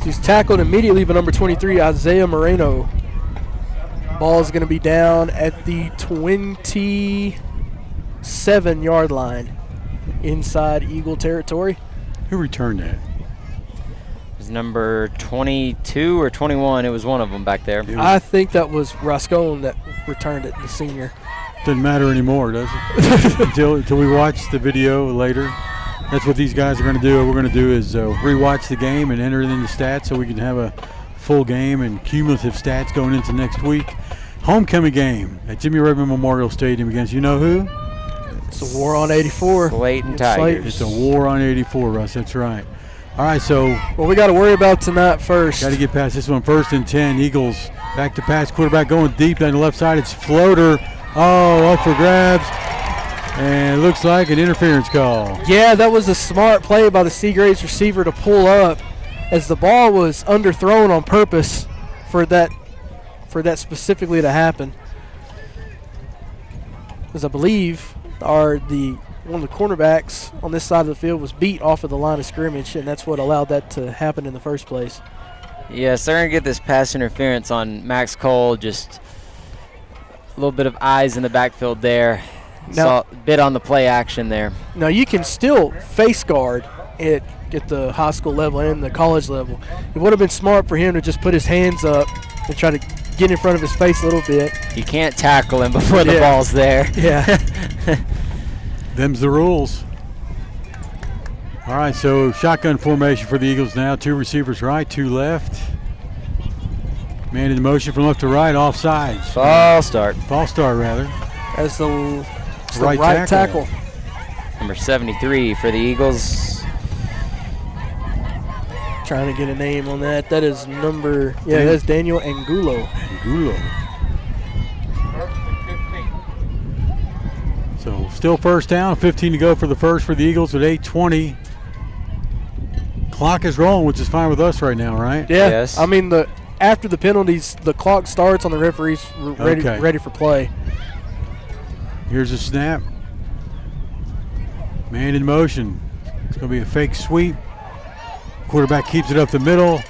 He's tackled immediately by number 23, Isaiah Moreno. Ball is going to be down at the 27-yard line inside Eagle territory. Who returned that? It was number 22 or 21. It was one of them back there. I think that was Rascone that returned it, the senior. Doesn't matter anymore, does it? until we watch the video later. That's what these guys are going to do. What we're going to do is rewatch the game and enter it in the stats so we can have a full game and cumulative stats going into next week. Homecoming game at Jimmy Redmond Memorial Stadium against you know who? It's a war on 84. Slayton Tigers. It's a war on 84, Russ. That's right. All right, so. Well, we got to worry about tonight first. Got to get past this one. 1st and 10. Eagles back to pass. Quarterback going deep down the left side. It's floater. Oh, up for grabs. And it looks like an interference call. Yeah, that was a smart play by the Seagraves receiver to pull up as the ball was underthrown on purpose for that specifically to happen. As I believe one of the cornerbacks on this side of the field was beat off of the line of scrimmage, and that's what allowed that to happen in the first place. Yes, they're going to get this pass interference on Max Cole. Just a little bit of eyes in the backfield there. Saw a bit on the play action there. Now you can still face guard at the high school level and the college level. It would have been smart for him to just put his hands up and try to get in front of his face a little bit. You can't tackle him before the ball's there. Yeah. Them's the rules. All right, so shotgun formation for the Eagles now. 2 receivers right, 2 left. Man in motion from left to right, offsides. False start, rather. As the right tackle. Number 73 for the Eagles. Trying to get a name on that. That is that's Daniel Angulo. So still first down, 15 to go for the first for the Eagles with 8:20. Clock is rolling, which is fine with us right now, right? Yeah. Yes. I mean, after the penalties, the clock starts on the referees ready for play. Here's a snap. Man in motion. It's going to be a fake sweep. Quarterback keeps it up the middle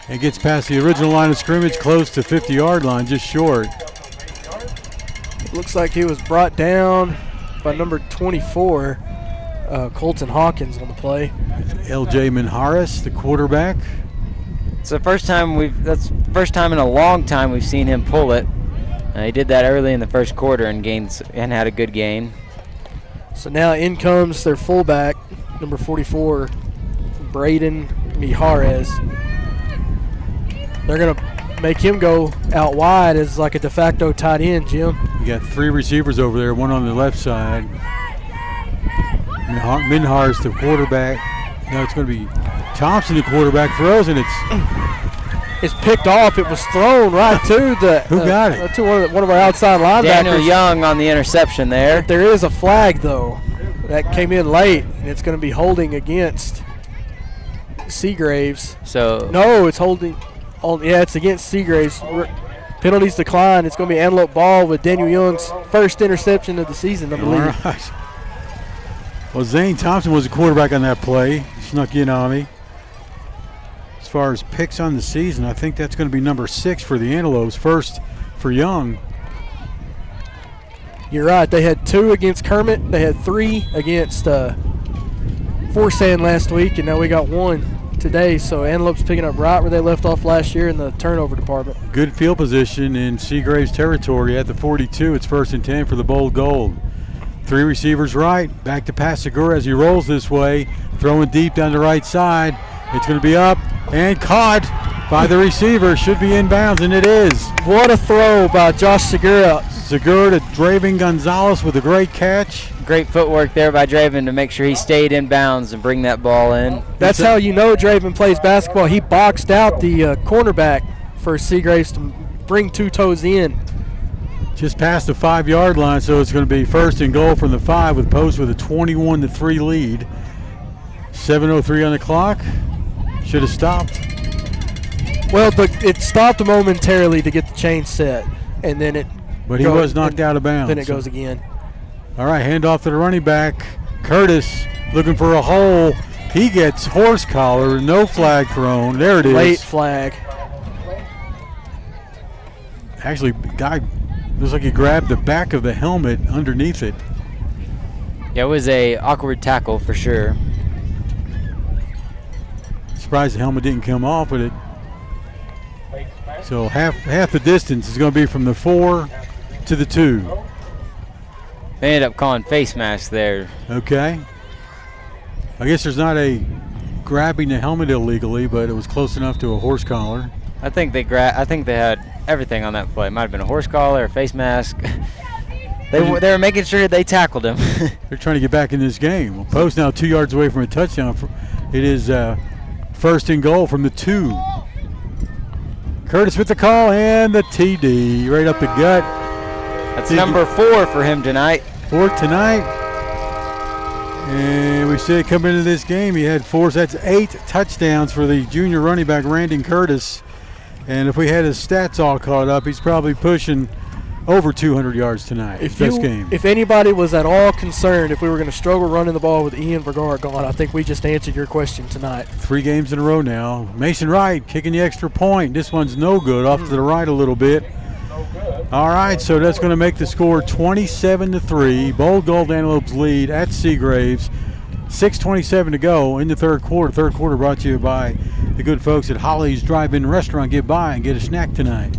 and gets past the original line of scrimmage, close to 50-yard line, just short. It looks like he was brought down by number 24, Colton Hawkins on the play. L.J. Minharis, the quarterback. It's the first time that's the first time in a long time we've seen him pull it. He did that early in the first quarter and had a good game. So now in comes their fullback, number 44, Braden Mijares. They're going to make him go out wide as like a de facto tight end, Jim. You got 3 receivers over there, one on the left side. Minhares, the quarterback. Now it's going to be Thompson, the quarterback, throws, and it's picked off. It was thrown right to the who got it? To one of our outside linebackers. Daniel Young on the interception there. There is a flag though that came in late, and it's going to be holding against Seagraves. So no, it's holding. It's against Seagraves. Penalties decline. It's going to be Antelope ball with Daniel Young's first interception of the season, I believe. All right. Well, Zane Thompson was the quarterback on that play. Snuck in on me. As far as picks on the season, I think that's going to be number 6 for the Antelopes. First for Young. You're right. They had 2 against Kermit. They had 3 against Forsan last week, and now we got 1 today. So Antelopes picking up right where they left off last year in the turnover department. Good field position in Seagraves territory at the 42. It's 1st and 10 for the Bold Gold. 3 receivers right. Back to pass Segura as he rolls this way. Throwing deep down the right side. It's going to be up and caught by the receiver. Should be inbounds, and it is. What a throw by Josh Segura. Segura to Draven Gonzalez with a great catch. Great footwork there by Draven to make sure he stayed in bounds and bring that ball in. That's how you know Draven plays basketball. He boxed out the cornerback for Seagraves to bring 2 toes in. Just past the 5-yard line, so it's going to be 1st and goal from the 5 with Post with a 21-3 lead. 7:03 on the clock. Should have stopped. Well, it stopped momentarily to get the chain set, and then But he was knocked out of bounds. Then it goes again. All right, handoff to the running back. Curtis looking for a hole. He gets horse collar, no flag thrown. There it is. Late flag. Actually, guy looks like he grabbed the back of the helmet underneath it. Yeah, it was a awkward tackle for sure. Surprised the helmet didn't come off with it. So half the distance is going to be from the 4 to the 2. They ended up calling face mask there. Okay. I guess there's not a grabbing the helmet illegally, but it was close enough to a horse collar. I think they had everything on that play. It might have been a horse collar, a face mask. They were making sure they tackled him. They're trying to get back in this game. Well, Post now 2 yards away from a touchdown. It is first and goal from the 2. Curtis with the call and the TD right up the gut. That's number 4 for him tonight. 4 tonight. And we see it coming into this game. He had 4, so that's 8 touchdowns for the junior running back, Randon Curtis. And if we had his stats all caught up, he's probably pushing over 200 yards tonight. If anybody was at all concerned if we were going to struggle running the ball with Ian Vergara gone, I think we just answered your question tonight. 3 games in a row now. Mason Wright kicking the extra point. This one's no good, off to the right a little bit. All right, so that's going to make the score 27-3. Bold Gold Antelopes lead at Seagraves. 6:27 to go in the third quarter. Third quarter brought to you by the good folks at Holly's Drive-In Restaurant. Get by and get a snack tonight.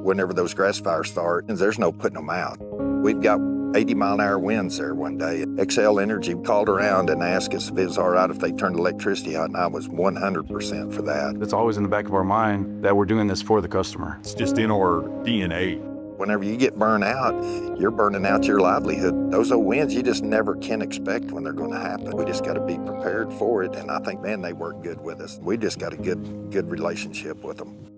Whenever those grass fires start, there's no putting them out. We've got 80-mile-an-hour winds there one day. XL Energy called around and asked us if it was all right if they turned electricity out, and I was 100% for that. It's always in the back of our mind that we're doing this for the customer. It's just in our DNA. Whenever you get burned out, you're burning out your livelihood. Those old winds, you just never can expect when they're going to happen. We just got to be prepared for it, and I think, man, they work good with us. We just got a good relationship with them.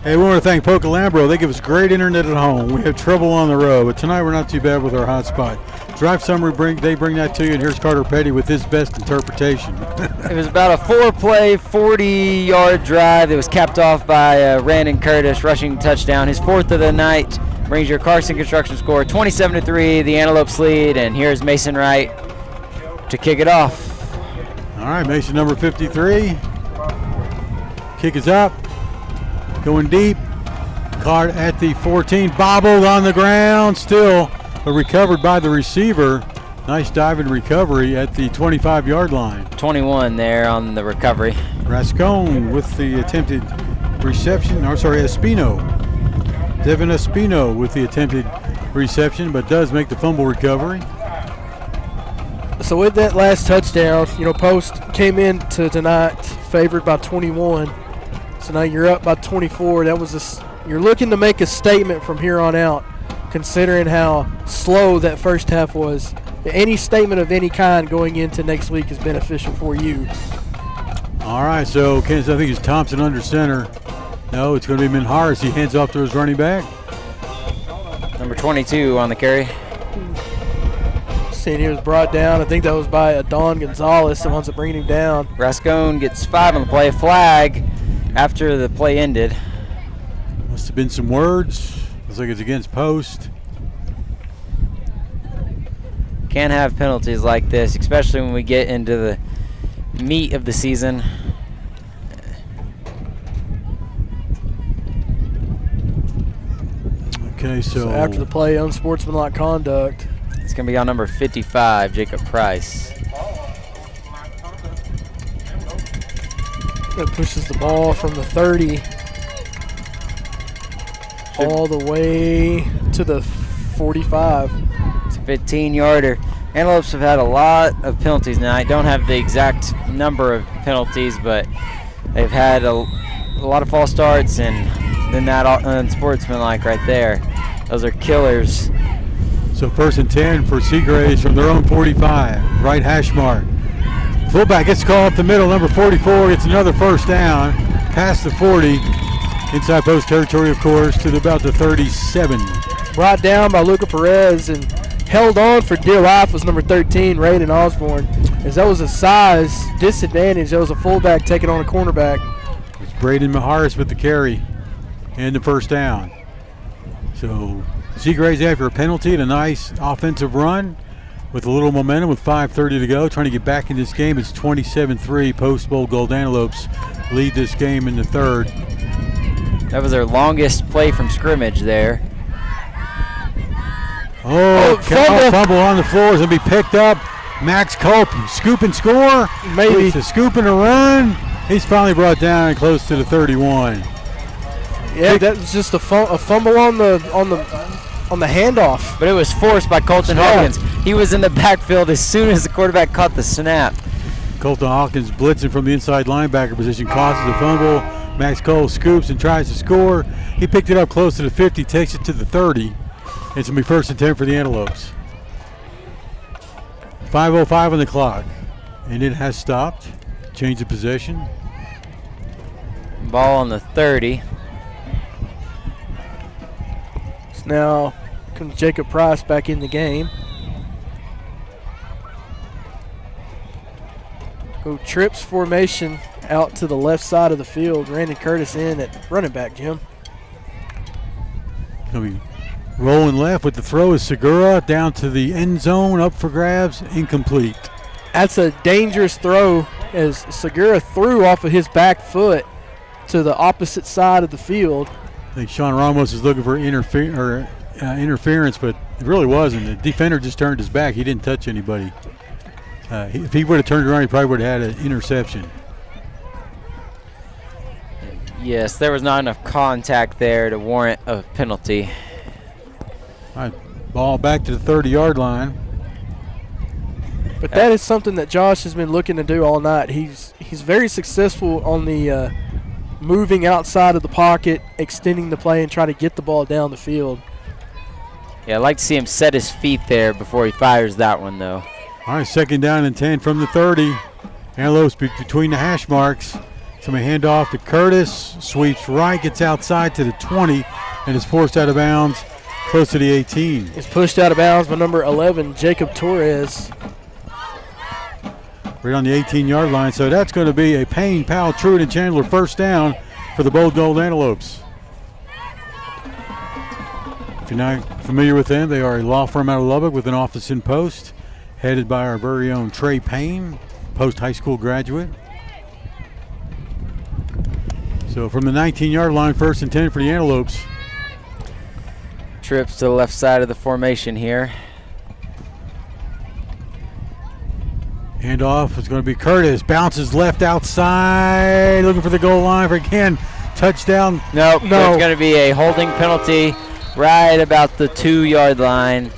Hey, we want to thank Pocalambro. They give us great internet at home. We have trouble on the road, but tonight we're not too bad with our hotspot. Drive summary, they bring that to you, and here's Carter Petty with his best interpretation. It was about a 4-play, 40-yard drive that was capped off by Randon Curtis rushing touchdown. His 4th of the night brings your Carson Construction score 27-3, the Antelopes lead, and here's Mason Wright to kick it off. All right, Mason number 53. Kick is up. Going deep, caught at the 14, bobbled on the ground still, but recovered by the receiver. Nice diving recovery at the 25-yard line. 21 there on the recovery. Rascone with the attempted reception, Espino. Devin Espino with the attempted reception, but does make the fumble recovery. So with that last touchdown, Post came into tonight favored by 21. So now you're up by 24. You're looking to make a statement from here on out, considering how slow that first half was. Any statement of any kind going into next week is beneficial for you. All right, so Kansas, I think it's Thompson under center. No, it's going to be Minharis. He hands off to his running back. Number 22 on the carry. Seeing he was brought down. I think that was by Don Gonzalez, the ones that bring him down. Rascone gets 5 on the play. Flag after the play ended. Must have been some words. Looks like it's against Post. Can't have penalties like this, especially when we get into the meat of the season. Okay, so after the play, unsportsmanlike conduct. It's going to be on number 55, Jacob Price. That pushes the ball from the 30 all the way to the 45. It's a 15-yarder. Antelopes have had a lot of penalties now. I don't have the exact number of penalties, but they've had a lot of false starts, and then that unsportsmanlike right there. Those are killers. So 1st and 10 for Seagraves from their own 45, right hash mark. Fullback gets called up the middle, number 44 gets another first down, past the 40, inside post territory, of course, to about the 37. Brought down by Luca Perez and held on for dear life was number 13, Raiden Osborne, as that was a size disadvantage. That was a fullback taking on a cornerback. It's Braden Maharis with the carry and the first down. So Seagraves after a penalty and a nice offensive run. with a little momentum with 5:30 to go, trying to get back in this game. It's 27-3. Post Bowl Gold Antelopes lead this game in the third. That was their longest play from scrimmage there. Fumble on the floor is going to be picked up. Max Culp, scoop and score. Maybe. It's a scoop and a run. He's finally brought down close to the 31. Yeah, that was just a fumble on the handoff. But it was forced by Colton Hawkins. He was in the backfield as soon as the quarterback caught the snap. Colton Hawkins blitzing from the inside linebacker position, causes a fumble. Max Cole scoops and tries to score. He picked it up close to the 50, takes it to the 30. It's going to be 1st and 10 for the Antelopes. 5:05 on the clock, and it has stopped. Change of possession. Ball on the 30. So now comes Jacob Price back in the game. Go trips formation out to the left side of the field. Randy Curtis in at running back, Jim. He'll be rolling left with the throw is Segura down to the end zone, up for grabs, incomplete. That's a dangerous throw as Segura threw off of his back foot to the opposite side of the field. I think Sean Ramos is looking for interference, but it really wasn't. The defender just turned his back. He didn't touch anybody. If he would have turned around, he probably would have had an interception. Yes, there was not enough contact there to warrant a penalty. All right, ball back to the 30-yard line. But that is something that Josh has been looking to do all night. He's very successful on the moving outside of the pocket, extending the play, and trying to get the ball down the field. Yeah, I'd like to see him set his feet there before he fires that one, though. All right, 2nd down and 10 from the 30. Antelopes between the hash marks. Somebody hand off to Curtis, sweeps right, gets outside to the 20, and is forced out of bounds close to the 18. He's pushed out of bounds by number 11, Jacob Torres. Right on the 18-yard line, so that's going to be a Payne, Powell, Truitt, and Chandler 1st down for the Bold Gold Antelopes. If you're not familiar with them, they are a law firm out of Lubbock with an office in Post, headed by our very own Trey Payne, Post High School graduate. So from the 19-yard line, 1st and 10 for the Antelopes. Trips to the left side of the formation here. Handoff is going to be Curtis. Bounces left outside, looking for the goal line for again. Touchdown. Nope. There's going to be a holding penalty right about the 2-yard line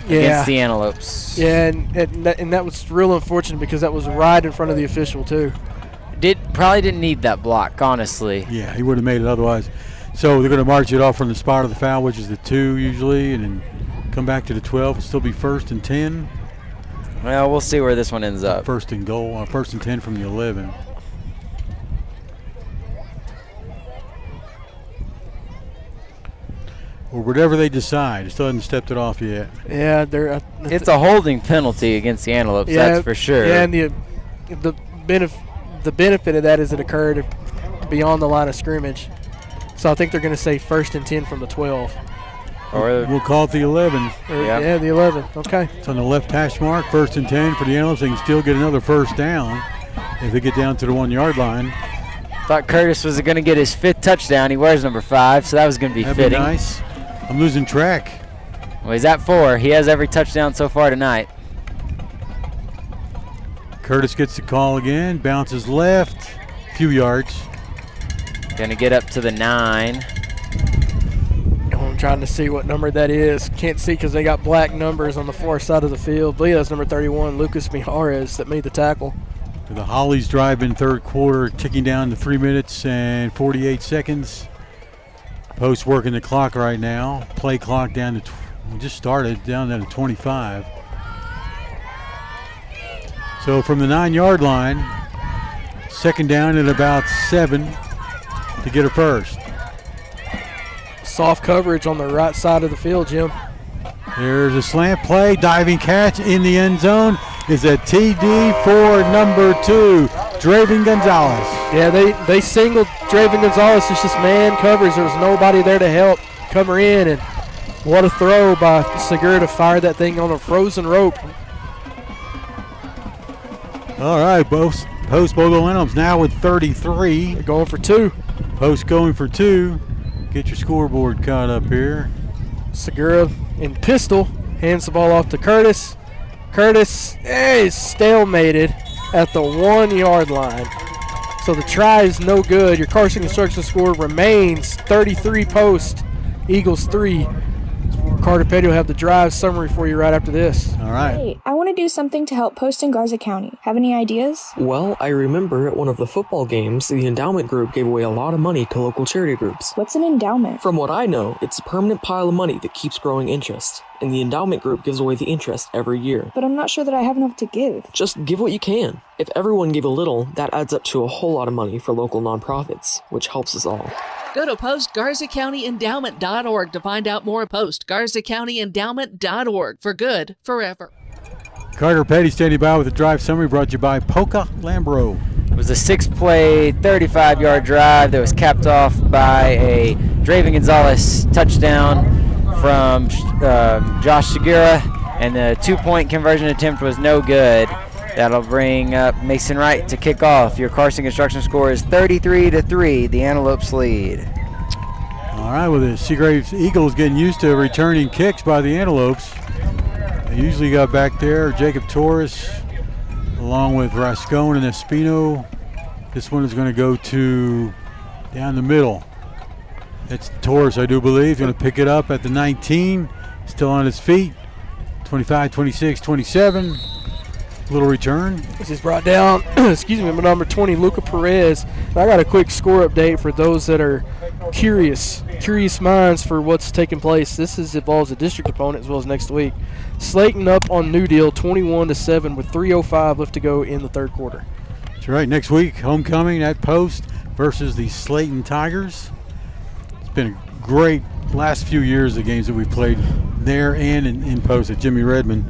against the Antelopes. Yeah, and that was real unfortunate because that was right in front of the official too. Probably didn't need that block, honestly. Yeah, he would have made it otherwise. So they're going to march it off from the spot of the foul, which is the 2 usually, and then come back to the 12. It'll still be 1st and 10. Well, we'll see where this one ends up. 1st and goal, 1st and 10 from the 11. Or whatever they decide. It still hasn't stepped it off yet. Yeah, it's a holding penalty against the Antelopes, that's for sure. Yeah, and the benefit of that is it occurred beyond the line of scrimmage. So I think they're going to say 1st and 10 from the 12. Or we'll call it the 11. Yeah, the 11. Okay. It's on the left hash mark, 1st and 10 for the Antelopes. They can still get another 1st down if they get down to the 1-yard line. Thought Curtis was going to get his 5th touchdown. He wears number 5, so that was going to be That'd fitting. Be nice. I'm losing track. Well, he's at 4. He has every touchdown so far tonight. Curtis gets the call again, bounces left, few yards. Gonna get up to the 9. I'm trying to see what number that is. Can't see because they got black numbers on the far side of the field. I believe that's number 31, Lucas Mijares, that made the tackle. The Hollies drive in 3rd quarter, ticking down to 3 minutes and 48 seconds. Post working the clock right now. Play clock down to, we just started, down to 25. So from the 9-yard line, 2nd down at about 7 to get a 1st. Soft coverage on the right side of the field, Jim. There's a slant play, diving catch in the end zone is a TD for number 2, Draven Gonzalez. Yeah, they singled Draven Gonzalez. It's just man coverage. There was nobody there to help cover in, and what a throw by Segura to fire that thing on a frozen rope All right, Post Bogle Antelopes now with 33. They're going for 2. Post going for 2. Get your scoreboard caught up here. Segura in pistol hands the ball off to Curtis. Curtis is stalemated at the 1-yard line. So the try is no good. Your Carson Construction score remains 33 Post, Eagles 3. Carter Petty will have the drive summary for you right after this. All right. Hey, I want to do something to help Post and Garza County. Have any ideas? Well, I remember at one of the football games, the endowment group gave away a lot of money to local charity groups. What's an endowment? From what I know, it's a permanent pile of money that keeps growing interest. And the endowment group gives away the interest every year. But I'm not sure that I have enough to give. Just give what you can. If everyone gave a little, that adds up to a whole lot of money for local nonprofits, which helps us all. Go to postgarzacountyendowment.org to find out more. Postgarzacountyendowment.org. For good, forever. Carter Petty standing by with a drive summary brought to you by Polka Lambro. It was a 6-play, 35-yard drive that was capped off by a Draven Gonzalez touchdown from Josh Segura, and the 2-point conversion attempt was no good. That'll bring up Mason Wright to kick off. Your Carson Construction score is 33-3. The Antelopes lead. All right, well, the Seagraves Eagles getting used to returning kicks by the Antelopes. They usually got back there Jacob Torres along with Rascone and Espino. This one is going to go to down the middle. That's Torres, I do believe. Going to pick it up at the 19. Still on his feet. 25, 26, 27. Little return. This is brought down, excuse me, number 20, Luca Perez. I got a quick score update for those that are curious minds for what's taking place. This involves a district opponent as well as next week. Slayton up on New Deal 21-7 with 3:05 left to go in the third quarter. That's right. Next week, homecoming at Post versus the Slayton Tigers. It's been a great last few years of games that we've played there and in Post at Jimmy Redmond.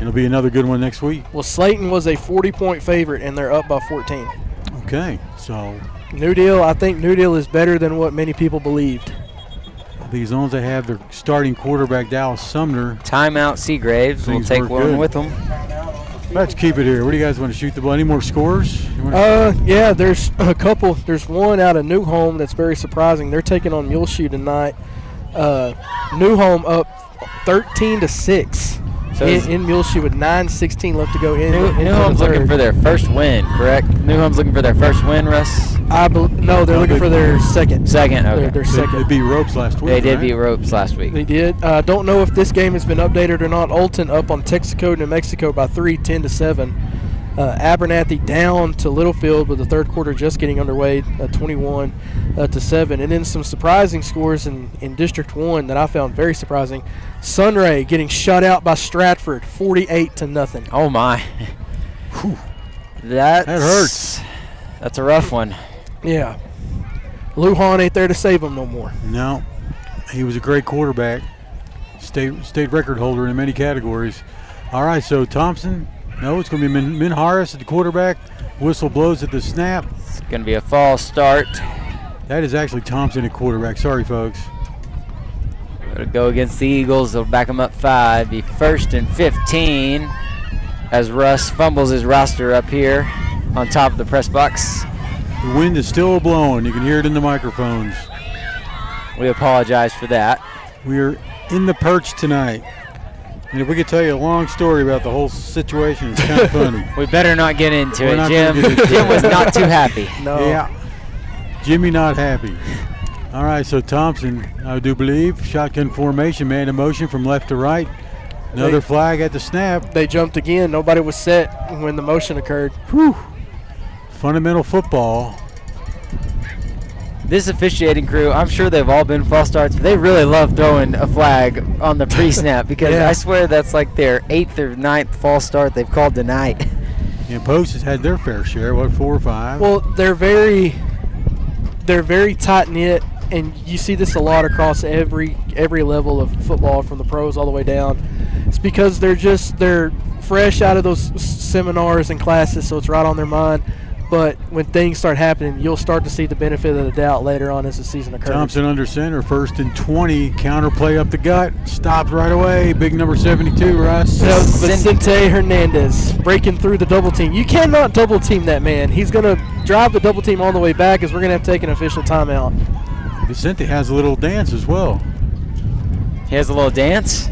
It'll be another good one next week. Well, Slayton was a 40-point favorite, and they're up by 14. Okay, so New Deal, I think New Deal is better than what many people believed. I think as long as they have their starting quarterback, Dallas Sumner. Timeout Seagraves. We'll take one good with them. Let's keep it here. What do you guys want to shoot the ball? Any more scores? Yeah, there's a couple. There's one out of New Home that's very surprising. They're taking on Muleshoe tonight. New Home up 13-6. So in Muleshoe with 9:16 left to go in. New Home's looking for their first win, correct? New Home's looking for their first win, Russ? No, they're looking for their second. Second, okay. Their second. They beat Ropes last week. They did beat Ropes last week. They did. Don't know if this game has been updated or not. Alton up on Texaco, New Mexico by 3, 10-7. Abernathy down to Littlefield with the third quarter just getting underway, 21-7. And then some surprising scores in District 1 that I found very surprising. Sunray getting shut out by Stratford, 48-0. Oh my. That hurts. That's a rough one. Yeah. Lujan ain't there to save them no more. No. He was a great quarterback. State record holder in many categories. All right, so Thompson. No, it's going to be Min Harris at the quarterback. Whistle blows at the snap. It's going to be a false start. That is actually Thompson at quarterback. Sorry, folks. Going to go against the Eagles. They'll back them up 5. Be 1st and 15 as Russ fumbles his roster up here on top of the press box. The wind is still blowing. You can hear it in the microphones. We apologize for that. We are in the perch tonight. And if we could tell you a long story about the whole situation, it's kind of funny. We better not get into it, Jim. Jim was not too happy. No. Yeah. Jimmy not happy. All right, so Thompson, I do believe, shotgun formation, man in motion from left to right. Another flag at the snap. They jumped again. Nobody was set when the motion occurred. Whew. Fundamental football. This officiating crew, I'm sure they've all been false starts, but they really love throwing a flag on the pre-snap because Yeah. I swear that's like their 8th or 9th false start they've called tonight. And Post has had their fair share, 4 or 5? Well, they're very tight-knit, and you see this a lot across every level of football from the pros all the way down. It's because they're fresh out of those seminars and classes, so it's right on their mind. But when things start happening, you'll start to see the benefit of the doubt later on as the season occurs. Thompson under center, 1st and 20. Counter play up the gut. Stopped right away. Big number 72, Russ. That was Vicente Hernandez breaking through the double team. You cannot double team that man. He's going to drive the double team all the way back as we're going to have to take an official timeout. Vicente has a little dance as well. He has a little dance?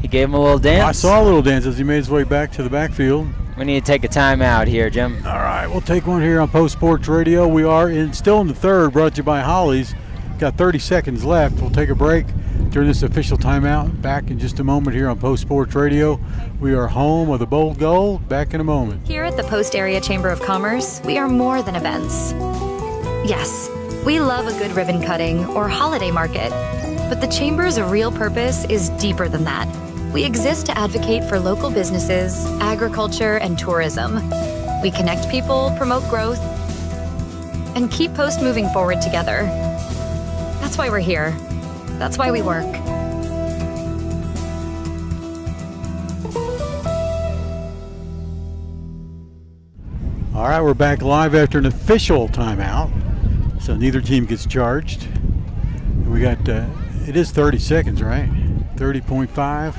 He gave him a little dance? I saw a little dance as he made his way back to the backfield. We need to take a timeout here, Jim. All right, we'll take one here on Post Sports Radio. We are still in the third, brought to you by Holly's. Got 30 seconds left. We'll take a break during this official timeout. Back in just a moment here on Post Sports Radio. We are home of the Bold Gold. Back in a moment. Here at the Post Area Chamber of Commerce, we are more than events. Yes, we love a good ribbon cutting or holiday market, but the Chamber's real purpose is deeper than that. We exist to advocate for local businesses, agriculture, and tourism. We connect people, promote growth, and keep Post moving forward together. That's why we're here. That's why we work. All right, we're back live after an official timeout. So neither team gets charged. We got, it is 30 seconds, right? 30.5.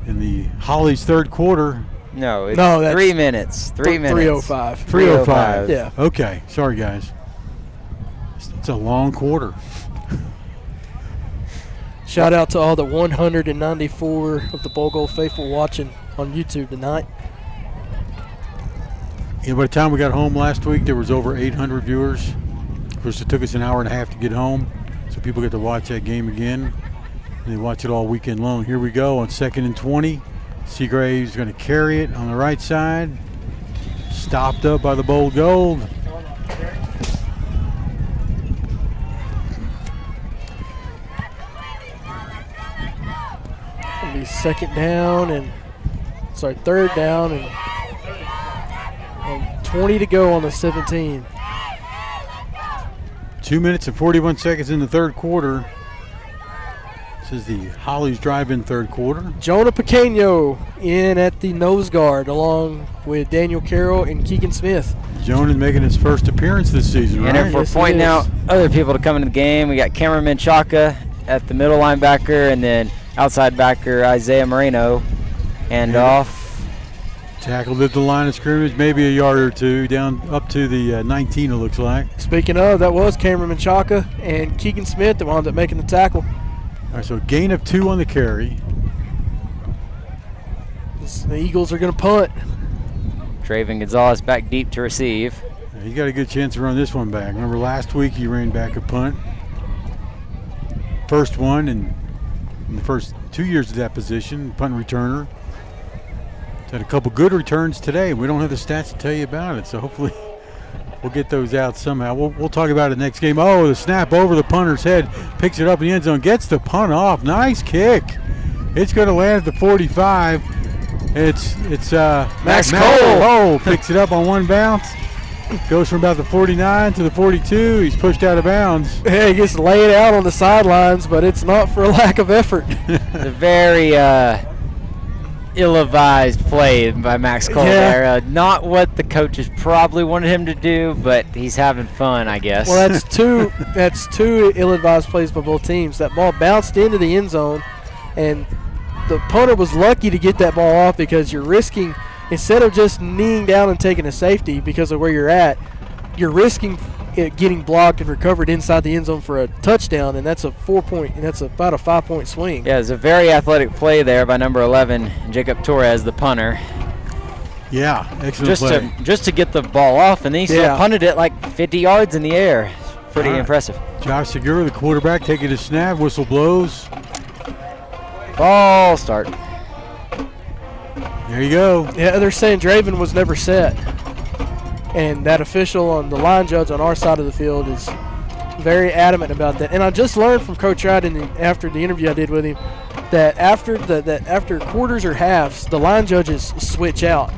In the Holly's third quarter. No, it's 3 minutes. 3 minutes. 3:05. 3:05. Yeah. Okay, sorry guys. It's a long quarter. Shout out to all the 194 of the Bowl Gold faithful watching on YouTube tonight. By the time we got home last week, there was over 800 viewers. Of course, it took us an hour and a half to get home, so people get to watch that game again. They watch it all weekend long. Here we go on 2nd and 20. Seagraves is going to carry it on the right side. Stopped up by the Bold Gold. It'll be third down and 20 to go on the 17. 2 minutes and 41 seconds in the third quarter. This is the Holly's drive-in third quarter. Jonah Pequeno in at the nose guard along with Daniel Carroll and Keegan Smith. Jonah making his first appearance this season, right? And if we're pointing out other people to come into the game, we got Cameron Menchaca at the middle linebacker, and then outside backer Isaiah Moreno. And off. Tackled at the line of scrimmage, maybe a yard or two, down up to the 19 it looks like. Speaking of, that was Cameron Menchaca and Keegan Smith that wound up making the tackle. All right, so gain of 2 on the carry. The Eagles are going to punt. Traven Gonzalez back deep to receive. He got a good chance to run this one back. Remember last week he ran back a punt. First one in the first 2 years of that position, punt returner. Had a couple good returns today. We don't have the stats to tell you about it, so hopefully we'll get those out somehow. We'll talk about it next game. Oh, the snap over the punter's head. Picks it up in the end zone. Gets the punt off. Nice kick. It's going to land at the 45. It's Max Cole. Picks it up on one bounce. Goes from about the 49 to the 42. He's pushed out of bounds. Yeah, he gets laid out on the sidelines, but it's not for a lack of effort. A very ill-advised play by Max Cole there. Not what the coaches probably wanted him to do, but he's having fun, I guess. Well, that's two ill-advised plays by both teams. That ball bounced into the end zone, and the punter was lucky to get that ball off because you're risking, instead of just kneeling down and taking a safety because of where you're at, you're risking it getting blocked and recovered inside the end zone for a touchdown, and that's about a 5-point swing. Yeah, it's a very athletic play there by number 11, Jacob Torres, the punter. Yeah, excellent play. Just to get the ball off, and then he still punted it like 50 yards in the air. Pretty impressive. Josh Segura, the quarterback, taking his snap. Whistle blows. Ball start. There you go. Yeah, they're saying Draven was never set. And that official on the line judge on our side of the field is very adamant about that. And I just learned from Coach Wright after the interview I did with him that after quarters or halves, the line judges switch out.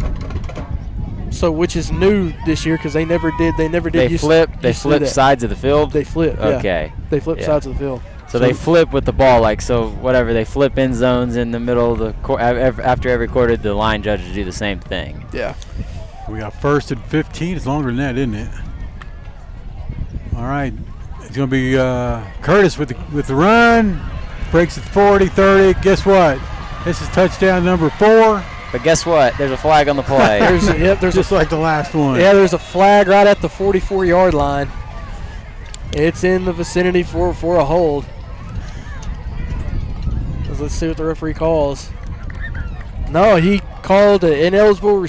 So which is new this year because they never did. They flip sides of the field. They flip. Okay. Yeah. They flip sides of the field. So they flip with the ball, they flip end zones in the middle of the after every quarter. The line judges do the same thing. Yeah. We got 1st and 15. It's longer than that, isn't it? All right. It's going to be Curtis with the run. Breaks at 40, 30. Guess what? This is touchdown number 4. But guess what? There's a flag on the play. There's just like the last one. Yeah, there's a flag right at the 44-yard line. It's in the vicinity for a hold. Let's see what the referee calls. No, he called an ineligible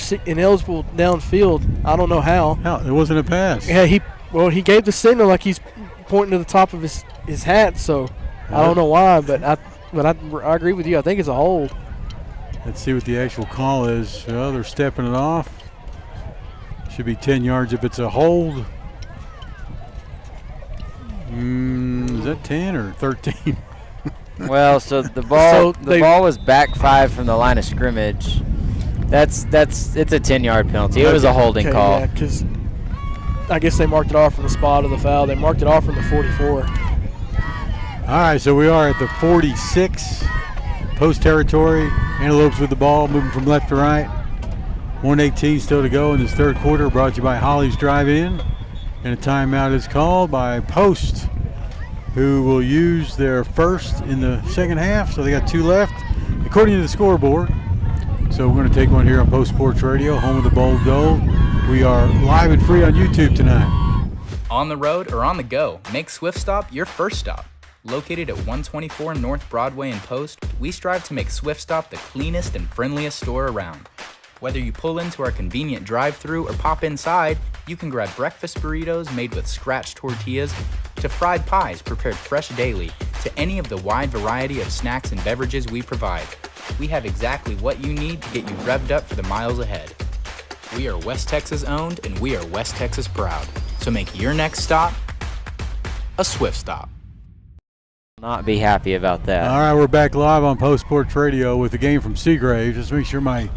downfield. I don't know how. It wasn't a pass. Yeah, he gave the signal like he's pointing to the top of his hat. So I don't know why, but I agree with you. I think it's a hold. Let's see what the actual call is. Well, they're stepping it off. Should be 10 yards if it's a hold. Is that 10 or 13? Well, so the ball ball was back 5 from the line of scrimmage. It's a 10-yard penalty. It was a holding call. Yeah, because I guess they marked it off from the spot of the foul. They marked it off from the 44. All right, so we are at the 46. Post territory. Antelopes with the ball, moving from left to right. 1:18 still to go in this third quarter. Brought to you by Holly's Drive-In. And a timeout is called by Post, who will use their first in the second half. So they got 2 left, according to the scoreboard. So we're going to take one here on Post Sports Radio, home of the Bold Gold. We are live and free on YouTube tonight. On the road or on the go, make Swift Stop your first stop. Located at 124 North Broadway in Post, we strive to make Swift Stop the cleanest and friendliest store around. Whether you pull into our convenient drive-thru or pop inside, you can grab breakfast burritos made with scratch tortillas to fried pies prepared fresh daily to any of the wide variety of snacks and beverages we provide. We have exactly what you need to get you revved up for the miles ahead. We are West Texas owned and we are West Texas proud. So make your next stop a Swift Stop. Not be happy about that. All right, we're back live on Post Sports Radio with the game from Seagraves. Just make sure my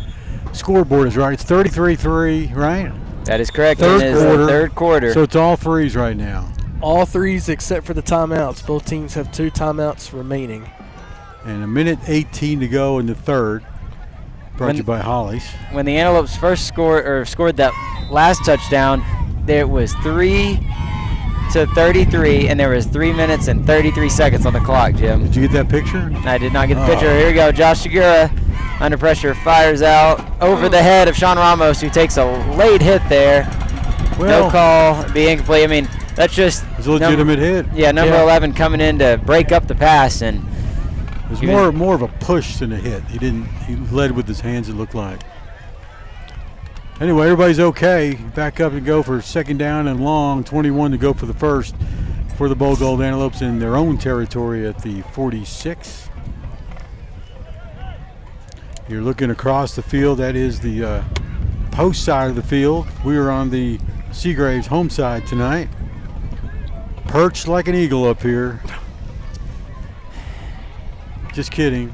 scoreboard is right. It's 33-3, right? That is correct. Third quarter. So it's all threes right now. All threes except for the timeouts. Both teams have 2 timeouts remaining. And 1:18 to go in the third. Brought to you by Holly's. When the Antelopes first scored that last touchdown, it was 3-33, and there was 3 minutes and 33 seconds on the clock, Jim. Did you get that picture? I did not get the picture. Here we go. Josh Segura, under pressure, fires out over the head of Sean Ramos, who takes a late hit there. Well, no call, be incomplete. I mean, that's just it's a legitimate hit. Yeah, number 11 coming in to break up the pass, and it was more of a push than a hit. He led with his hands, it looked like. Anyway, everybody's okay. Back up and go for second down and long. 21 to go for the first for the Bold Gold Antelopes in their own territory at the 46. You're looking across the field. That is the Post side of the field. We are on the Seagraves home side tonight. Perched like an eagle up here. Just kidding.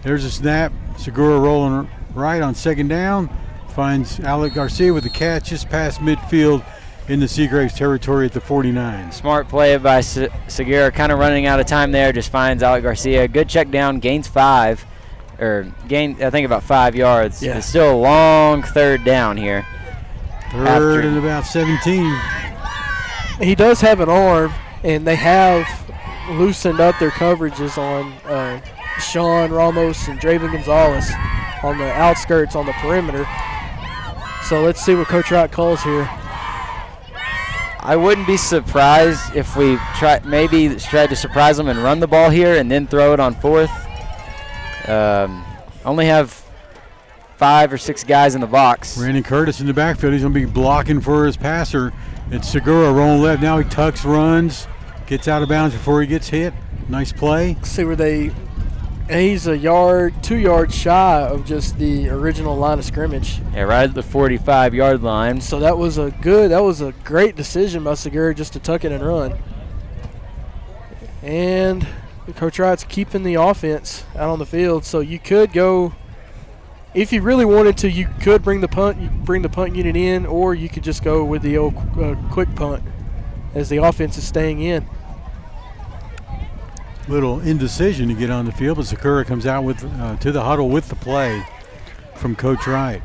There's a snap. Segura rolling right on second down. Finds Alec Garcia with the catch just past midfield in the Seagraves territory at the 49. Smart play by Segura, kind of running out of time there. Just finds Alec Garcia. Good check down, gains 5. I think about 5 yards. Yeah. It's still a long third down here. Third and about 17. He does have an arm, and they have loosened up their coverages on Sean Ramos and Draven Gonzalez on the outskirts on the perimeter. So let's see what Coach Wright calls here. I wouldn't be surprised if we tried to surprise them and run the ball here and then throw it on fourth. Only have 5 or 6 guys in the box. Brandon Curtis in the backfield. He's going to be blocking for his passer. It's Segura rolling left. Now he tucks, runs, gets out of bounds before he gets hit. Nice play. Let's see where he's 2 yards shy of just the original line of scrimmage. Yeah, right at the 45-yard line. So that was a great decision by Segura just to tuck it and run. And Coach Wright's keeping the offense out on the field. So you could go, if you really wanted to, you could bring the punt unit in, or you could just go with the old quick punt as the offense is staying in. Little indecision to get on the field, but Segura comes out with to the huddle with the play from Coach Wright.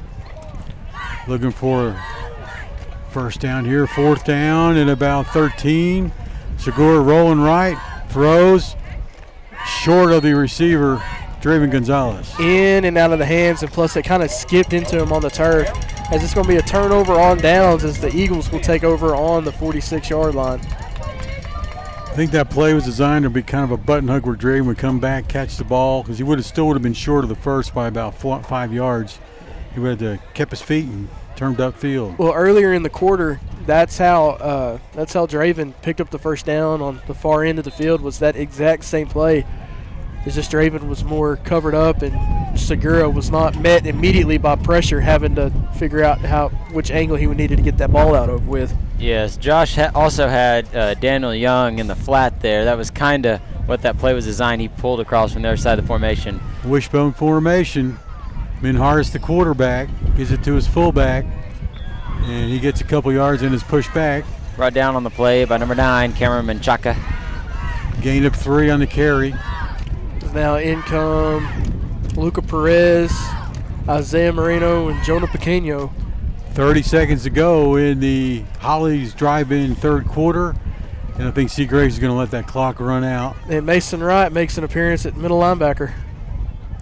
Looking for first down here, 4th down and about 13. Segura rolling right, throws short of the receiver, Draven Gonzalez. In and out of the hands, and plus it kind of skipped into him on the turf. As it's going to be a turnover on downs as the Eagles will take over on the 46-yard line. I think that play was designed to be kind of a button hook where Draven would come back, catch the ball, because he still would have been short of the first by about 5 yards. He would have kept his feet and turned upfield. Well, earlier in the quarter, that's how Draven picked up the first down on the far end of the field, was that exact same play. It's just Draven was more covered up, and Segura was not met immediately by pressure, having to figure out which angle he would need to get that ball out of with. Yes, Josh also had Daniel Young in the flat there. That was kind of what that play was designed. He pulled across from the other side of the formation. Wishbone formation. Minharis, the quarterback, gives it to his fullback, and he gets a couple yards in his pushback. Brought down on the play by number 9, Cameron Menchaca. Gain of 3 on the carry. Now in come Luca Perez, Isaiah Moreno, and Jonah Pequeño. 30 seconds to go in the Hollies drive-in third quarter, and I think Seagraves is going to let that clock run out. And Mason Wright makes an appearance at middle linebacker.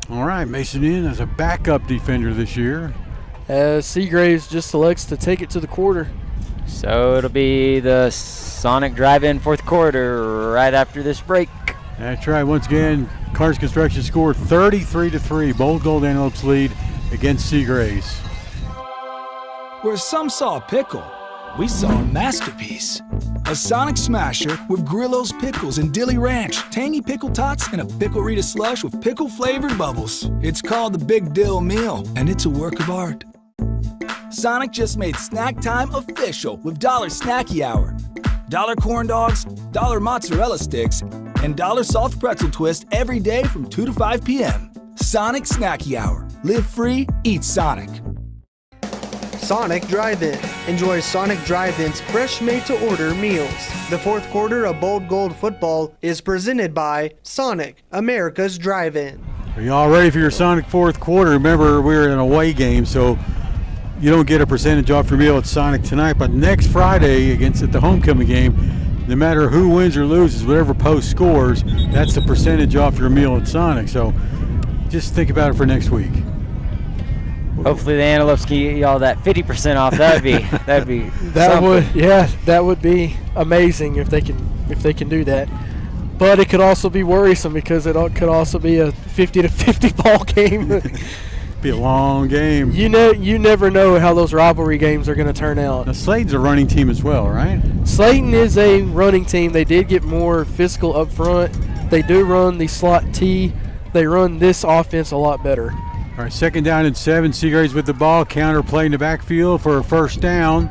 All right, Mason in as a backup defender this year. As Seagraves just selects to take it to the quarter. So it'll be the Sonic drive-in fourth quarter right after this break. That's right. Once again, Cars Construction scored 33-3. Bold Gold Antelopes lead against Seagraves. Where some saw a pickle, we saw a masterpiece. A Sonic Smasher with Grillo's Pickles and Dilly Ranch, tangy pickle tots, and a Pickle Rita slush with pickle-flavored bubbles. It's called the Big Dill Meal, and it's a work of art. Sonic just made snack time official with Dollar Snacky Hour. Dollar corn dogs, dollar mozzarella sticks, and dollar soft pretzel twist every day from 2 to 5 p.m. Sonic Snacky Hour. Live free, eat Sonic. Sonic Drive-In. Enjoy Sonic Drive-In's fresh made-to-order meals. The fourth quarter of Bold Gold Football is presented by Sonic, America's Drive-In. Are you all ready for your Sonic fourth quarter? Remember, we're in an away game, so you don't get a percentage off your meal at Sonic tonight, but next Friday at the homecoming game, no matter who wins or loses, whatever Post scores, that's the percentage off your meal at Sonic. So just think about it for next week. Hopefully the Antelopes can get y'all that 50% off. That would be amazing if they can do that. But it could also be worrisome because it could also be a 50-50 ball game. Be a long game. You never know how those rivalry games are going to turn out. Now, Sladen's a running team as well, right? Sladen is a running team. They did get more physical up front. They do run the slot T. They run this offense a lot better. All right, 2nd down and 7. Seagraves with the ball. Counter play in the backfield for a first down.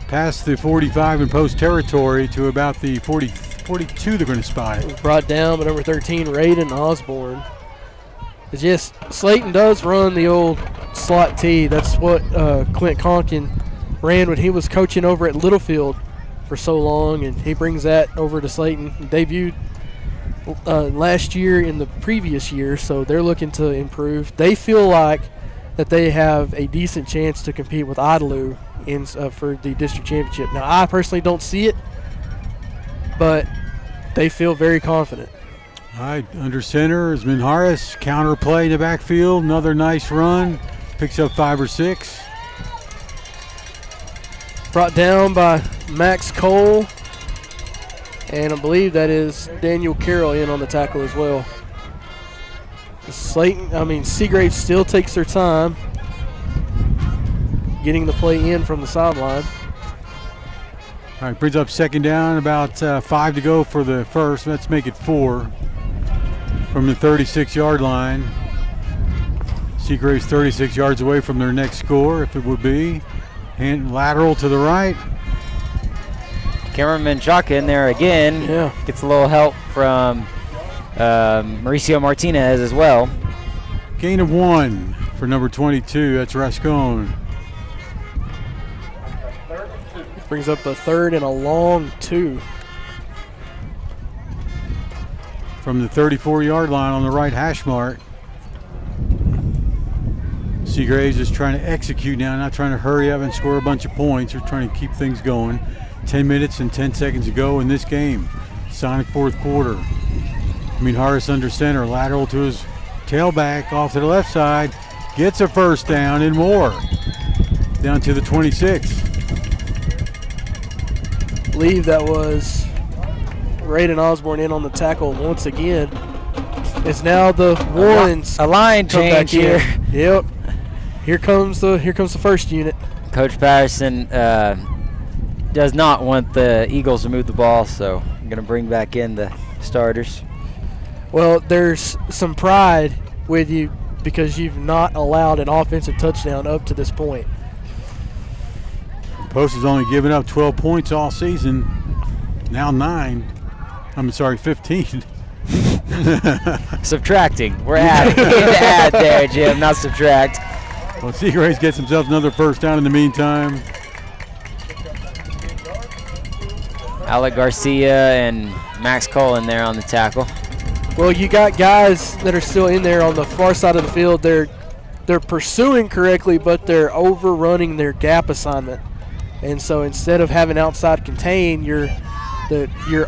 Past the 45 in Post territory to about the 42 they're going to spot it. Brought down by number 13, Raiden Osborne. Yes, Slayton does run the old slot T. That's what Clint Conkin ran when he was coaching over at Littlefield for so long, and he brings that over to Slayton. He debuted last year in the previous year, so they're looking to improve. They feel like that they have a decent chance to compete with Idalou for the district championship. Now, I personally don't see it, but they feel very confident. All right, under center is Minharis. Counter play in the backfield. Another nice run. Picks up 5 or 6. Brought down by Max Cole. And I believe that is Daniel Carroll in on the tackle as well. Seagraves still takes their time getting the play in from the sideline. All right, brings up 2nd down, about 5 to go for the first. Let's make it 4 from the 36-yard line. Seagraves 36 yards away from their next score, if it would be. Hand lateral to the right. Cameron Menchaca in there again. Yeah. Gets a little help from Mauricio Martinez as well. Gain of 1 for number 22. That's Rascon. Brings up a 3rd and a long 2. From the 34-yard line on the right hash mark. Seagraves is trying to execute now, not trying to hurry up and score a bunch of points. They're trying to keep things going. 10 minutes and 10 seconds to go in this game. Sonic fourth quarter. Harris under center, lateral to his tailback off to the left side. Gets a first down and more. Down to the 26. I believe that was Raiden Osborne in on the tackle once again. It's now the Warrens. A line change here. Yep. Here comes the first unit. Coach Patterson does not want the Eagles to move the ball, so I'm going to bring back in the starters. Well, there's some pride with you because you've not allowed an offensive touchdown up to this point. Post has only given up 12 points all season. Now 15. Subtracting. We're adding. Add there, Jim, not subtract. Well, Seagraves gets himself another first down in the meantime. Alec Garcia and Max Cole in there on the tackle. Well, you got guys that are still in there on the far side of the field. They're pursuing correctly, but they're overrunning their gap assignment. And so instead of having outside contain, you're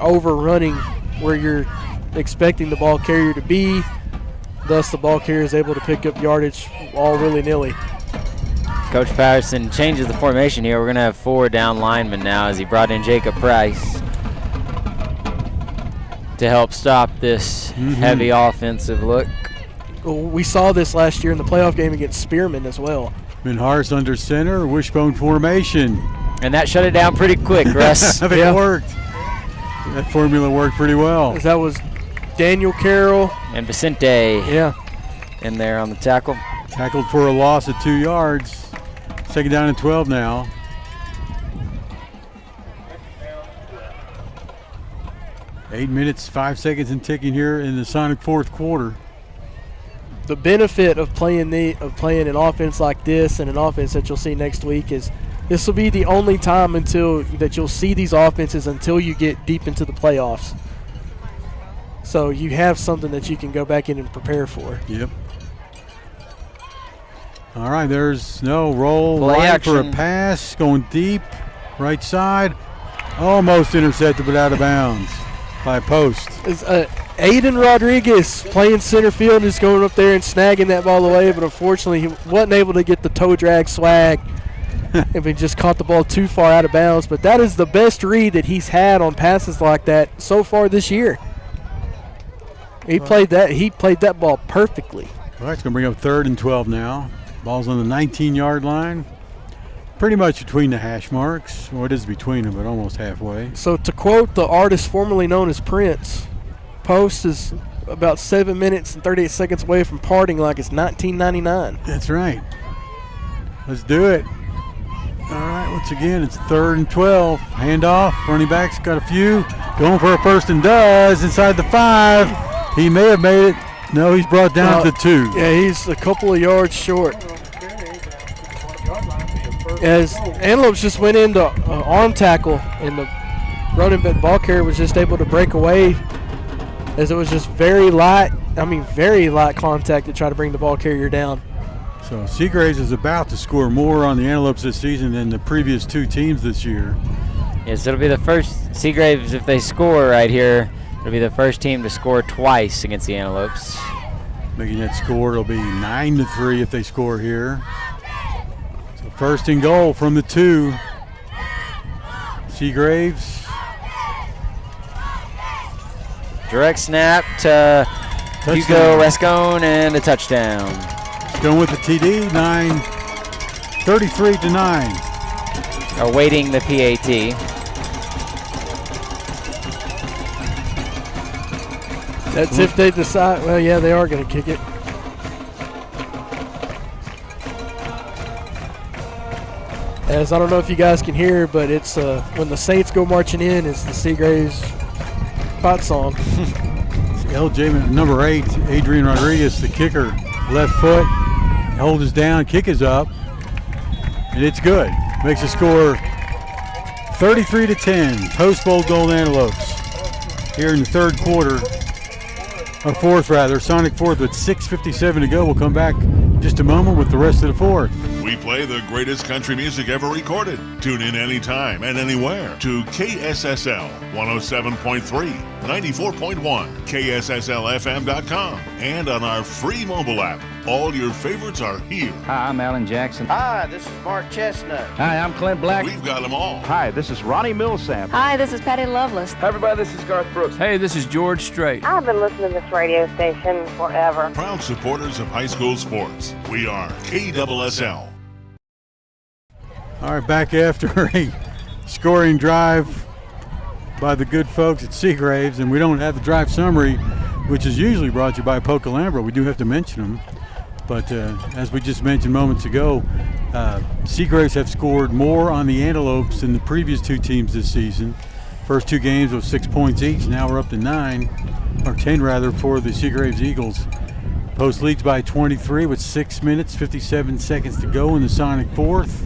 overrunning where you're expecting the ball carrier to be. Thus, the ball carrier is able to pick up yardage all willy-nilly. Coach Patterson changes the formation here. We're going to have 4 down linemen now as he brought in Jacob Price to help stop this heavy offensive look. We saw this last year in the playoff game against Spearman as well. Harris under center, wishbone formation. And that shut it down pretty quick, Russ. It worked. That formula worked pretty well. That was Daniel Carroll. And Vicente in there on the tackle. Tackled for a loss of 2 yards. Second down and 12 now. Eight minutes, 5 seconds and ticking here in the Sonic fourth quarter. The benefit of playing an offense like this and an offense that you'll see next week is this will be the only time that you'll see these offenses until you get deep into the playoffs. So you have something that you can go back in and prepare for. Yep. All right, there's no roll. Play right action. For a pass, going deep, right side. Almost intercepted, but out of bounds by Post. It's Aiden Rodriguez playing center field and just going up there and snagging that ball away, but unfortunately he wasn't able to get the toe drag swag if he just caught the ball too far out of bounds. But that is the best read that he's had on passes like that so far this year. He played that ball perfectly. All right, it's going to bring up 3rd and 12 now. Ball's on the 19-yard line. Pretty much between the hash marks. Well, it is between them, but almost halfway. So to quote the artist formerly known as Prince, Post is about 7 minutes and 38 seconds away from partying like it's 1999. That's right. Let's do it. All right, once again, it's 3rd and 12. Handoff. Running back's got a few. Going for a first and does inside the 5. He may have made it. No, he's brought down to 2. Yeah, he's a couple of yards short. As Antelopes just went into arm tackle, and the running back ball carrier was just able to break away, as it was just very light contact to try to bring the ball carrier down. So Seagraves is about to score more on the Antelopes this season than the previous 2 teams this year. Yes, it'll be the first. Seagraves, if they score right here, it'll be the first team to score twice against the Antelopes. Making that score, it'll be 9-3 if they score here. So 1st and goal from the 2. Seagraves. Direct snap to Hugo Rascon and a touchdown. Going with the TD, 33-9. Awaiting the PAT. That's if they decide, well, yeah, they are going to kick it. As I don't know if you guys can hear, but it's when the Saints go marching in, it's the Seagraves fight song. LJ number 8, Adrian Rodriguez, the kicker, left foot, hold is down, kick is up, and it's good. Makes the score 33-10. Post Bowl Gold Antelopes here in the 3rd quarter. Or 4th rather, Sonic 4th with 6:57 to go. We'll come back, just a moment with the rest of the fourth. We play the greatest country music ever recorded. Tune in anytime and anywhere to KSSL 107.3, 94.1, KSSLFM.com, and on our free mobile app. All your favorites are here. Hi, I'm Alan Jackson. Hi, this is Mark Chestnut. Hi, I'm Clint Black. We've got them all. Hi, this is Ronnie Millsap. Hi, this is Patty Loveless. Hi, everybody, this is Garth Brooks. Hey, this is George Strait. I've been listening to this radio station forever. Proud supporters of high school sports. We are KSSL. All right, back after a scoring drive by the good folks at Seagraves, and we don't have the drive summary, which is usually brought to you by Pocalambra. We do have to mention them, but as we just mentioned moments ago, Seagraves have scored more on the Antelopes than the previous two teams this season. First two games with 6 points each. Now we're up to 10 rather, for the Seagraves Eagles. Post leads by 23 with 6 minutes, 57 seconds to go in the Sonic fourth.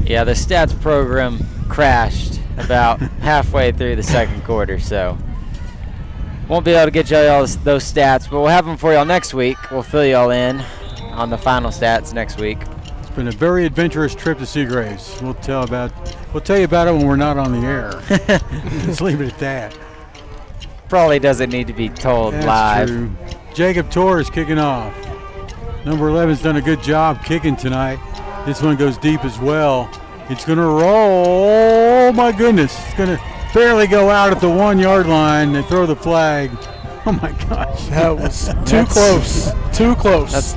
Yeah, the stats program crashed about halfway through the second quarter, so won't be able to get you all those stats, but we'll have them for y'all next week. We'll fill y'all in on the final stats next week. It's been a very adventurous trip to Seagraves. We'll tell you about it when we're not on the air. Let's leave it at that. Probably doesn't need to be told live. True. Jacob Torres kicking off. Number 11's done a good job kicking tonight. This one goes deep as well. It's going to roll. Oh, my goodness. It's going to barely go out at the 1 yard line. They throw the flag. Oh, my gosh. That was too close. Too close.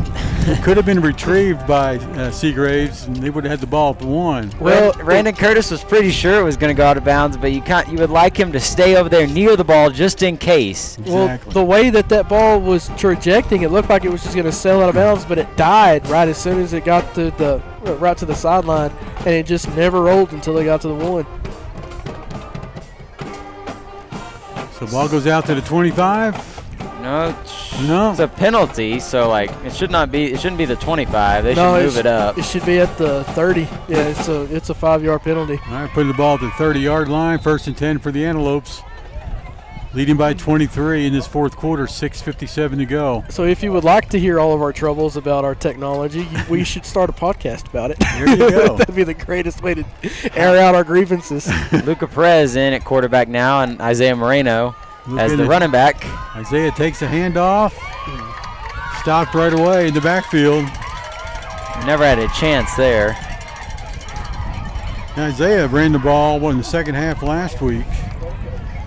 It could have been retrieved by Seagraves, and they would have had the ball at the 1. Well, Brandon Curtis was pretty sure it was going to go out of bounds, but you would like him to stay over there near the ball just in case. Exactly. Well, the way that ball was trajecting, it looked like it was just going to sail out of bounds, but it died right as soon as it got to the sideline, and it just never rolled until it got to the 1. So ball goes out to the 25. No, it's a penalty, so it shouldn't be the 25. They should move it up. It should be at the 30. Yeah, it's a 5 yard penalty. All right, putting the ball at the 30 yard line. 1st and 10 for the Antelopes. Leading by 23 in this fourth quarter, 6:57 to go. So if you would like to hear all of our troubles about our technology, we should start a podcast about it. There you go. That'd be the greatest way to air out our grievances. Luca Perez in at quarterback now, and Isaiah Moreno as the running back. Isaiah takes a handoff. Stopped right away in the backfield. Never had a chance there. Now Isaiah ran the ball in the second half last week.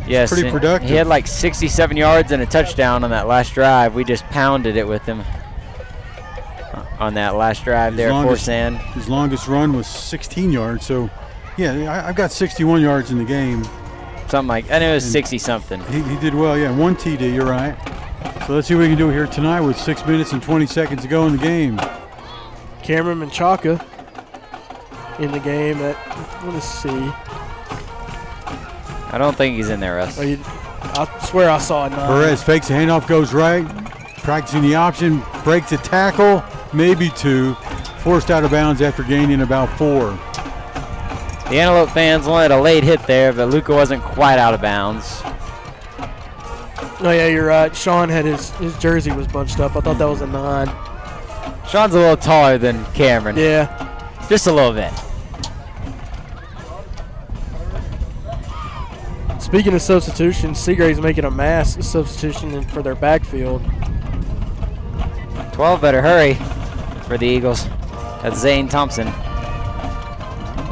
Yes, pretty productive. He had 67 yards and a touchdown on that last drive. We just pounded it with him on that last drive there at Fort Sand. His longest run was 16 yards. So, yeah, I've got 61 yards in the game. Something like that. I know it was 60-something. He did well, yeah. 1 TD, you're right. So let's see what we can do here tonight with 6 minutes and 20 seconds to go in the game. Cameron Menchaca in the game let's see. I don't think he's in there, Russ. I swear I saw it. Perez fakes the handoff, goes right. Practicing the option, breaks a tackle, maybe 2. Forced out of bounds after gaining about 4. The Antelope fans wanted a late hit there, but Luca wasn't quite out of bounds. Oh, yeah, you're right. Sean had his jersey was bunched up. I thought that was a 9. Sean's a little taller than Cameron. Yeah. Just a little bit. Speaking of substitutions, Seagraves making a mass substitution for their backfield. 12 better hurry for the Eagles. That's Zane Thompson.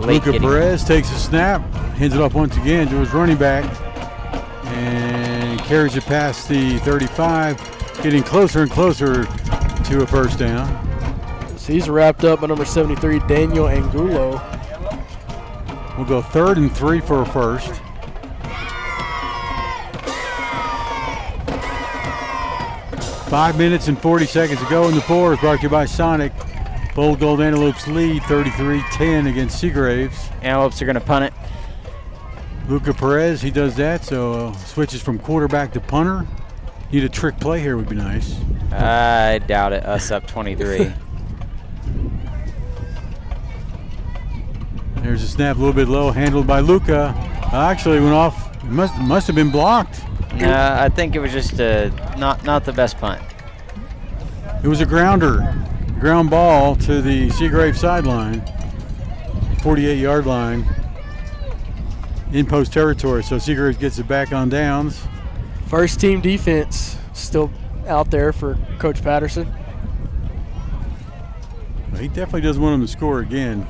Luca Perez takes a snap, hands it off once again to his running back, and carries it past the 35, getting closer and closer to a first down. So he's wrapped up by number 73, Daniel Angulo. We'll go 3rd and 3 for a first. Five minutes and 40 seconds to go in the fourth. Brought to you by Sonic. Bold Gold Antelopes lead 33-10 against Seagraves. Antelopes are going to punt it. Luca Perez, he does that, so switches from quarterback to punter. Need a trick play here would be nice. I doubt it. Us up 23. There's a snap a little bit low, handled by Luca. Actually went off. It must have been blocked. I think it was just not the best punt. It was a grounder. Ground ball to the Seagraves sideline, 48-yard line, in post territory. So Seagraves gets it back on downs. First team defense still out there for Coach Patterson. Well, he definitely doesn't want him to score again.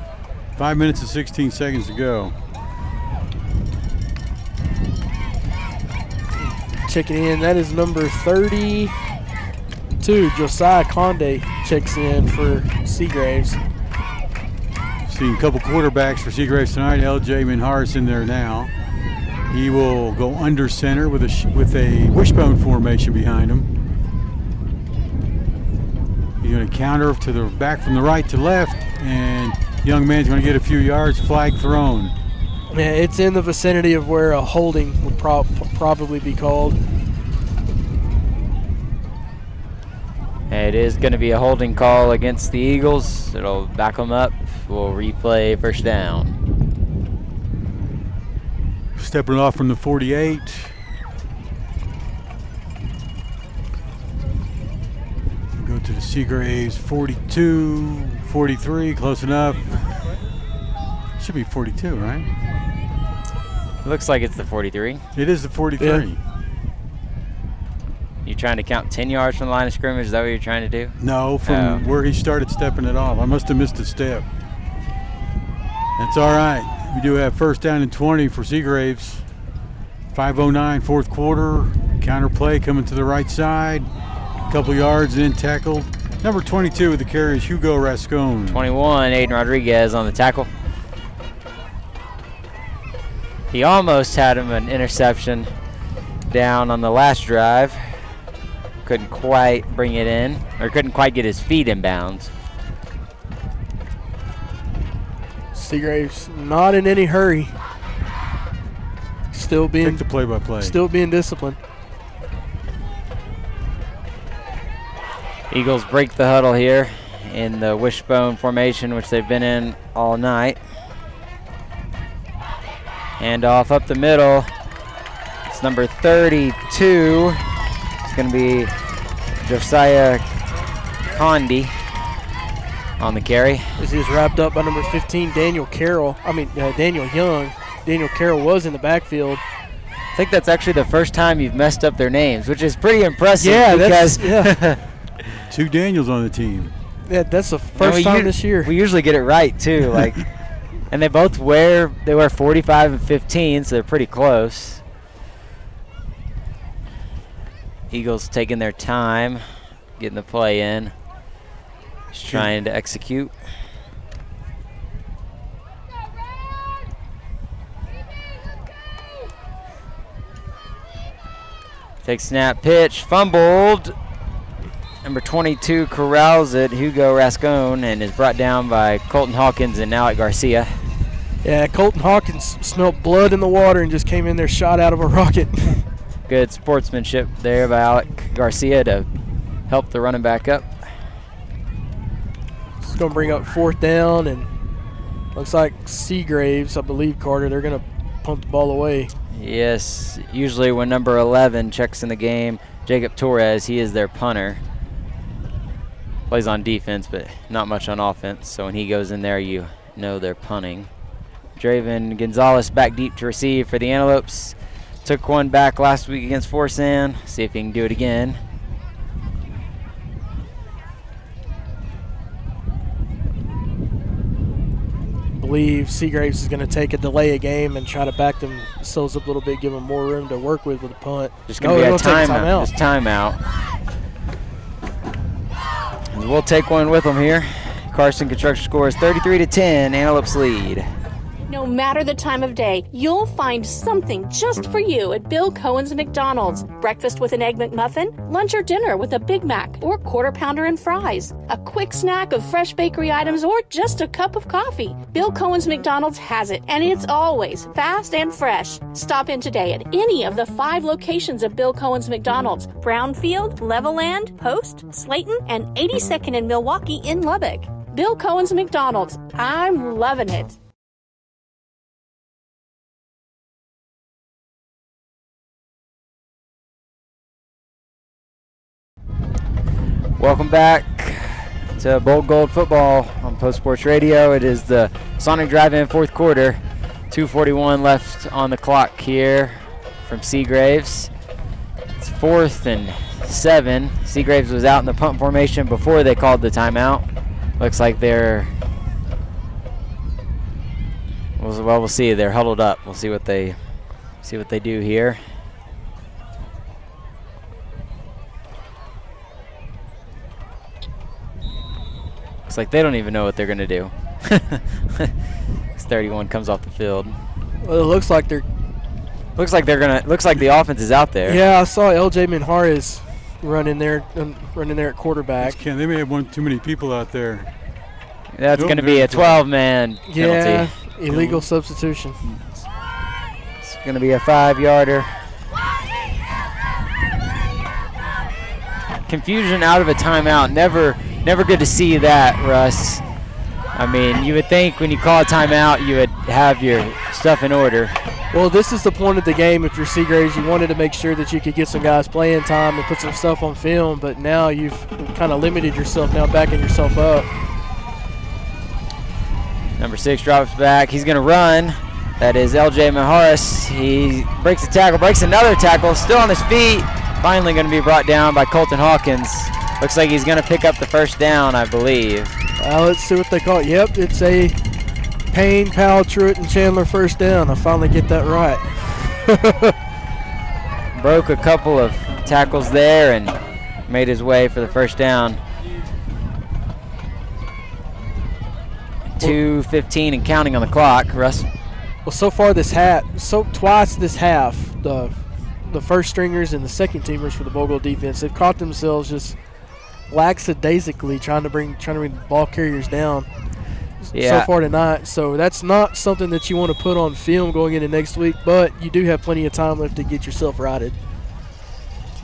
5 minutes and 16 seconds to go. Checking in, that is number 32. Josiah Conde checks in for Seagraves. Seeing a couple quarterbacks for Seagraves tonight. L.J. Minharis in there now. He will go under center with a wishbone formation behind him. He's going to counter to the back from the right to left, and young man's going to get a few yards. Flag thrown. Yeah, it's in the vicinity of where a holding would probably be called. It is going to be a holding call against the Eagles. It'll back them up. We'll replay first down. Stepping off from the 48. Go to the Seagraves 42, 43, close enough. Should be 42, right? Looks like it's the 43. It is the 43. Yeah. You trying to count 10 yards from the line of scrimmage? Is that what you're trying to do? No, from where he started stepping it off. I must have missed a step. That's all right. We do have first down and 20 for Seagraves. 5:09, fourth quarter. Counter play coming to the right side. A couple yards, then tackled. Number 22 with the carry is Hugo Rascon. 21, Aiden Rodriguez on the tackle. He almost had him an interception down on the last drive. Couldn't quite bring it in, or couldn't quite get his feet in bounds. Seagraves not in any hurry. Still being Take the play-by-play. Still being disciplined. Eagles break the huddle here in the wishbone formation, which they've been in all night. Hand off up the middle. It's number 32. It's going to be Josiah Conde on the carry. As he was wrapped up by number 15, Daniel Young. Daniel Carroll was in the backfield. I think that's actually the first time you've messed up their names, which is pretty impressive. Yeah, because two Daniels on the team. Yeah, that's the first time this year. We usually get it right too, like, and they both wear 45 and 15, so they're pretty close. Eagles taking their time, getting the play in, just trying to execute. Take snap, pitch, fumbled. Number 22 corrals it, Hugo Rascon, and is brought down by Colton Hawkins and Alec Garcia. Yeah, Colton Hawkins smelled blood in the water and just came in there shot out of a rocket. Good sportsmanship there by Alec Garcia to help the running back up. It's going to bring up fourth down, and looks like Seagraves, I believe, Carter, they're going to punt the ball away. Yes, usually when number 11 checks in the game, Jacob Torres, he is their punter. Plays on defense, but not much on offense. So when he goes in there, you know they're punting. Draven Gonzalez back deep to receive for the Antelopes. Took one back last week against Forsan. See if he can do it again. I believe Seagraves is going to take a delay a game and try to back themselves up a little bit, give them more room to work with a punt. Just going to be a timeout. Just timeout. And we'll take one with them here. Carson Construction scores 33-10. Antelopes lead. No matter the time of day, you'll find something just for you at Bill Cohen's McDonald's. Breakfast with an Egg McMuffin, lunch or dinner with a Big Mac or Quarter Pounder and fries, a quick snack of fresh bakery items, or just a cup of coffee. Bill Cohen's McDonald's has it, and it's always fast and fresh. Stop in today at any of the 5 locations of Bill Cohen's McDonald's: Brownfield, Levelland, Post, Slayton, and 82nd in Milwaukee in Lubbock. Bill Cohen's McDonald's. I'm loving it. Welcome back to Bold Gold Football on Post Sports Radio. It is the Sonic Drive-In fourth quarter. 2:41 left on the clock here from Seagraves. It's 4th and 7. Seagraves was out in the punt formation before they called the timeout. Looks like they're, well, we'll see. They're huddled up. We'll see what they do here. Looks like they don't even know what they're going to do. 31 comes off the field. Well, it looks like the offense is out there. Yeah, I saw LJ Manjarez running there at quarterback. They may have one too many people out there. That's going to be a 12-man penalty. Yeah, illegal substitution. It's going to be a 5-yarder. Confusion out of a timeout. Never good to see that, Russ. I mean, you would think when you call a timeout, you would have your stuff in order. Well, this is the point of the game. If you're Seagraves, you wanted to make sure that you could get some guys playing time and put some stuff on film, but now you've kind of limited yourself, now backing yourself up. Number 6 drops back. He's going to run. That is LJ Maharis. He breaks a tackle, breaks another tackle, still on his feet. Finally going to be brought down by Colton Hawkins. Looks like he's going to pick up the first down, I believe. Let's see what they call it. Yep, it's a Payne, Powell, Truitt, and Chandler first down. I finally get that right. Broke a couple of tackles there and made his way for the first down. 2:15 and counting on the clock. Russ? Well, so far twice this half, the first stringers and the second teamers for the Bogle defense, they've caught themselves just lackadaisically trying to bring the ball carriers down so far tonight. So that's not something that you want to put on film going into next week, but you do have plenty of time left to get yourself righted.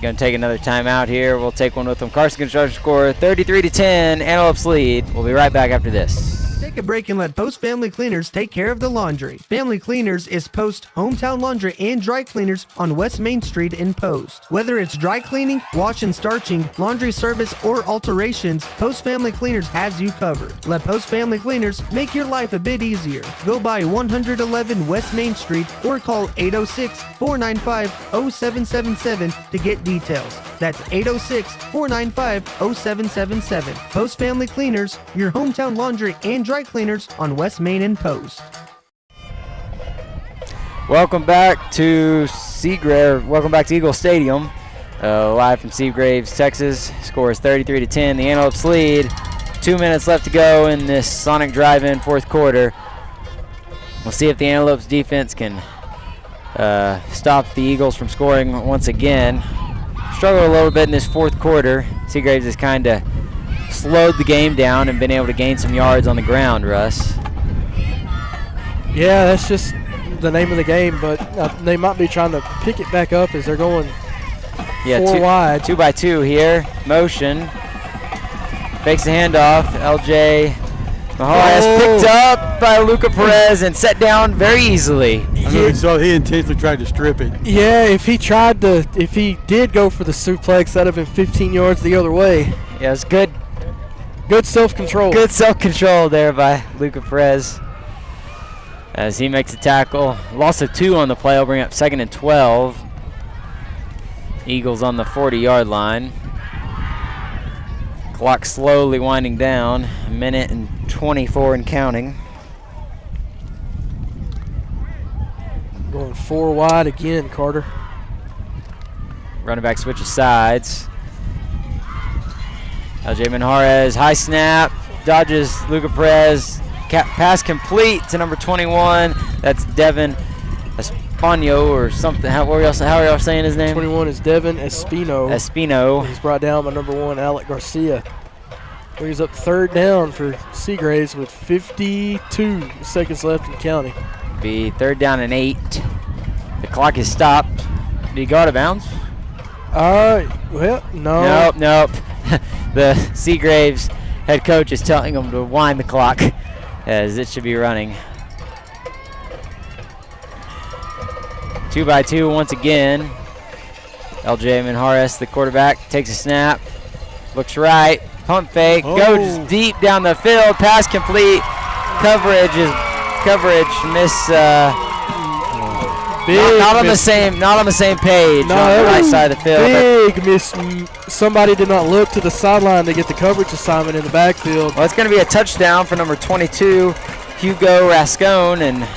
Going to take another timeout here. We'll take one with them. Carson Construction score 33-10. Antelopes lead. We'll be right back after this. Take a break and let Post Family Cleaners take care of the laundry. Family Cleaners is Post hometown laundry and dry cleaners on West Main Street in Post. Whether it's dry cleaning, wash and starching, laundry service, or alterations, Post Family Cleaners has you covered. Let Post Family Cleaners make your life a bit easier. Go by 111 West Main Street or call 806-495-0777 to get details. That's 806-495-0777. Post Family Cleaners, your hometown laundry and dry cleaners on West Main and Post. Welcome back to Seagraves. Welcome back to Eagle Stadium. Live from Seagraves, Texas. Score is 33-10. The Antelopes lead. 2 minutes left to go in this Sonic Drive-In fourth quarter. We'll see if the Antelopes defense can stop the Eagles from scoring once again. Struggled a little bit in this fourth quarter. Seagraves has kind of slowed the game down and been able to gain some yards on the ground, Russ. Yeah, that's just the name of the game, but they might be trying to pick it back up as they're going four wide. 2 by 2 here. Motion. Fakes the handoff. LJ Maharis picked up by Luca Perez and set down very easily. He intentionally tried to strip it. Yeah, if he did go for the suplex, that'd have been 15 yards the other way. Yeah, it's good. Good self-control. Good self-control there by Luca Perez as he makes a tackle. Loss of 2 on the play will bring up 2nd and 12. Eagles on the 40-yard line. Clock slowly winding down. 1:24 and counting. Going 4 wide again, Carter. Running back switches sides. LJ Manjarez, high snap, dodges Luca Perez. Pass complete to number 21. That's Devin Espino or something. How are y'all saying his name? 21 is Devin Espino. He's brought down by number 1, Alec Garcia. Brings up 3rd down for Seagraves with 52 seconds left in counting. Be 3rd down and 8. The clock is stopped. Did he go out of bounds? Well, no. Nope. The Seagraves head coach is telling him to wind the clock as it should be running. 2 by 2 once again. LJ Manjarez, the quarterback, takes a snap. Looks right. Pump fake. Goes deep down the field. Pass complete. Coverage miss. Not on the same page. No, on the right side of the field. Big miss. Somebody did not look to the sideline to get the coverage assignment in the backfield. Well, it's going to be a touchdown for number 22, Hugo Rascone, and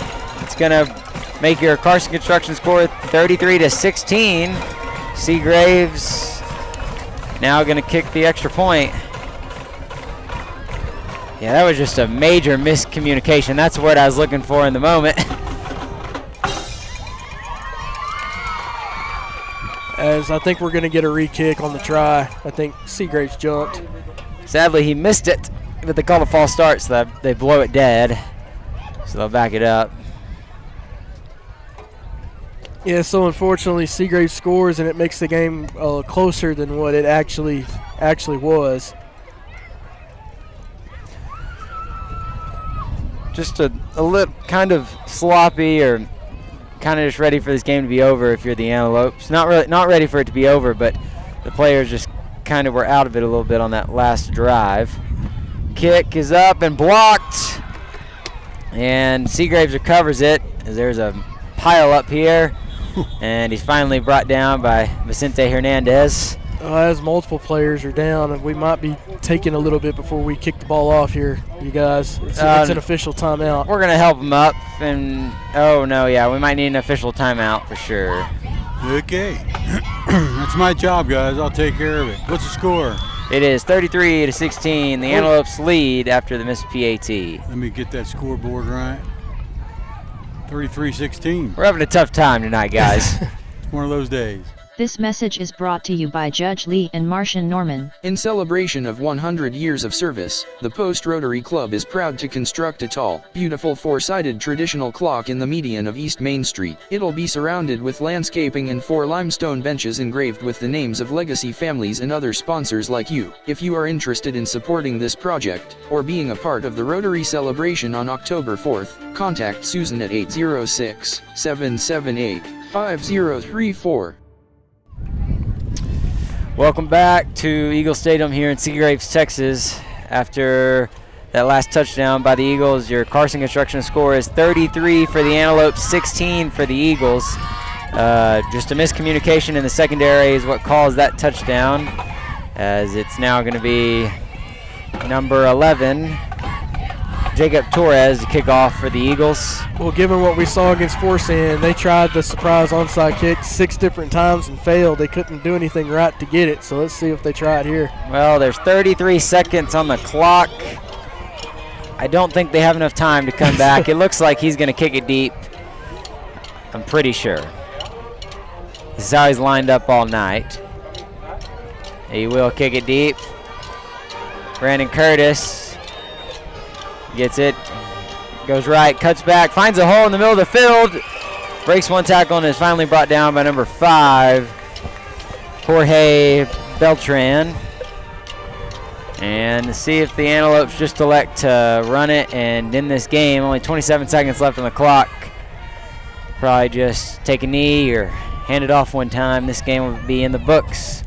it's going to make your Carson Construction score 33-16. Seagraves now going to kick the extra point. Yeah, that was just a major miscommunication. That's what I was looking for in the moment. As I think we're going to get a re-kick on the try. I think Seagraves jumped. Sadly, he missed it, but they called a false start, so they blow it dead. So they'll back it up. Yeah, so unfortunately, Seagraves scores, and it makes the game closer than what it actually was. Just a little kind of sloppy, or kind of just ready for this game to be over if you're the Antelopes. Not ready for it to be over, but the players just kind of were out of it a little bit on that last drive. Kick is up and blocked, and Seagraves recovers it as there's a pile up here, and he's finally brought down by Vicente Hernandez. As multiple players are down, and we might be taking a little bit before we kick the ball off here, you guys. It's an official timeout. We're going to help him up, and we might need an official timeout for sure. Okay. That's my job, guys. I'll take care of it. What's the score? It is 33-16. The Antelopes lead after the missed PAT. Let me get that scoreboard right. 33-16. We're having a tough time tonight, guys. It's one of those days. This message is brought to you by Judge Lee and Martian Norman. In celebration of 100 years of service, the Post Rotary Club is proud to construct a tall, beautiful four-sided traditional clock in the median of East Main Street. It'll be surrounded with landscaping and 4 limestone benches engraved with the names of legacy families and other sponsors like you. If you are interested in supporting this project, or being a part of the Rotary celebration on October 4th, contact Susan at 806-778-5034. Welcome back to Eagle Stadium here in Seagraves, Texas. After that last touchdown by the Eagles, your Carson Construction score is 33 for the Antelopes, 16 for the Eagles. Just a miscommunication in the secondary is what caused that touchdown, as it's now going to be number 11, Jacob Torres, to kick off for the Eagles. Well, given what we saw against Force End, they tried the surprise onside kick 6 different times and failed. They couldn't do anything right to get it, so let's see if they try it here. Well, there's 33 seconds on the clock. I don't think they have enough time to come back. It looks like he's going to kick it deep. I'm pretty sure. This is how he's lined up all night. He will kick it deep. Brandon Curtis gets it, goes right, cuts back, finds a hole in the middle of the field, breaks one tackle, and is finally brought down by number 5, Jorge Beltran. And see if the Antelopes just elect to run it and end this game. Only 27 seconds left on the clock. Probably just take a knee or hand it off one time. This game will be in the books.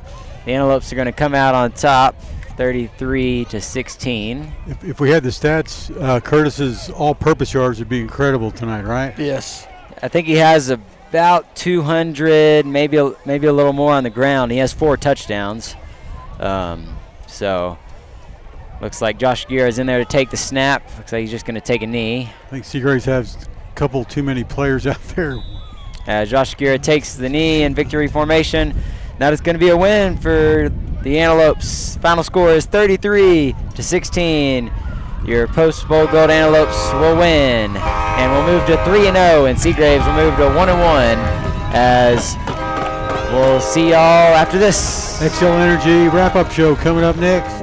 The Antelopes are going to come out on top, 33-16. If we had the stats, Curtis's all-purpose yards would be incredible tonight, right? Yes. I think he has about 200, maybe a little more on the ground. He has 4 touchdowns. So looks like Josh Guerra is in there to take the snap. Looks like he's just going to take a knee. I think Seagraves has a couple too many players out there. Josh Guerra takes the knee in victory formation. That is going to be a win for the Antelopes. Final score is 33-16. Your Post Bowl Gold Antelopes will win, and we'll move to 3-0, and Seagraves will move to 1-1, as we'll see y'all after this. XL Energy wrap-up show coming up next.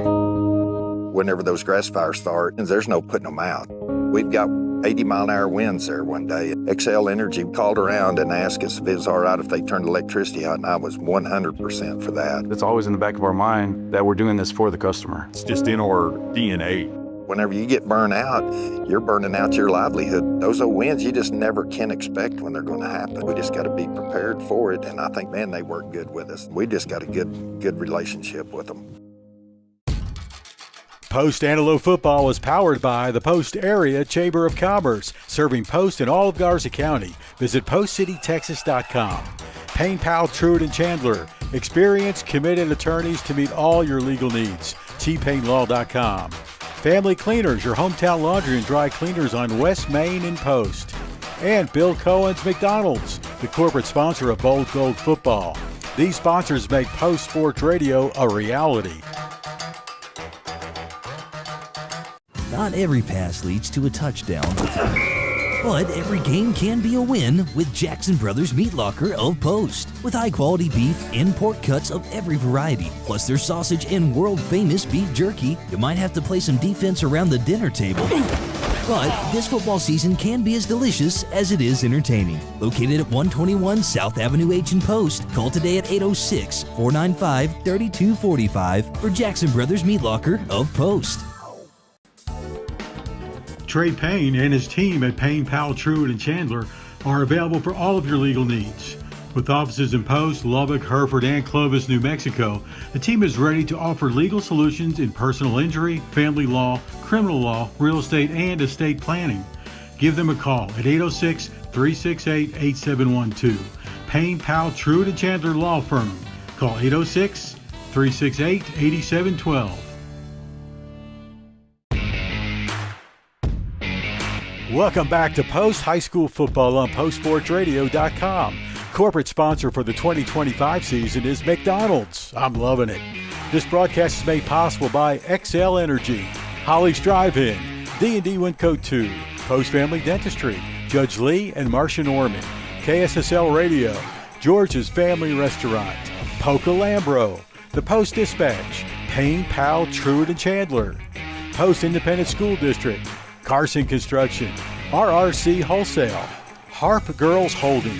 Whenever those grass fires start, there's no putting them out. We've got 80-mile-an-hour winds there one day. XL Energy called around and asked us if it was all right if they turned electricity out, and I was 100% for that. It's always in the back of our mind that we're doing this for the customer. It's just in our DNA. Whenever you get burned out, you're burning out your livelihood. Those are winds you just never can expect when they're going to happen. We just got to be prepared for it, and I think, man, they work good with us. We just got a good relationship with them. Post Antelope football is powered by the Post Area Chamber of Commerce, serving Post in all of Garza County. Visit postcitytexas.com. Payne Powell, Truitt and Chandler, experienced, committed attorneys to meet all your legal needs. tpaynelaw.com. Family Cleaners, your hometown laundry and dry cleaners on West Main and Post. And Bill Cohen's McDonald's, the corporate sponsor of Bold Gold Football. These sponsors make Post Sports Radio a reality. Not every pass leads to a touchdown, but every game can be a win with Jackson Brothers Meat Locker of Post. With high-quality beef and pork cuts of every variety, plus their sausage and world-famous beef jerky, you might have to play some defense around the dinner table. But this football season can be as delicious as it is entertaining. Located at 121 South Avenue H in Post, call today at 806-495-3245 for Jackson Brothers Meat Locker of Post. Trey Payne and his team at Payne, Powell, Truitt and Chandler are available for all of your legal needs. With offices in Post, Lubbock, Hereford, and Clovis, New Mexico, the team is ready to offer legal solutions in personal injury, family law, criminal law, real estate, and estate planning. Give them a call at 806-368-8712. Payne, Powell, Truitt and Chandler Law Firm. Call 806-368-8712. Welcome back to Post High School Football on postsportsradio.com. Corporate sponsor for the 2025 season is McDonald's. I'm loving it. This broadcast is made possible by XL Energy, Holly's Drive-In, D&D Winco 2, Post Family Dentistry, Judge Lee and Marcia Norman, KSSL Radio, George's Family Restaurant, Poca Lambro, the Post Dispatch, Payne, Powell, Truitt and Chandler, Post Independent School District, Carson Construction, RRC Wholesale, Harp Girls Holding,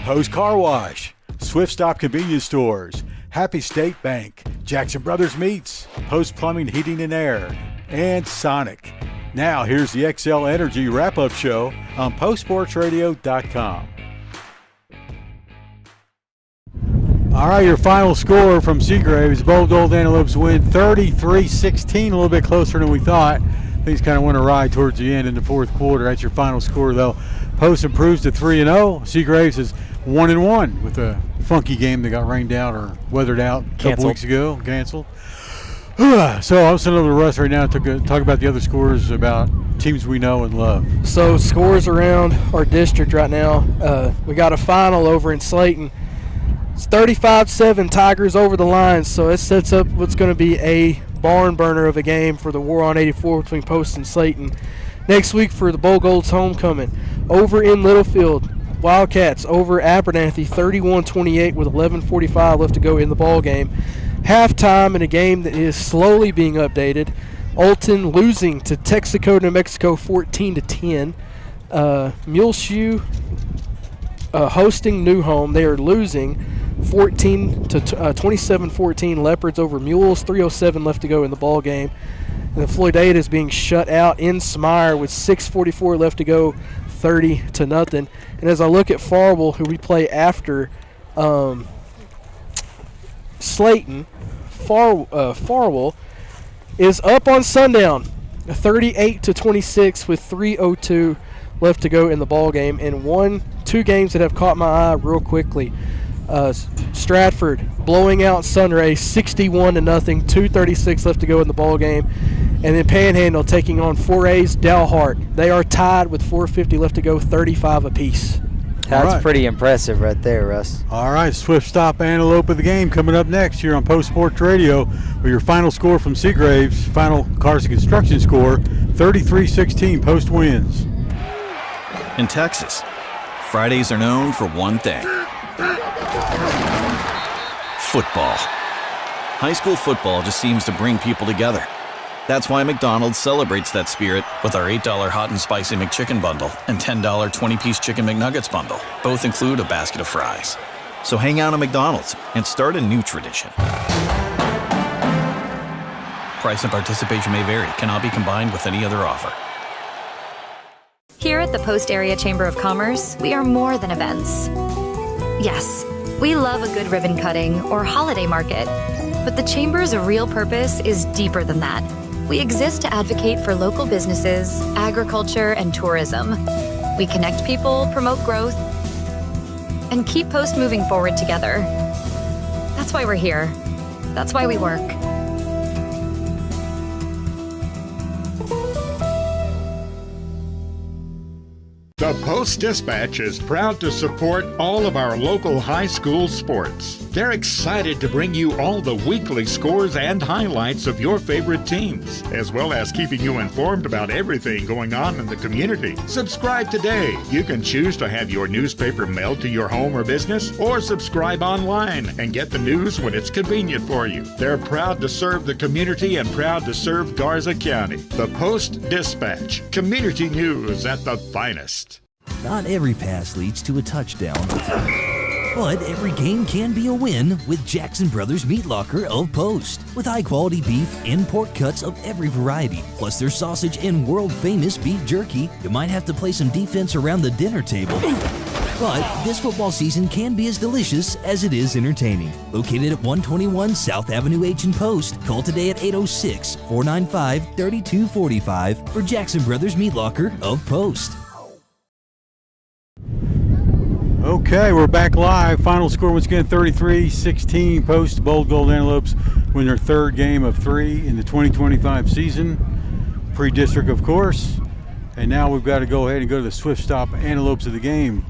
Post Car Wash, Swift Stop Convenience Stores, Happy State Bank, Jackson Brothers Meats, Post Plumbing, Heating and Air, and Sonic. Now here's the XL Energy wrap-up show on postsportsradio.com. All right, your final score from Seagraves. Bold Gold Antelopes win 33-16, a little bit closer than we thought. Things kind of went awry towards the end in the fourth quarter. That's your final score, though. Post improves to 3-0. Seagraves is 1-1 with a funky game that got rained out or weathered out a couple weeks ago. Canceled. So I'll send over to Russ right now to talk about the other scores about teams we know and love. So scores around our district right now. We got a final over in Slayton. It's 35-7 Tigers over the line, so it sets up what's going to be a barn burner of a game for the War on 84 between Post and Slayton. Next week for the Bold Gold's homecoming. Over in Littlefield, Wildcats over Abernathy 31-28 with 11:45 left to go in the ball game. Halftime in a game that is slowly being updated. Olton losing to Texaco, New Mexico 14-10. Muleshoe hosting New Home. They are losing 27-14. Leopards over Mules, 3:07 left to go in the ball game. And the Floydade is being shut out in Smyre with 6:44 left to go, 30-0. And as I look at Farwell, who we play after Slayton, Farwell is up on Sundown, 38-26 with 3:02 left to go in the ball game. And two games that have caught my eye real quickly. Stratford blowing out Sunray 61-0, 2:36 left to go in the ball game. And then Panhandle taking on 4A's Dalhart. They are tied with 4:50 left to go, 35 apiece. That's pretty impressive right there, Russ. All right, Swift Stop Antelope of the game coming up next here on Post Sports Radio with your final score from Seagraves. Final Carson Construction score, 33-16, Post wins. In Texas, Fridays are known for one thing. Football. High school football just seems to bring people together. That's why McDonald's celebrates that spirit with our $8 hot and spicy McChicken bundle and $10 20-piece Chicken McNuggets bundle. Both include a basket of fries. So hang out at McDonald's and start a new tradition. Price and participation may vary. Cannot be combined with any other offer. Here at the Post Area Chamber of Commerce, we are more than events. Yes, we love a good ribbon cutting or holiday market, but the Chamber's real purpose is deeper than that. We exist to advocate for local businesses, agriculture, and tourism. We connect people, promote growth, and keep Post moving forward together. That's why we're here. That's why we work. The Post-Dispatch is proud to support all of our local high school sports. They're excited to bring you all the weekly scores and highlights of your favorite teams, as well as keeping you informed about everything going on in the community. Subscribe today. You can choose to have your newspaper mailed to your home or business, or subscribe online and get the news when it's convenient for you. They're proud to serve the community and proud to serve Garza County. The Post-Dispatch, community news at the finest. Not every pass leads to a touchdown, but every game can be a win with Jackson Brothers Meat Locker of Post. With high-quality beef and pork cuts of every variety, plus their sausage and world-famous beef jerky, you might have to play some defense around the dinner table. But this football season can be as delicious as it is entertaining. Located at 121 South Avenue H in Post, call today at 806-495-3245 for Jackson Brothers Meat Locker of Post. Okay, we're back live. Final score once again, 33-16. Post Bold Gold Antelopes win their third game of 3 in the 2025 season. Pre-district, of course. And now we've got to go ahead and go to the Swift Stop Antelopes of the game.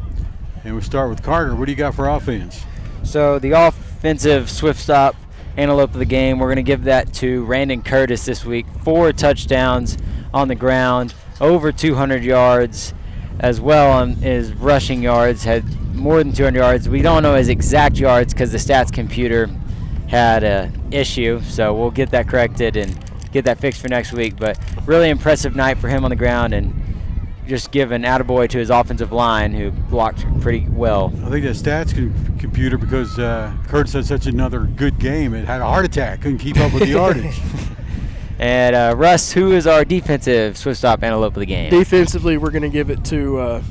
And we start with Carter. What do you got for offense? So the offensive Swift Stop Antelope of the game, we're going to give that to Randon Curtis this week. 4 touchdowns on the ground, over 200 yards, as well on his rushing yards, had more than 200 yards. We don't know his exact yards because the stats computer had an issue, so we'll get that corrected and get that fixed for next week. But really impressive night for him on the ground, and just give an attaboy to his offensive line who blocked pretty well. I think that stats computer, because Curtis had such another good game, it had a heart attack, couldn't keep up with the yardage. And Russ, who is our defensive Swift Stop Antelope of the game? Defensively, we're going to give it to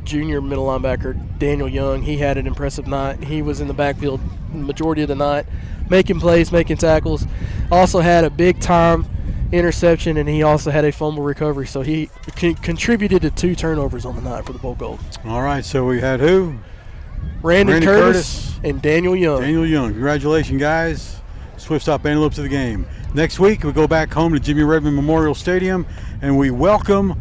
junior middle linebacker Daniel Young. He had an impressive night. He was in the backfield the majority of the night, making plays, making tackles. Also had a big-time interception, and he also had a fumble recovery. So he contributed to 2 turnovers on the night for the Bold Gold. All right, so we had who? Randy Curtis and Daniel Young. Daniel Young. Congratulations, guys. Swift Stop Antelopes of the game. Next week, we go back home to Jimmy Redmond Memorial Stadium, and we welcome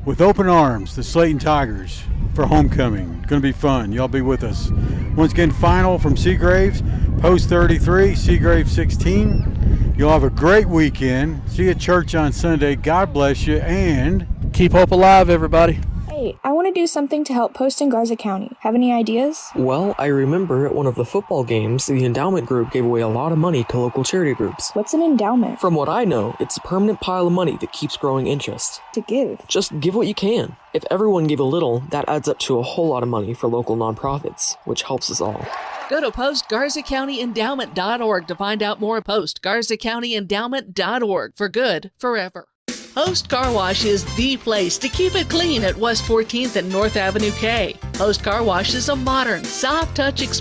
with open arms the Slayton Tigers for homecoming. Going to be fun. Y'all be with us. Once again, final from Seagraves, Post 33, Seagraves 16. You'll have a great weekend. See you at church on Sunday. God bless you, and keep hope alive, everybody. Hey, I want to do something to help Post in Garza County. Have any ideas? Well, I remember at one of the football games, the endowment group gave away a lot of money to local charity groups. What's an endowment? From what I know, it's a permanent pile of money that keeps growing interest. To give? Just give what you can. If everyone gave a little, that adds up to a whole lot of money for local nonprofits, which helps us all. Go to postgarzacountyendowment.org to find out more. postgarzacountyendowment.org. For good, forever. Post Car Wash is the place to keep it clean at West 14th and North Avenue K. Post Car Wash is a modern, soft touch experience.